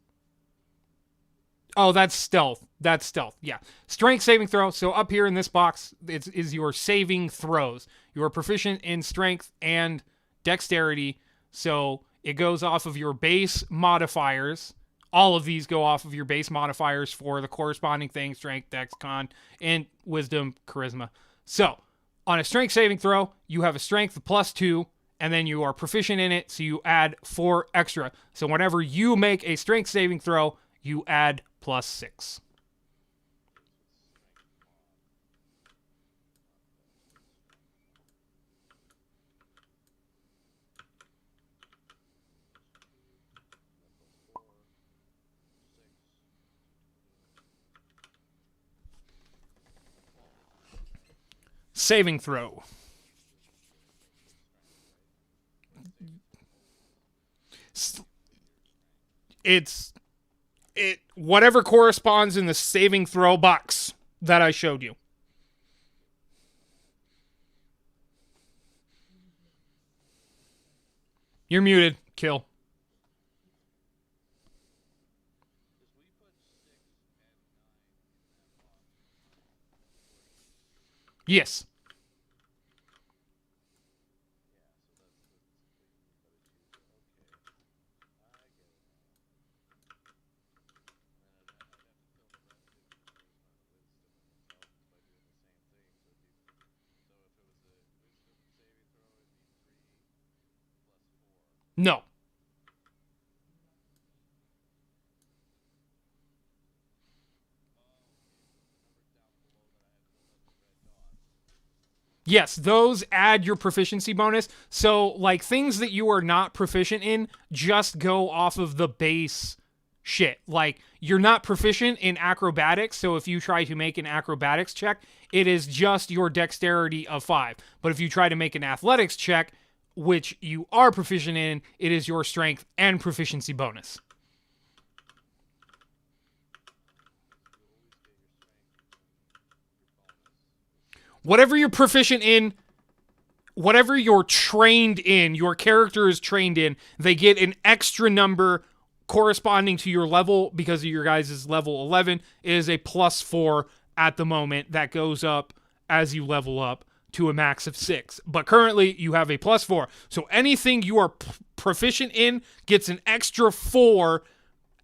Oh, that's stealth. That's stealth. Yeah. Strength saving throw. So up here in this box is your saving throws. You are proficient in strength and dexterity. So it goes off of your base modifiers. All of these go off of your base modifiers for the corresponding things: strength, dex, con, and wisdom, charisma. So on a strength saving throw, you have a strength of plus 2. And then you are proficient in it, so you add 4 extra. So whenever you make a strength saving throw, you add plus 6. Saving throw. It's whatever corresponds in the saving throw box that I showed you. You're muted. Kill. Yes. No. Yes, those add your proficiency bonus. So, like, things that you are not proficient in just go off of the base shit. Like, you're not proficient in acrobatics, so if you try to make an acrobatics check, it is just your dexterity of 5. But if you try to make an athletics check, which you are proficient in, it is your strength and proficiency bonus. whatever you're proficient in, whatever you're trained in, your character is trained in, they get an extra number corresponding to your level because of your guys' level 11. It is a +4 at the moment that goes up as you level up to a max of 6. But currently, you have a +4. So anything you are proficient in gets an extra 4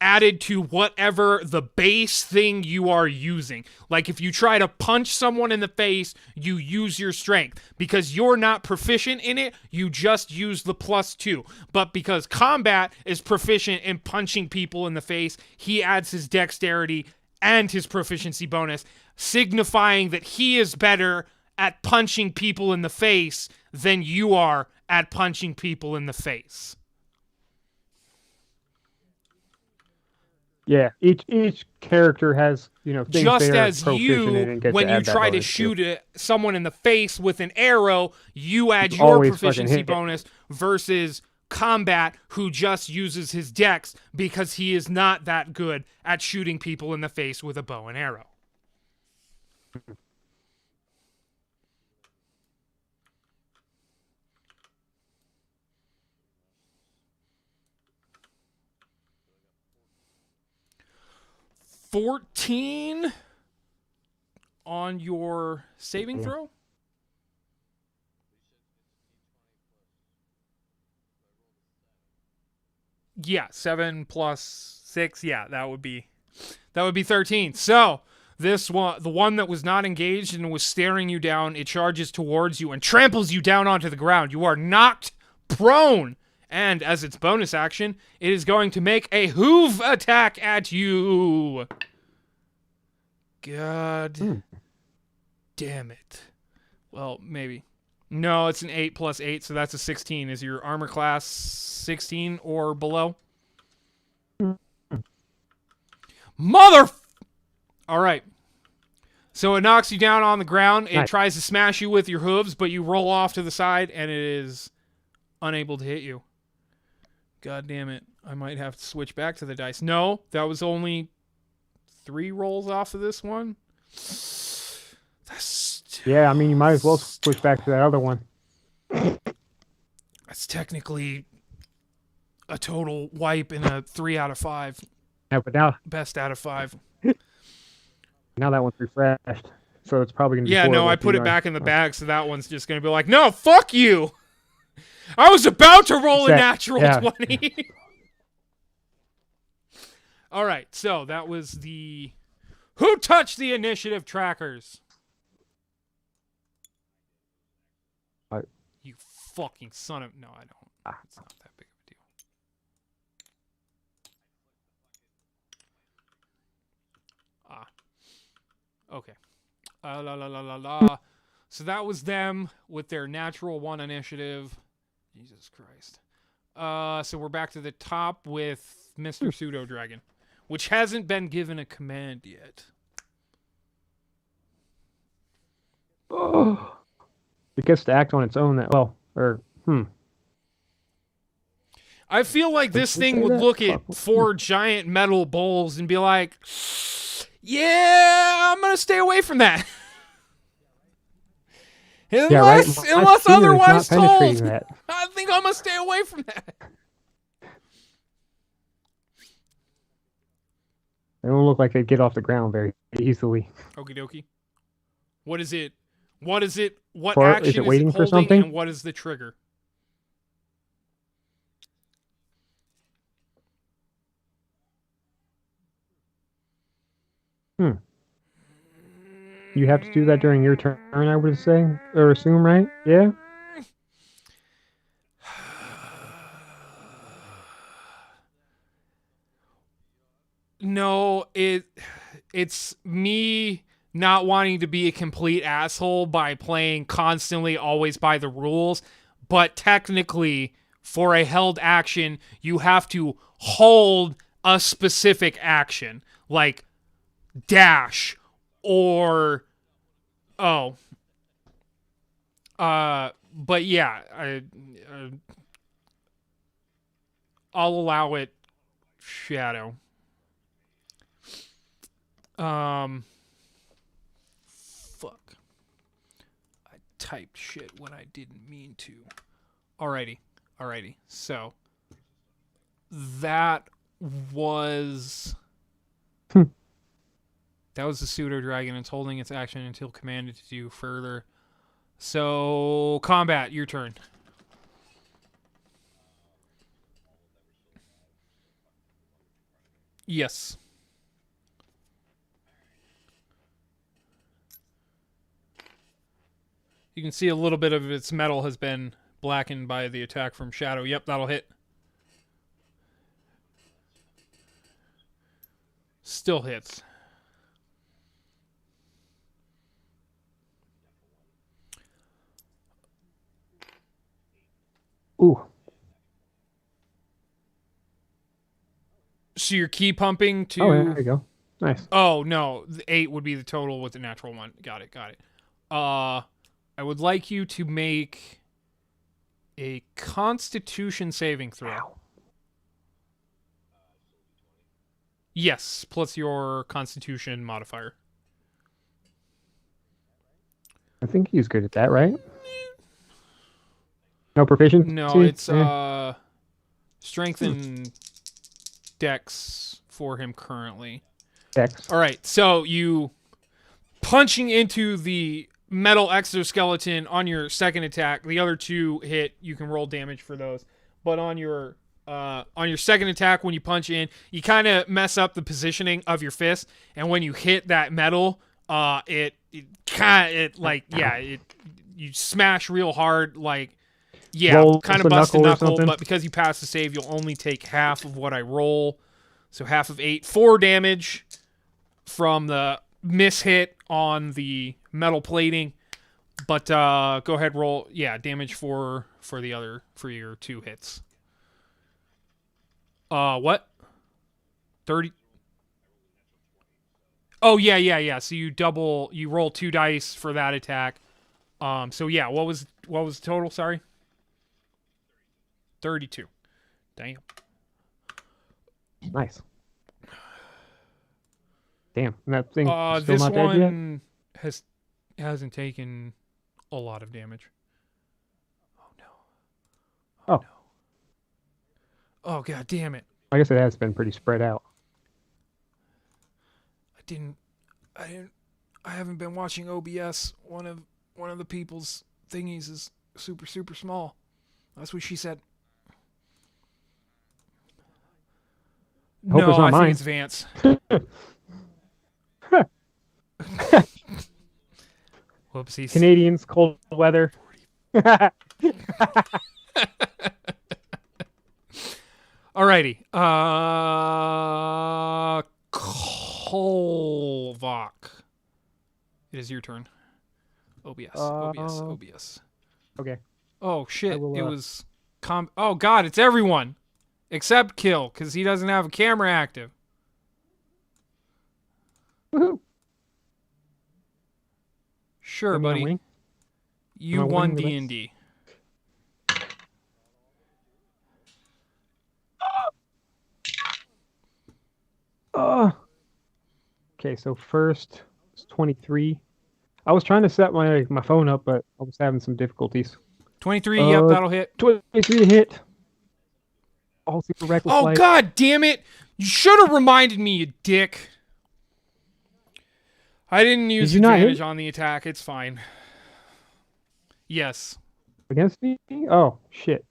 added to whatever the base thing you are using. Like if you try to punch someone in the face, you use your strength. Because you're not proficient in it, you just use the +2. But because combat is proficient in punching people in the face, he adds his dexterity and his proficiency bonus, signifying that he is better at punching people in the face than you are at punching people in the face. Yeah, each character has, things just they're as proficient in and get when to you add that try to bonus shoot someone in the face with an arrow, you add You your always fucking proficiency hit. bonus versus combat who just uses his dex because he is not that good at shooting people in the face with a bow and arrow. $14 on your saving throw. Yeah, 7 plus 6. Yeah, that would be 13. So this one, the one that was not engaged and was staring you down, it charges towards you and tramples you down onto the ground. You are knocked prone. And as its bonus action, it is going to make a hoof attack at you. God damn it. Well, maybe. No, it's an 8 plus 8, so that's a 16. Is your armor class 16 or below? Mother... All right. So it knocks you down on the ground. It tries to smash you with your hooves, but you roll off to the side, and it is unable to hit you. God damn it. I might have to switch back to the dice. No, that was only 3 rolls off of this one. Yeah, I mean, you might as well switch back to that other one. That's technically a total wipe in a 3 out of 5. Yeah, but now... Best out of 5. Now that one's refreshed, so it's probably going to be Yeah, no, I put it know. back in the bag, so that one's just going to be like, no, fuck you! I was about to roll a natural 20. All right, so that was the... Who touched the initiative trackers? You fucking son of... No, I don't. It's not that big of a deal. Okay. La la la la la. So that was them with their natural 1 initiative. Jesus Christ. So we're back to the top with Mr. Pseudo Dragon, which hasn't been given a command yet. Oh. It gets to act on its own I feel like this thing would look at 4 giant metal bowls and be like, yeah, I'm going to stay away from that. Unless otherwise told, that. I think I'm going to stay away from that. They don't look like they get off the ground very easily. Okie dokie. What is it? What is it? What Or action is it waiting is it for holding, something? and what is the trigger? You have to do that during your turn, I would say, or assume, right? Yeah? No, it's me not wanting to be a complete asshole by playing constantly always by the rules, but technically for a held action you have to hold a specific action like dash or but yeah, I'll allow it. Shadow. Fuck. typed shit when I didn't mean to. Alrighty. So that was that was the pseudo dragon. It's holding its action until commanded to do further. So combat, your turn. Yes. You can see a little bit of its metal has been blackened by the attack from Shadow. Yep, that'll hit. Still hits. Ooh. So you're key pumping to... Oh, there you go. Nice. Oh, no. The 8 would be the total with the natural one. Got it. I would like you to make a Constitution saving throw. Wow. Yes, plus your Constitution modifier. I think he's good at that, right? No proficiency? No, it's strength and dex for him currently. Dex. All right, so you punching into the metal exoskeleton on your second attack. The other two hit. You can roll damage for those. But on your second attack, when you punch in, you kind of mess up the positioning of your fist, and when you hit that metal, you smash real hard, like kind of bust a knuckle. But because you pass the save, you'll only take half of what I roll, so half of 8, 4 damage from the miss hit on the metal plating. But go ahead, roll damage for your 2 hits. What? 30. Oh yeah. So you roll 2 dice for that attack. So yeah, what was the total? Sorry. 32. Damn. Nice. Damn. And that thing still this not dead one yet? hasn't taken a lot of damage. Oh no. Oh. No. Oh god damn it. I guess it has been pretty spread out. I haven't been watching OBS. One of the people's thingies is super small. That's what she said. Hope it's not I mine. think it's Vance. Whoopsies. Canadians, cold weather. Alrighty. Kolvok. It is your turn. OBS. Okay. Oh shit! will, It was Oh god! It's everyone except Kill because he doesn't have a camera active. Woohoo! Sure, Am I buddy. winning? You Am I won winning the race? D&D. Okay, so first it's 23. I was trying to set my phone up, but I was having some difficulties. 23. Yep, that'll hit. 23 to hit. All super reckless. Oh light. god damn it! You should have reminded me, you dick. I didn't use advantage on the attack. It's fine. Yes. Against me? Oh shit.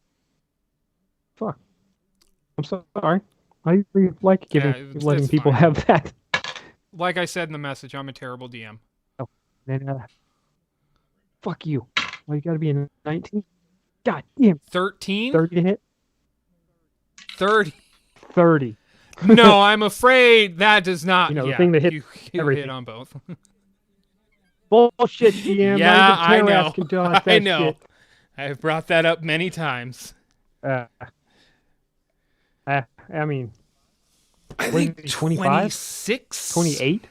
Fuck. I'm sorry. I really like letting people fine. have that. Like I said in the message, I'm a terrible DM. Oh, then fuck you. Well, you gotta be a 19. God damn. 13? 30 to hit. 30. 30. No, I'm afraid that does not. The thing that hit you everything. hit on both. Bullshit, DM. Yeah, I know. I know. Shit. I've brought that up many times. I mean, I think 25? 26? 28?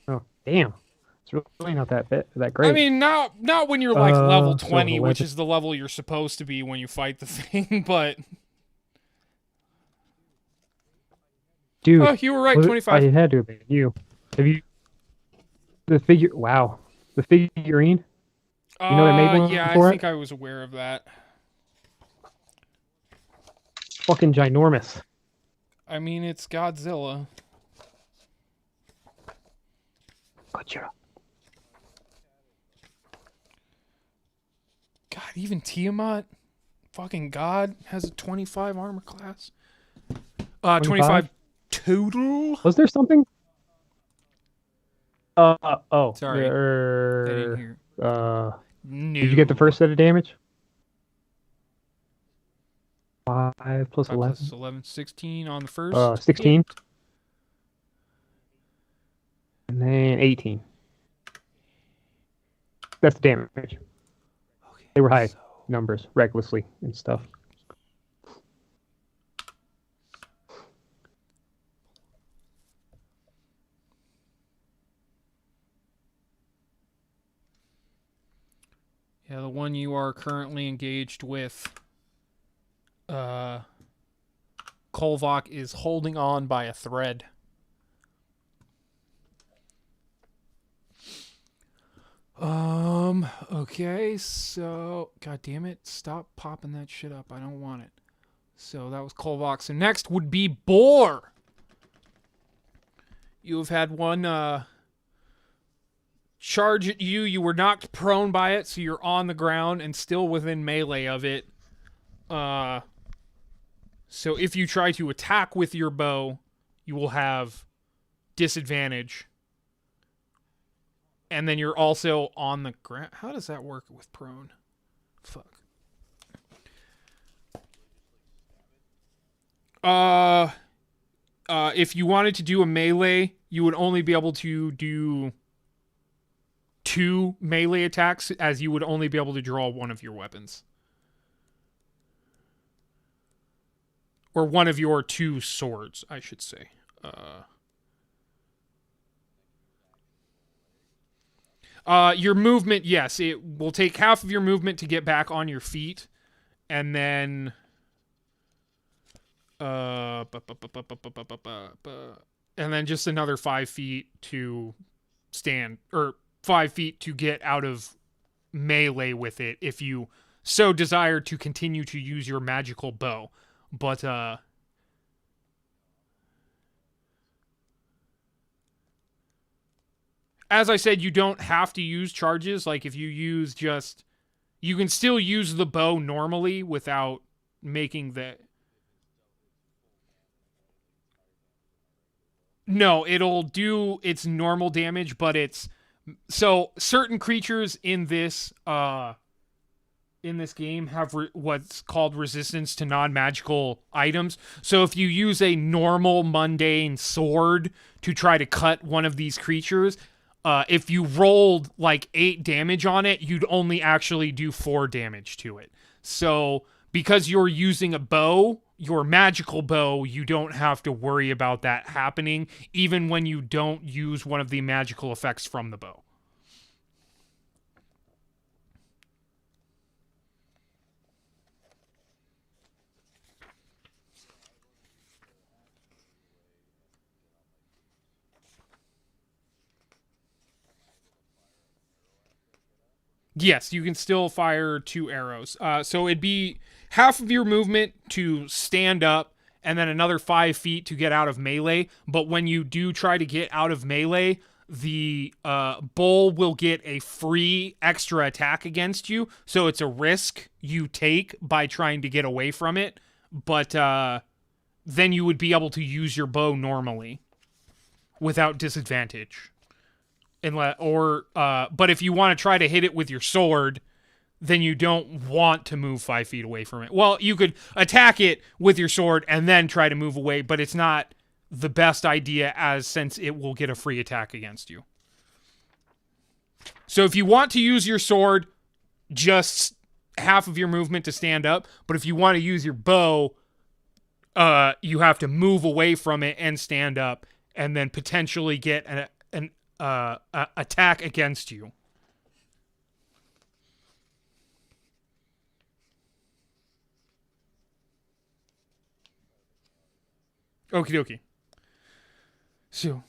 Oh, damn. It's really not that great. I mean, not when you're like level so 20, which 11. is the level you're supposed to be when you fight the thing, but... Dude. Oh, you were right, 25. I had to have been you. Have you... The figure... Wow. The figurine. You know they made one Yeah, I for it. think I was aware of that. Fucking ginormous. I mean, it's Godzilla. Gotcha. God, even Tiamat, fucking God, has a 25 armor class. 25. 25 total. Was there something? Oh, Sorry, I didn't there. hear. Did you get the No. first set of damage? 5 plus 5 plus 11. 11, 16 on the first hit. 16. And then 18. That's the damage. Okay, They were high so numbers, recklessly and stuff. yeah, the one you are currently engaged with, Kolvok is holding on by a thread. Okay, so god damn it, stop popping that shit up. I don't want it. So that was Kolvok. So next would be Boar. You have had one charge at you. You were knocked prone by it, so you're on the ground and still within melee of it. So if you try to attack with your bow, you will have disadvantage. And then you're also on the ground. How does that work with prone? Fuck. If you wanted to do a melee, you would only be able to do 2 melee attacks, as you would only be able to draw one of your weapons. Or one of your 2 swords, I should say. Your movement, yes, it will take half of your movement to get back on your feet, and then and then just another 5 feet to stand, or 5 feet to get out of melee with it if you so desire to continue to use your magical bow. But as I said, you don't have to use charges. Like if you use just, you can still use the bow normally without making the. No, it'll do its normal damage, but it's so certain creatures in this game have what's called resistance to non-magical items. So if you use a normal mundane sword to try to cut one of these creatures, if you rolled like 8 damage on it, you'd only actually do 4 damage to it. So because you're using a bow, your magical bow, you don't have to worry about that happening, even when you don't use one of the magical effects from the bow. Yes, you can still fire 2 arrows. So it'd be half of your movement to stand up, and then another 5 feet to get out of melee. But when you do try to get out of melee, the bull will get a free extra attack against you. So it's a risk you take by trying to get away from it. But then you would be able to use your bow normally without disadvantage. But if you want to try to hit it with your sword, then you don't want to move 5 feet away from it. Well, you could attack it with your sword and then try to move away, but it's not the best idea, as since it will get a free attack against you. So if you want to use your sword, just half of your movement to stand up. But if you want to use your bow, you have to move away from it and stand up, and then potentially get an attack against you. Okie dokie. So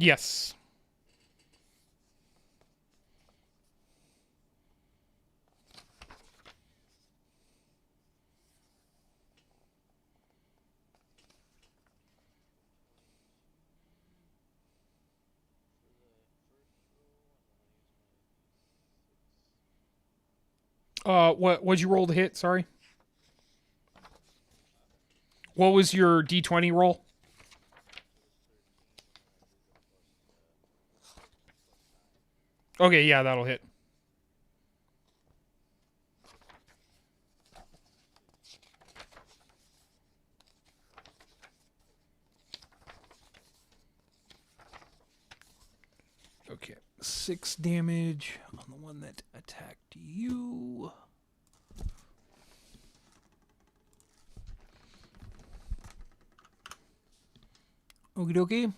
Yes. What'd you roll to hit? Sorry. What was your D20 roll? Okay, yeah, that'll hit. Okay, 6 damage on the one that attacked you. Okie dokie.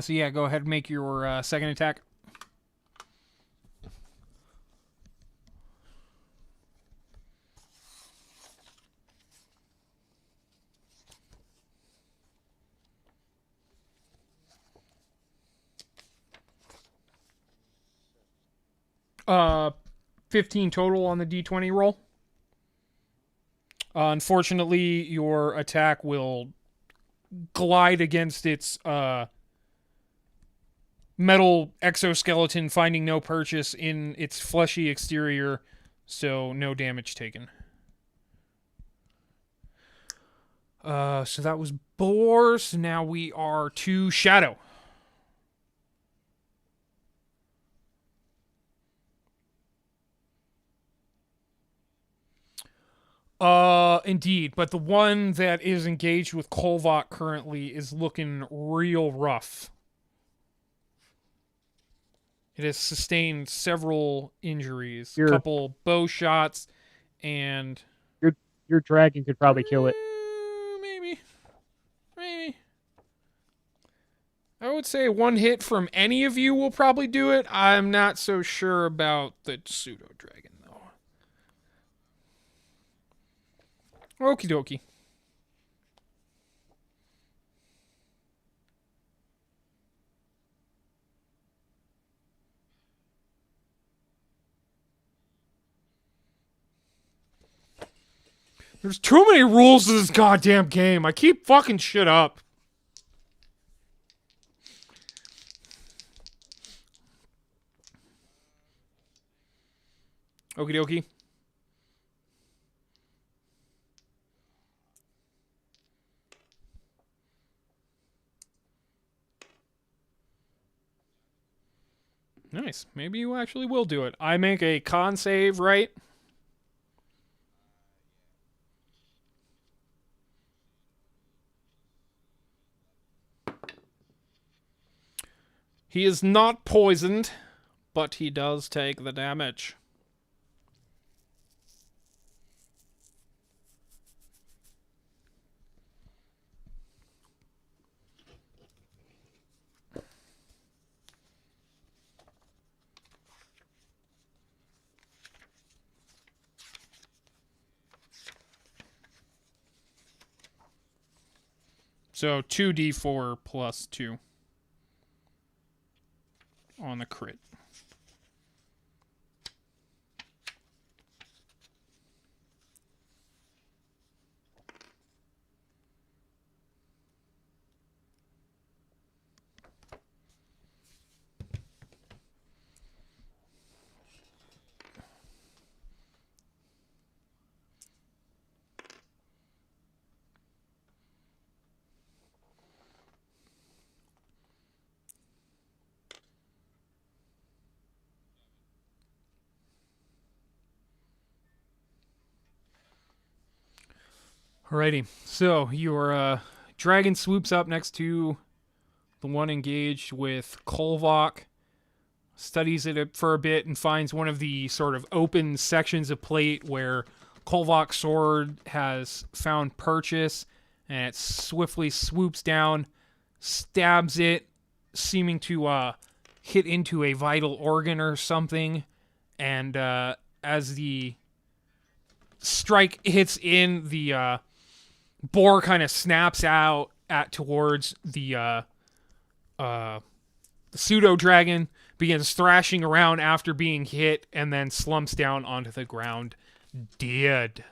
So yeah, go ahead and make your second attack. Uh, 15 total on the D20 roll. Unfortunately, your attack will glide against its metal exoskeleton, finding no purchase in its fleshy exterior, so no damage taken. So that was Boar. So now we are to Shadow. Indeed, but the one that is engaged with Kolvok currently is looking real rough. It has sustained several injuries, a Your couple bow shots, and your dragon could probably kill it. maybe. I would say one hit from any of you will probably do it. I'm not so sure about the pseudo dragon though. Okie dokie. There's too many rules to this goddamn game. I keep fucking shit up. Okie dokie. Nice. Maybe you actually will do it. I make a con save, right? He is not poisoned, but he does take the damage. So 2d4 plus 2 on the crit. Alrighty. So your dragon swoops up next to the one engaged with Kolvok, studies it for a bit, and finds one of the sort of open sections of plate where Kolvok's sword has found purchase, and it swiftly swoops down, stabs it, seeming to hit into a vital organ or something, and as the strike hits in, the boar kind of snaps out at towards the pseudo dragon, begins thrashing around after being hit, and then slumps down onto the ground, dead.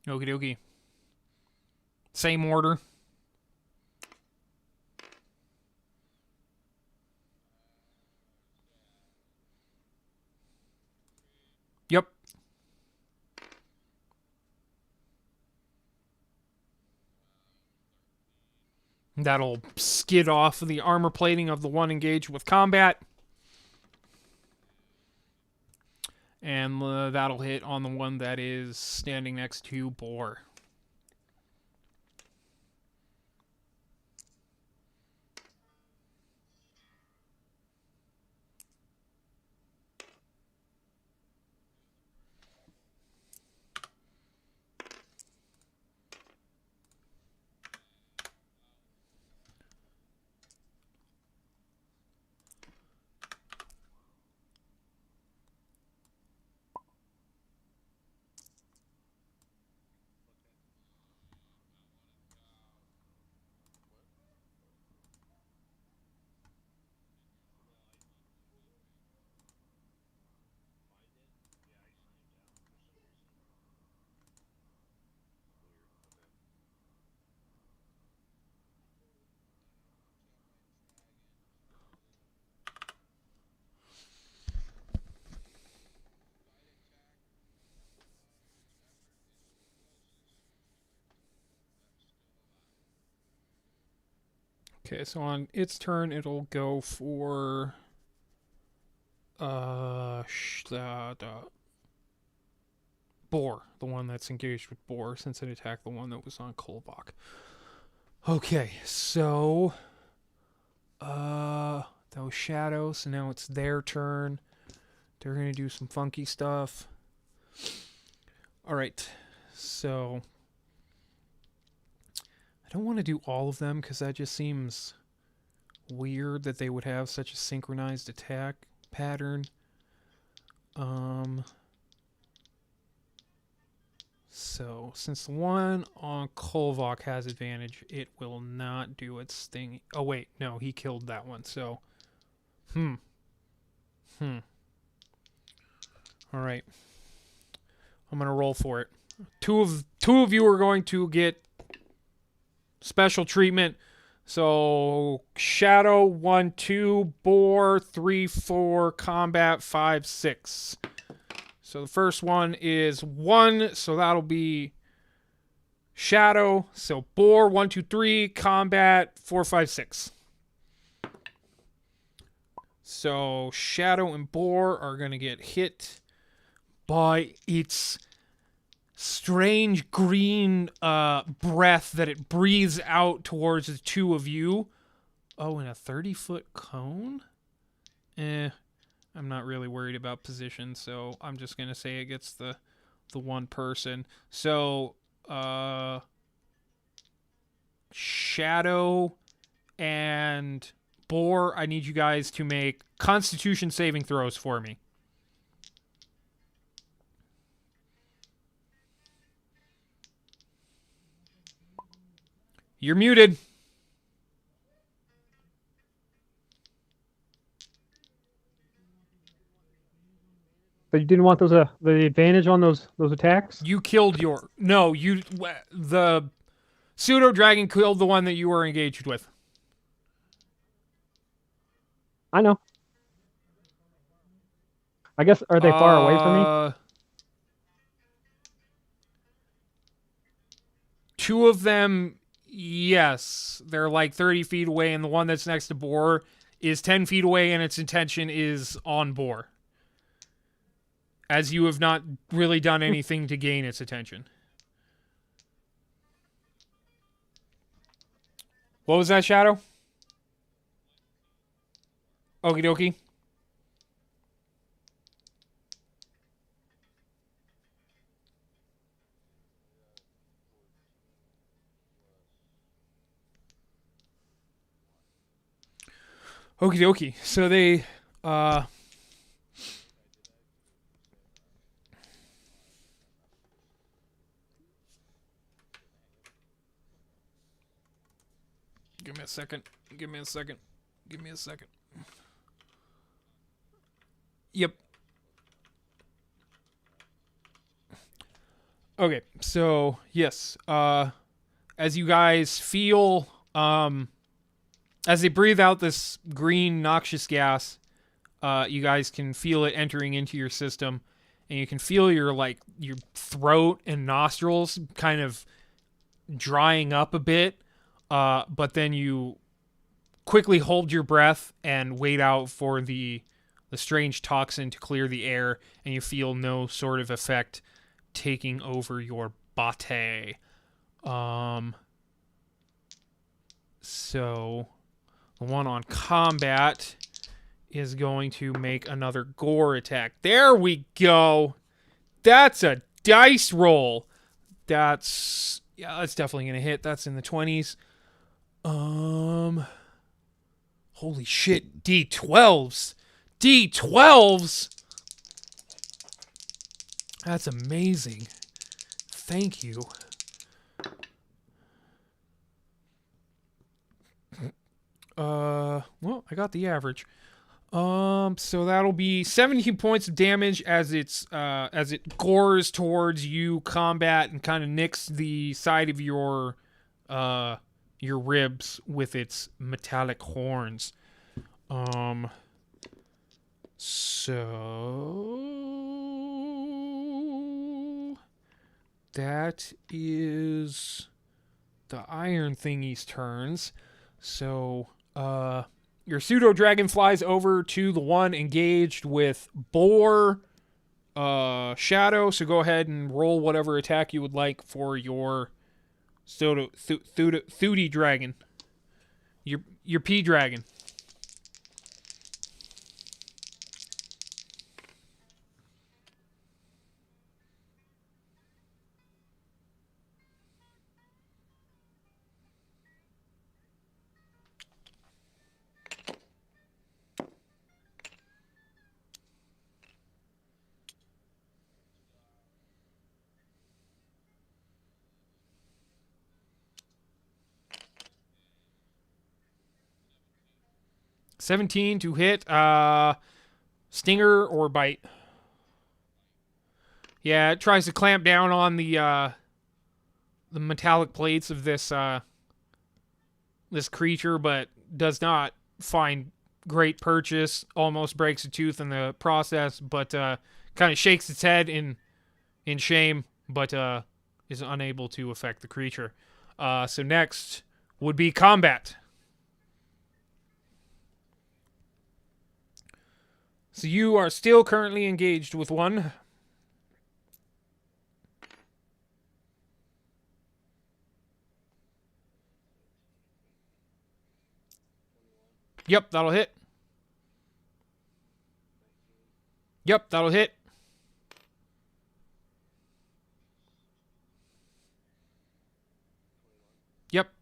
Okie dokie. Same order. Yep. That'll skid off the armor plating of the one engaged with combat. And that'll hit on the one that is standing next to Boar. Okay, so on its turn, it'll go for the Boar, the one that's engaged with Boar, since it attacked the one that was on Kolbach. Okay, so that was Shadow, so now it's their turn. They're gonna do some funky stuff. All right, so I don't want to do all of them because that just seems weird that they would have such a synchronized attack pattern. So since the one on Kolvok has advantage, it will not do its thing. Oh wait, no, he killed that one. So, All right, I'm gonna roll for it. Two of you are going to get special treatment. So Shadow 1, 2, Boar 3, 4, Combat 5, 6. So the first one is 1, so that'll be Shadow. So Boar 1, 2, 3, Combat 4, 5, 6. So Shadow and Boar are gonna get hit by its strange green breath that it breathes out towards the two of you. Oh, in a 30-foot cone? I'm not really worried about position, so I'm just gonna say it gets the one person. So Shadow and Boar, I need you guys to make Constitution saving throws for me. You're muted. But you didn't want those the advantage on those attacks? You killed your the pseudo dragon killed the one that you were engaged with. I know. I guess, are they far away from me? Two of them, yes, they're like 30 feet away, and the one that's next to Boar is 10 feet away, and its intention is on Boar. As you have not really done anything to gain its attention. What was that, Shadow? Okie dokie. Okie dokie. So they give me a second. Give me a second. Give me a second. Yep. Okay. So, yes. As you guys feel as they breathe out this green noxious gas, you guys can feel it entering into your system, and you can feel your your throat and nostrils kind of drying up a bit. But then you quickly hold your breath and wait out for the strange toxin to clear the air, and you feel no sort of effect taking over your body. Um, so the one on combat is going to make another gore attack. There we go. That's a dice roll. That's definitely gonna hit. That's in the 20s. Holy shit, D12s. D12s. That's amazing. Thank you. Well, I got the average. So that'll be 17 points of damage as it gores towards you, combat, and kind of nicks the side of your ribs with its metallic horns. So that is the iron thingy's turns. So, your pseudo dragon flies over to the one engaged with Boar Shadow. So go ahead and roll whatever attack you would like for your Thudi dragon. Your P dragon. $17 to hit. Stinger or bite. Yeah, it tries to clamp down on the metallic plates of this creature, but does not find great purchase. Almost breaks a tooth in the process, but kind of shakes its head in shame, but is unable to affect the creature. So next would be combat. So you are still currently engaged with one. Yep, that'll hit. Yep, that'll hit. Yep.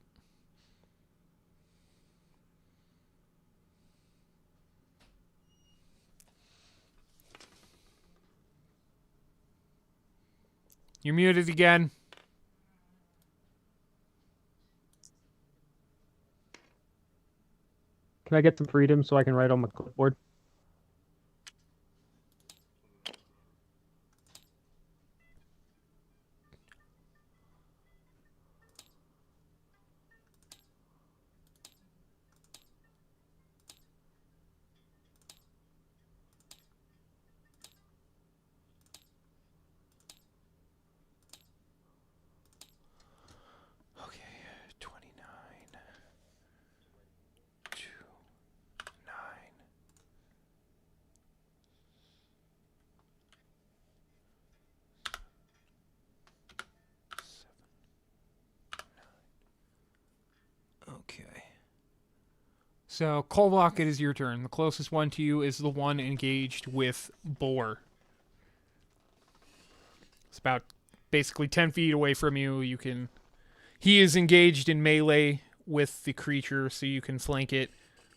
You're muted again. Can I get some freedom so I can write on my clipboard? Okay, 29. 2, 9. Okay. So, Kolbach, it is your turn. The closest one to you is the one engaged with Boar. It's about basically 10 feet away from you. He is engaged in melee with the creature, so you can flank it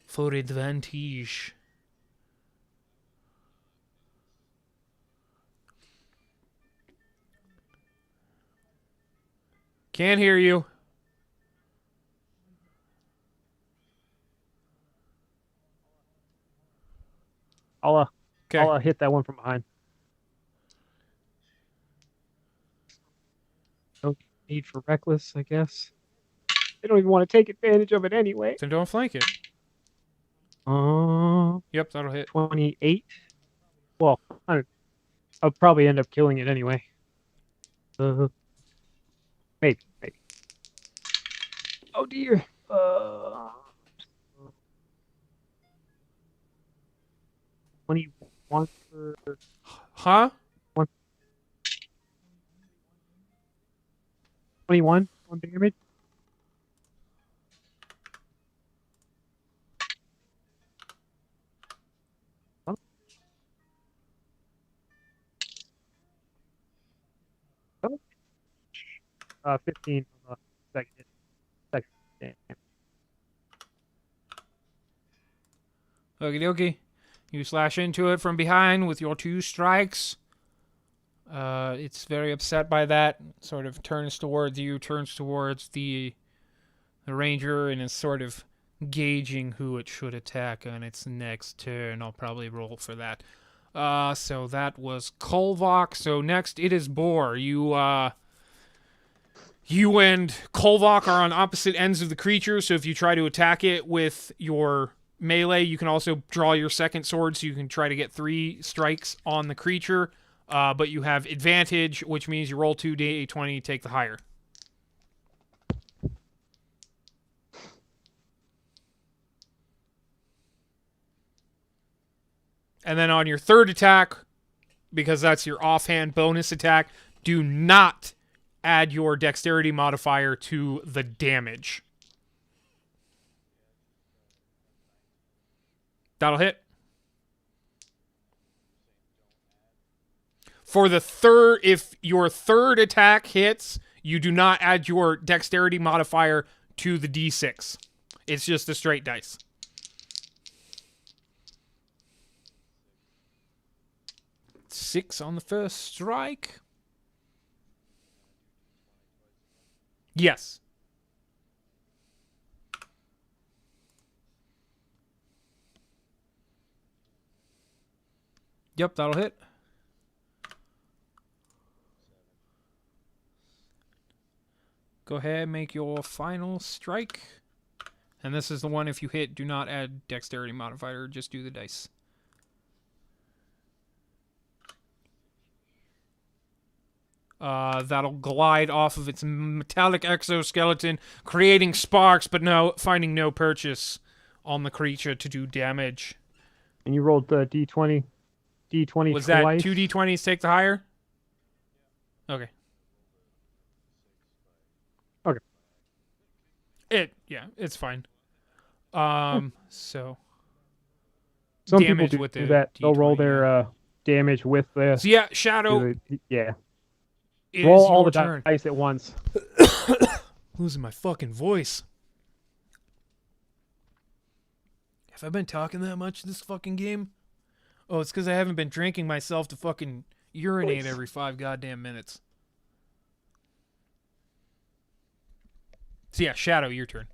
For advantage. Can't hear you. I'll Okay. hit that one from behind. No need for reckless, I guess. They don't even want to take advantage of it anyway. Then don't flank it. Uh, Yep, that'll hit. 28. Well, I'll probably end up killing it anyway. Maybe, maybe. Oh dear. 21 for Huh? 21 on damage. Huh? 15 on the second damage. Okie dokie. You slash into it from behind with your 2 strikes. It's very upset by that. Sort of turns towards you, turns towards the ranger, and is sort of gauging who it should attack on its next turn. I'll probably roll for that. So that was Kolvok. So next it is Boar. You and Kolvok are on opposite ends of the creature, so if you try to attack it with your melee, you can also draw your second sword, so you can try to get 3 strikes on the creature. But you have advantage, which means you roll 2d20, take the higher. And then on your third attack, because that's your offhand bonus attack, do not add your dexterity modifier to the damage. That'll hit. For the third, if your third attack hits, you do not add your dexterity modifier to the d6. It's just a straight dice. Six on the first strike. Yes. Yep, that'll hit. Go ahead, make your final strike. And this is the one, if you hit, do not add dexterity modifier, just do the dice. That'll glide off of its metallic exoskeleton, creating sparks, but finding no purchase on the creature to do damage. And you rolled the d20 Was twice. that 2d20s take the higher? Okay. Okay. It's fine. So some damage people with do the that. They'll roll D20, their damage with the. So yeah, Shadow. Yeah. Is Roll all your the turn. dice at once. Losing my fucking voice. Have I been talking that much this fucking game? Oh, it's because I haven't been drinking myself to fucking urinate every 5 goddamn minutes. So yeah, Shadow, your turn.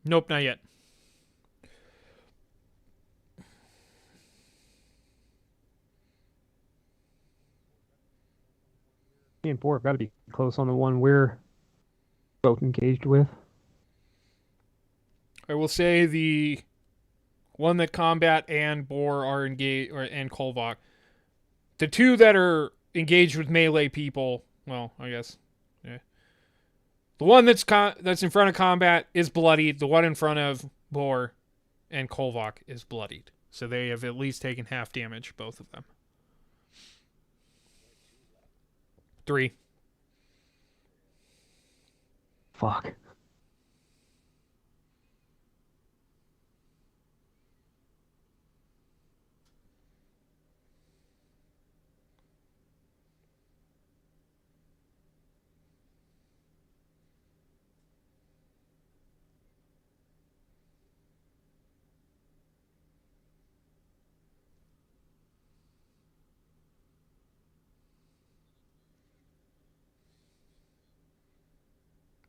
Nope, not yet. Me and Boar have got to be close on the one we're both engaged with. I will say the one that Combat and Boar are engaged, and Kolvok. The 2 that are engaged with melee people, well, I guess, yeah. The one that's in front of Combat is bloodied. The one in front of Boar and Kolvok is bloodied. So they have at least taken half damage, both of them. 3. Fuck.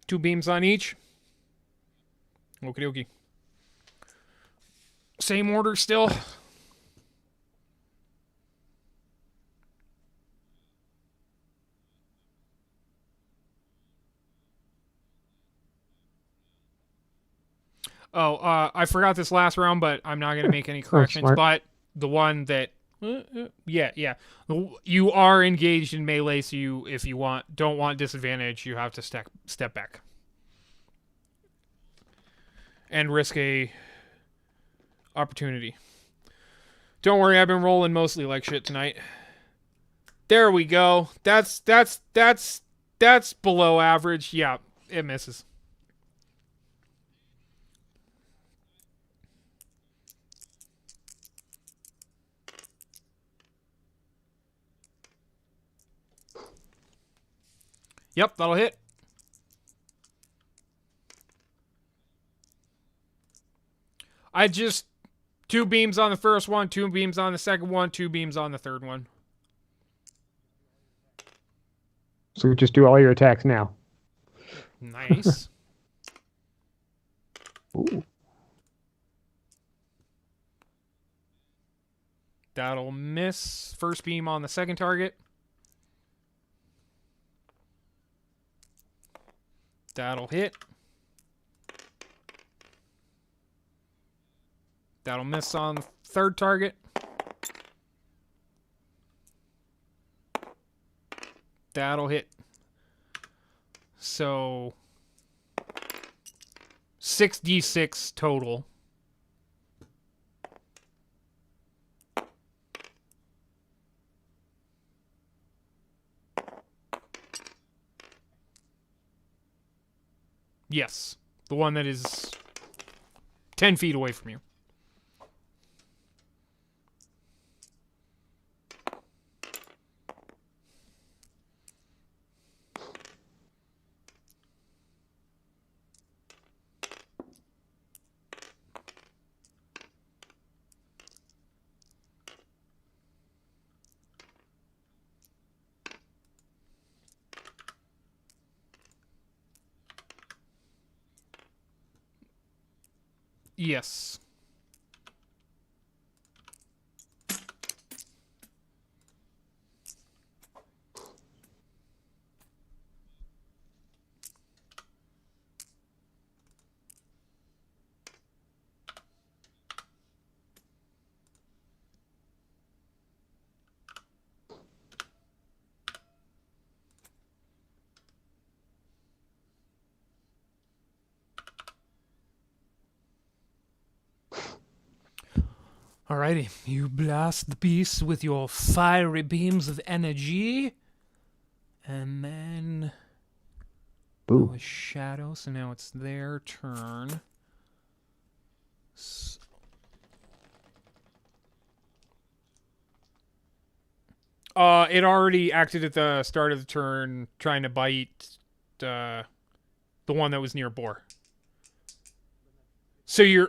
Two beams on each. Okie dokie. Same order still. Oh, I forgot this last round, but I'm not going to make any Oh, corrections. smart. But the one that, yeah. You are engaged in melee, so if you don't want disadvantage, you have to step back and risk a opportunity. Don't worry, I've been rolling mostly like shit tonight. There we go. That's below average. Yeah, it misses. Yep, that'll hit. I just two beams on the first one, two beams on the second one, two beams on the third one. So just do all your attacks now. Nice. Ooh. That'll miss. First beam on the second target. That'll hit. That'll miss on the third target. That'll hit. So 6d6 total. Yes. The one that is 10 feet away from you. Yes. Alrighty, you blast the beast with your fiery beams of energy, and then Boo. a shadow. So now it's their turn. It already acted at the start of the turn, trying to bite the one that was near Boar. So you're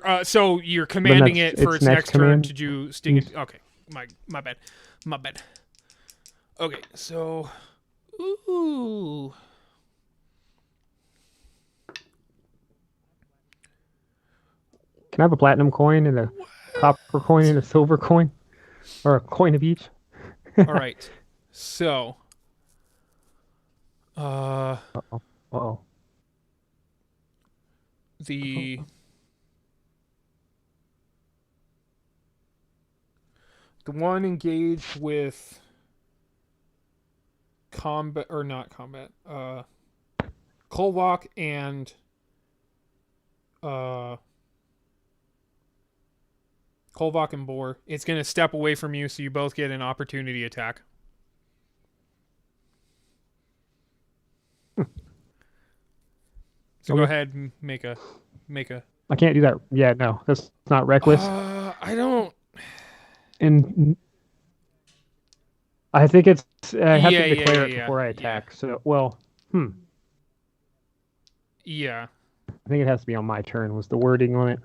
commanding it for its next turn to do sting. Okay, my bad. Okay, so ooh. Can I have a platinum coin and a copper coin and a silver coin? Or a coin of each? All right. So Uh-oh. Uh-oh. the one engaged with combat or not combat, Kolvok and Kolvok and Boar, it's going to step away from you, so you both get an opportunity attack. So go ahead and make a. I can't do that. Yeah, no, that's not reckless. I don't. And I think it's I have to declare it Yeah. before I attack. So, well, Yeah. I think it has to be on my turn. Was the wording on it?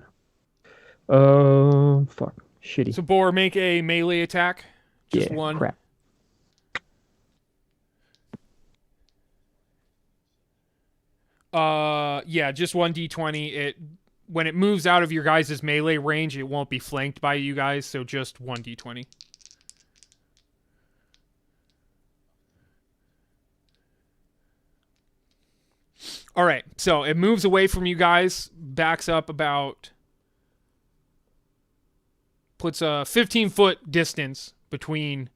Fuck, shitty. So Boar, make a melee attack. Just Yeah, one. crap. Yeah, just one d20. It when it moves out of your guys' melee range, it won't be flanked by you guys, so just one d20. All right, so it moves away from you guys, backs up about, puts a 15-foot distance between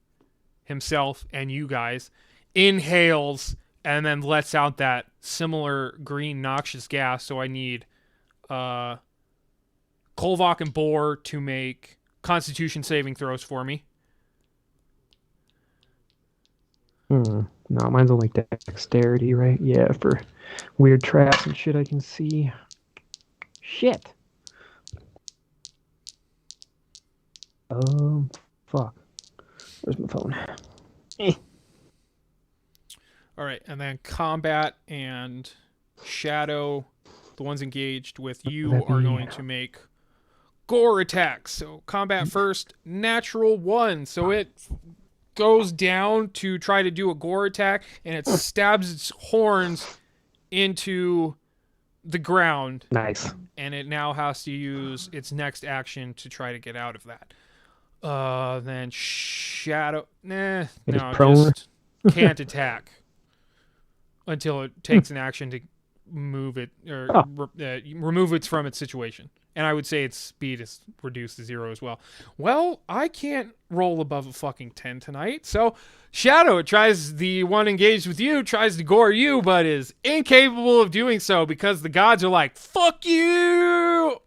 himself and you guys, inhales, and then lets out that similar green noxious gas. So I need Kolvok and Boar to make Constitution saving throws for me. No, mine's only dexterity, right? Yeah, for weird traps and shit I can see. Shit. Fuck. Where's my phone? All right, and then combat and shadow, the ones engaged with you are going to make gore attacks. So combat first, natural 1. So it goes down to try to do a gore attack, and it stabs its horns into the ground. Nice. And it now has to use its next action to try to get out of that. Then shadow. No, just can't attack until it takes an action to move it or remove it from its situation. And I would say its speed is reduced to 0 as well. Well, I can't roll above a fucking 10 tonight. So Shadow tries, the one engaged with you, tries to gore you, but is incapable of doing so because the gods are like, fuck you!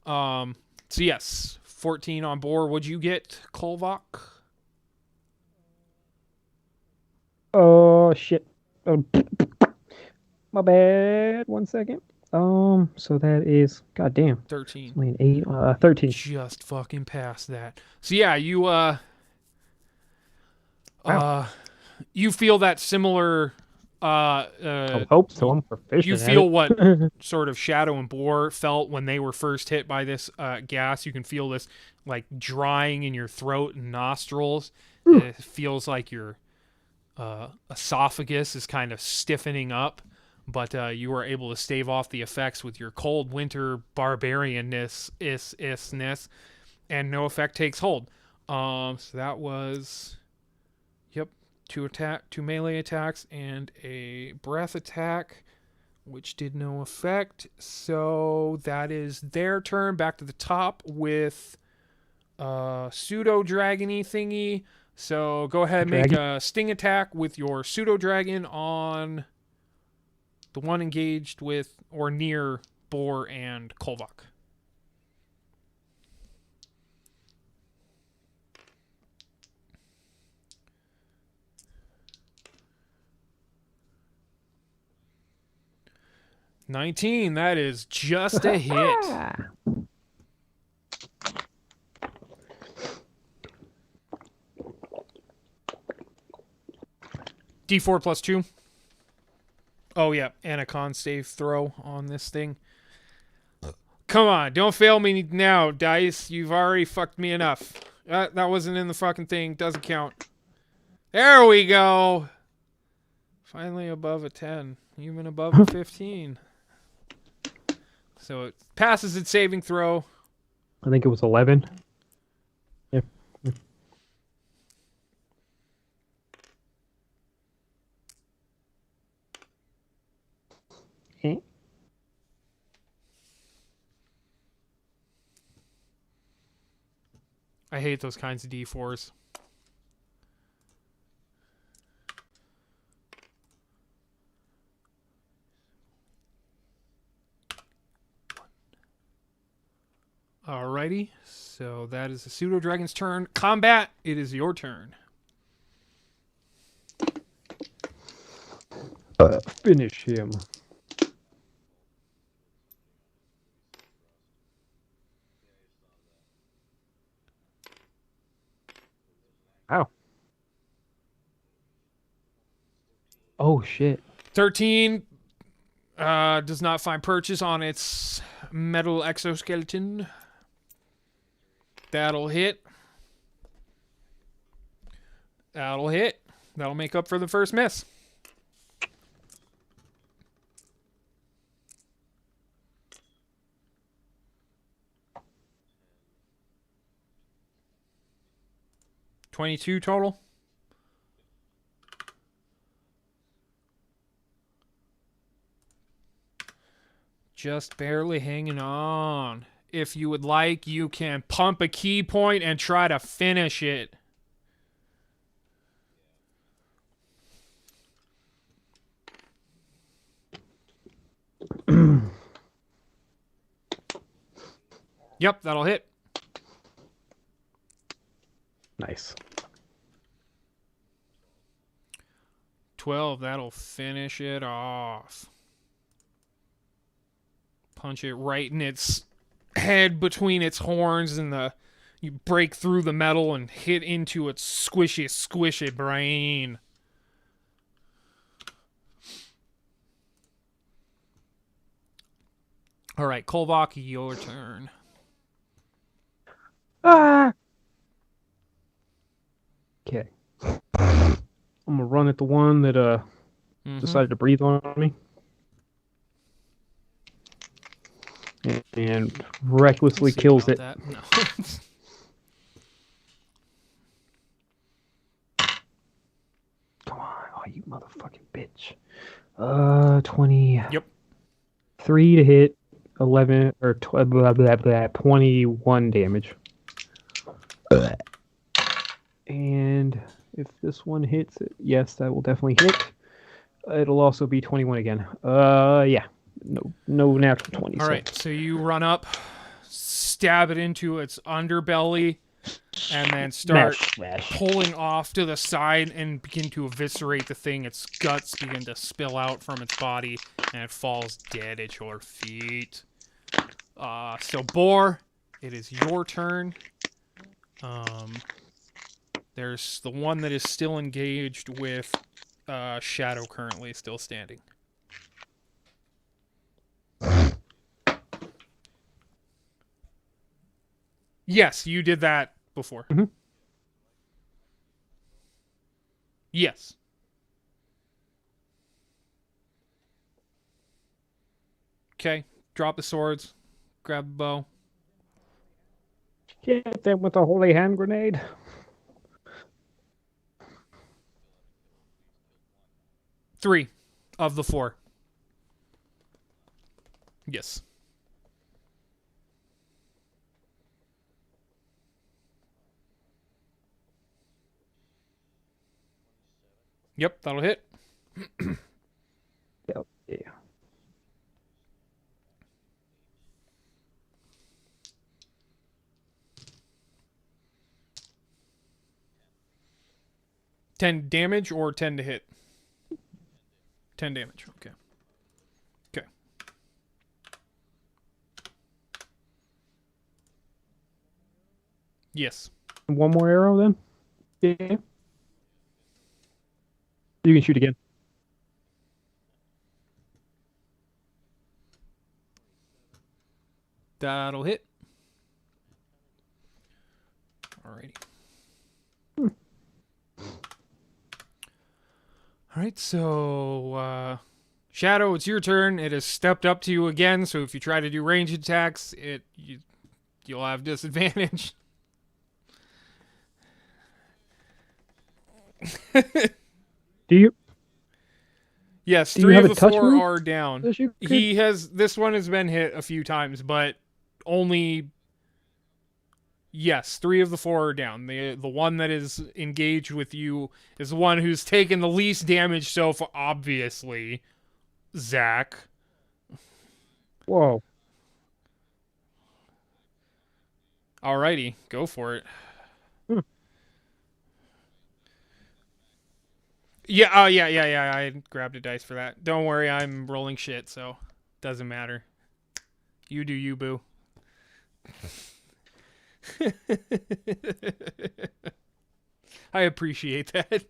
So yes, 14 on Boar. What'd you get, Kolvok? Oh, shit. Oh, my bad. 1 second. So that is, goddamn, 13. only an 8, 13. Just fucking past that. So yeah, you you feel that similar I hope so. I'm proficient. you feel what sort of Shadow and Boar felt when they were first hit by this gas. You can feel this like drying in your throat and nostrils. It feels like your esophagus is kind of stiffening up. But you were able to stave off the effects with your cold winter barbarianness, and no effect takes hold. So that was, yep, two melee attacks and a breath attack, which did no effect. So that is their turn. Back to the top with pseudo dragony thingy. So go ahead and make a sting attack with your pseudo dragon on the one engaged with or near Boar and Kolvok. $19. That is just a hit. D4 plus 2. Oh, yeah, and a con save throw on this thing. Come on, don't fail me now, dice. You've already fucked me enough. That wasn't in the fucking thing. Doesn't count. There we go. Finally above a 10. Even above a 15. So it passes its saving throw. I think it was 11. Yeah. I hate those kinds of D4s. Alrighty, so that is the pseudo dragon's turn. Combat, it is your turn. Finish him. Wow. Oh shit. 13 does not find purchase on its metal exoskeleton. That'll hit. That'll hit. That'll make up for the first miss. $22 total. Just barely hanging on. If you would like, you can pump a key point and try to finish it. Yep, that'll hit. Nice. 12, that'll finish it off. Punch it right in its head between its horns, and you break through the metal and hit into its squishy brain. All right, Kolvaki, your turn. Ah. Okay. I'm gonna run at the one that decided to breathe on me. And recklessly kills it. No. Come on, oh you motherfucking bitch. 20. Yep. 3 to hit, 11 or 21 damage. And if this one hits, yes, that will definitely hit. It'll also be 21 again. Yeah. No natural 20. All right, so you run up, stab it into its underbelly, and then start pulling off to the side and begin to eviscerate the thing. Its guts begin to spill out from its body, and it falls dead at your feet. So Boar, it is your turn. There's the one that is still engaged with Shadow currently still standing. Yes, you did that before. Mm-hmm. Yes. Okay, drop the swords, grab the bow. Hit them with a holy hand grenade. Three of the 4. Yes. Yep, that'll hit. Yep, yeah. $10 damage or 10 to hit? 10 damage. Okay. Okay. Yes. One more arrow then? Yeah. You can shoot again. That'll hit. Alrighty. Alright, so Shadow, it's your turn. It has stepped up to you again, so if you try to do ranged attacks, you'll have disadvantage. Do you? Yes, Do you 3 have of a the touch 4 move are down. that you could- This one has been hit a few times, but only, yes, 3 of the 4 are down. The one that is engaged with you is the one who's taken the least damage so far, obviously. Zach. Whoa. Alrighty, go for it. Yeah, yeah. I grabbed a dice for that. Don't worry, I'm rolling shit, so doesn't matter. You do you, boo. I appreciate that.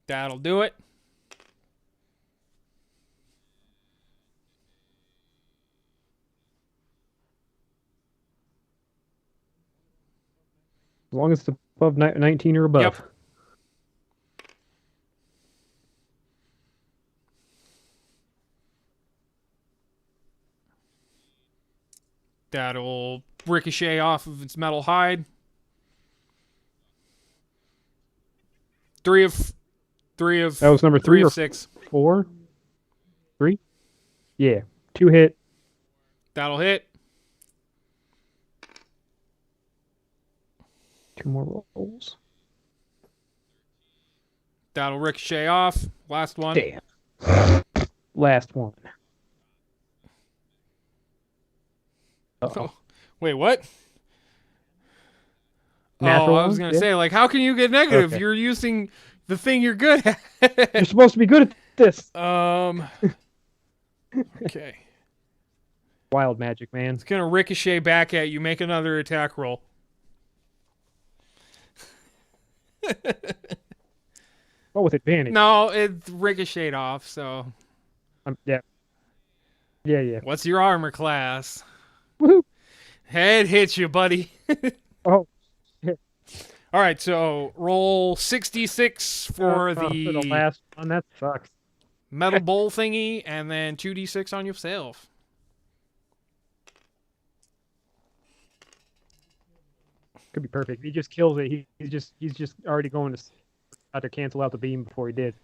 That'll do it. As long as it's above 19 or above. Yep. That'll ricochet off of its metal hide. Three of That was number three three of or 6. 4? 3? Yeah. 2 hit. That'll hit. 2 more rolls. That'll ricochet off. Last one. Damn. Last one. Oh, wait, what? Natural I was one? going to Yeah. say, like, how can you get negative? Okay. You're using the thing you're good You're at. supposed to be good at this. Okay. Wild magic, man. It's going to ricochet back at you. Make another attack roll. Oh, with advantage. No, it ricocheted off, so. Yeah. Yeah. What's your armor class? Woohoo. Head hits you, buddy. Oh. All right, so roll 66 for For the the last one. That sucks. metal bowl thingy, and then 2d6 on yourself. Could be perfect. He just kills it. He's just already going to try to cancel out the beam before he did.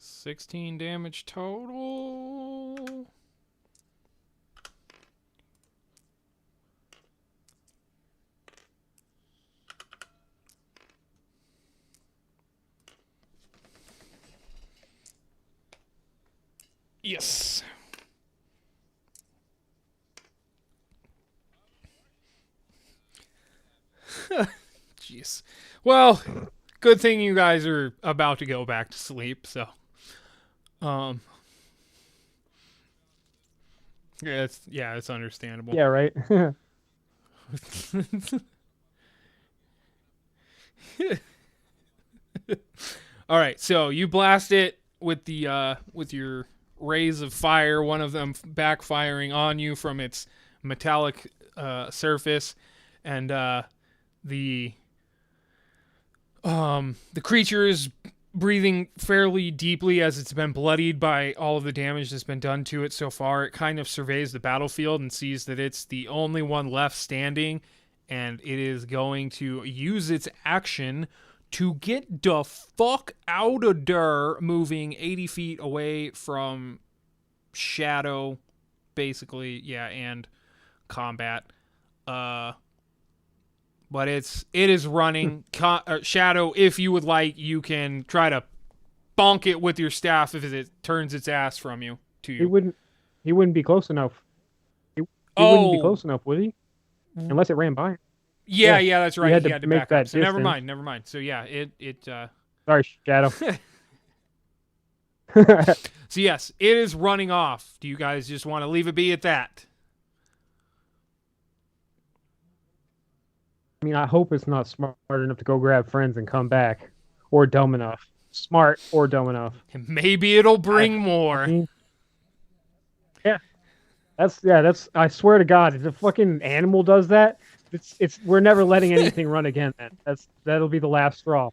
$16 damage total. Yes. Jeez. Well, good thing you guys are about to go back to sleep, so yeah, it's understandable. Yeah, right. All right, so you blast it with the with your rays of fire, one of them backfiring on you from its metallic surface, and the creature is breathing fairly deeply as it's been bloodied by all of the damage that's been done to it so far. It kind of surveys the battlefield and sees that it's the only one left standing, and it is going to use its action to get the fuck out of there, moving 80 feet away from Shadow, basically, yeah, and combat. But it is running. Shadow, if you would like, you can try to bonk it with your staff if it turns its ass from you to you. He wouldn't be close enough. He wouldn't be close enough, would he? Unless it ran by him. Yeah, that's right. He had to make back that up. So never distance. mind. So yeah, it Sorry, Shadow. So yes, it is running off. Do you guys just want to leave it be at that? I mean, I hope it's not smart enough to go grab friends and come back, or dumb enough. Smart or dumb enough. Maybe it'll bring more. I mean, that's. I swear to God, if a fucking animal does that, it's. We're never letting anything run again. Then that'll be the last straw.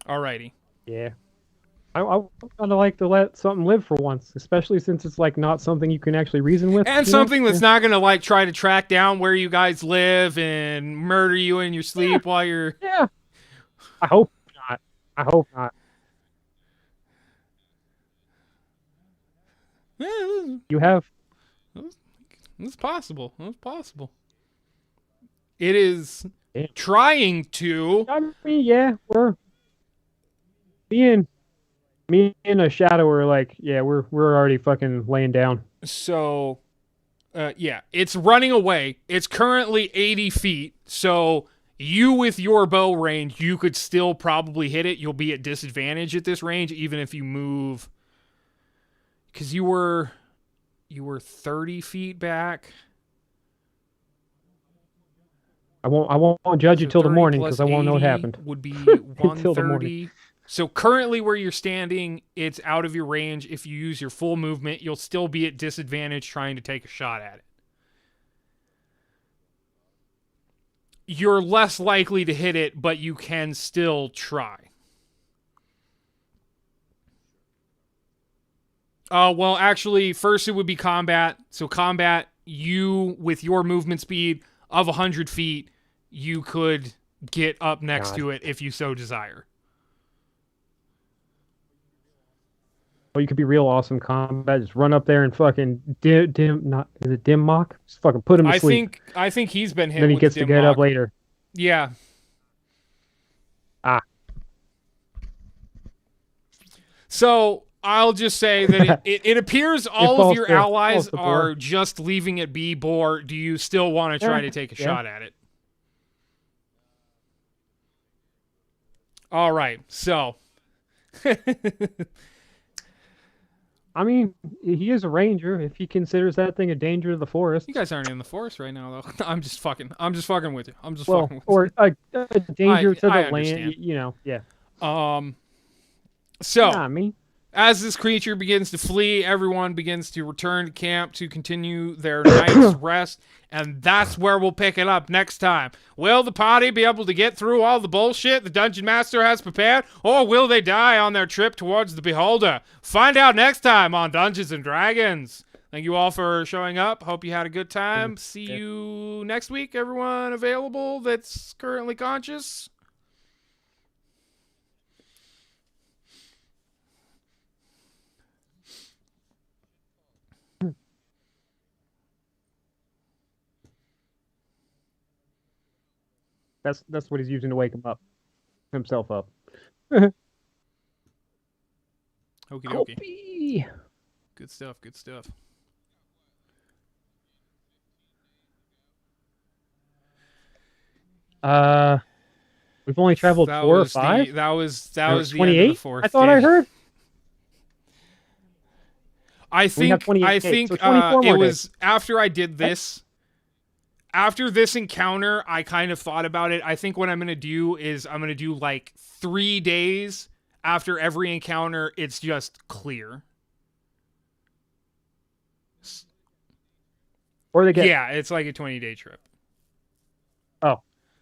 Alrighty. Yeah. I kind of like to let something live for once, especially since it's like not something you can actually reason with. And something that's not going to like try to track down where you guys live and murder you in your sleep while you're... Yeah. I hope not. I hope not. Yeah, You have. it's possible. It's possible. It is Damn. trying to. I mean, yeah, me and me and a shadow are like, yeah, we're already fucking laying down. So, yeah, it's running away. It's currently 80 feet. So, you with your bow range, you could still probably hit it. You'll be at disadvantage at this range, even if you move. Because you were 30 feet back. I won't judge you So till the 30 morning because plus I won't know what 80 happened would be until the morning. 130. So currently where you're standing, it's out of your range. If you use your full movement, you'll still be at disadvantage trying to take a shot at it. You're less likely to hit it, but you can still try. Well, actually, first it would be combat. So combat, you with your movement speed of 100 feet, you could get up next God. to it if you so desire. Well, you could be real awesome combat. Just run up there and fucking not is it dim mock? Just fucking put him to I sleep. think I think he's been And hit then he with the gets to dim get up mock. later. Yeah. Ah. So I'll just say that it appears all of your allies are just leaving it be. Bor, do you still want to try to take a shot at it? All right. So. I mean, he is a ranger. If he considers that thing a danger to the forest, You guys aren't in the forest right now, though. I'm just fucking with you. I'm just well, fucking with or you. a danger to the I land. understand. Yeah. So Nah, me. as this creature begins to flee, everyone begins to return to camp to continue their night's rest, and that's where we'll pick it up next time. Will the party be able to get through all the bullshit the Dungeon Master has prepared, or will they die on their trip towards the Beholder? Find out next time on Dungeons and Dragons. Thank you all for showing up. Hope you had a good time. See you next week, everyone available that's currently conscious. That's what he's using to wake himself up. Okie dokie. Copy. Good stuff. Good stuff. We've only traveled 4 or 5. That was the end of the 28. fourth. I thought I heard. I think so 24 it more was days. after I did this. After this encounter, I kind of thought about it. I think what I'm going to do is I'm going to do like 3 days after every encounter. It's just clear. Or they get. Yeah, it's like a 20-day trip. Oh.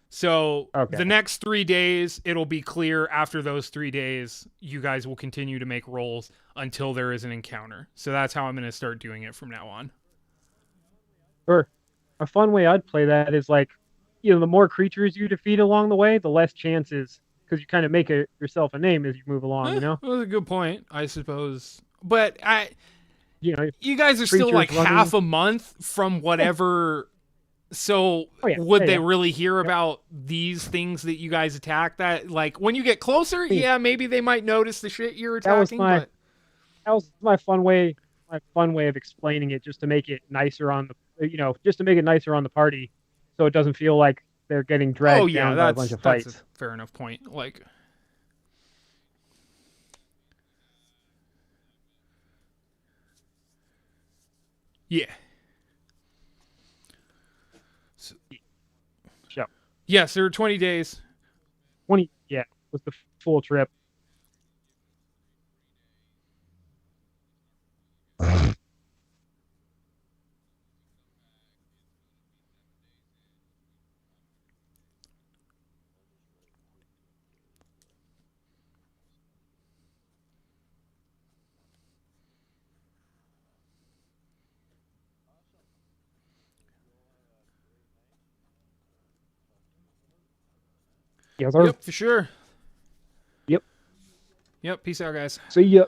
So Okay. the next 3 days, it'll be clear. After those 3 days, you guys will continue to make rolls until there is an encounter. So that's how I'm going to start doing it from now on. Or a fun way I'd play that is like, the more creatures you defeat along the way, the less chances, because you kind of make yourself a name as you move along. That was a good point, I suppose. But you guys are still like half a month from whatever. So would they really hear about these things that you guys attack? That like when you get closer, maybe they might notice the shit you're attacking. That was my fun way. My fun way of explaining it, just to make it nicer on the party, so it doesn't feel like they're getting dragged down by a bunch of fights. That's a fair enough point. Like, yeah. So, yes, there are 20 days. 20, was the full trip. Yes, sir. Yep, for sure. Yep. Yep. Peace out, guys. See ya.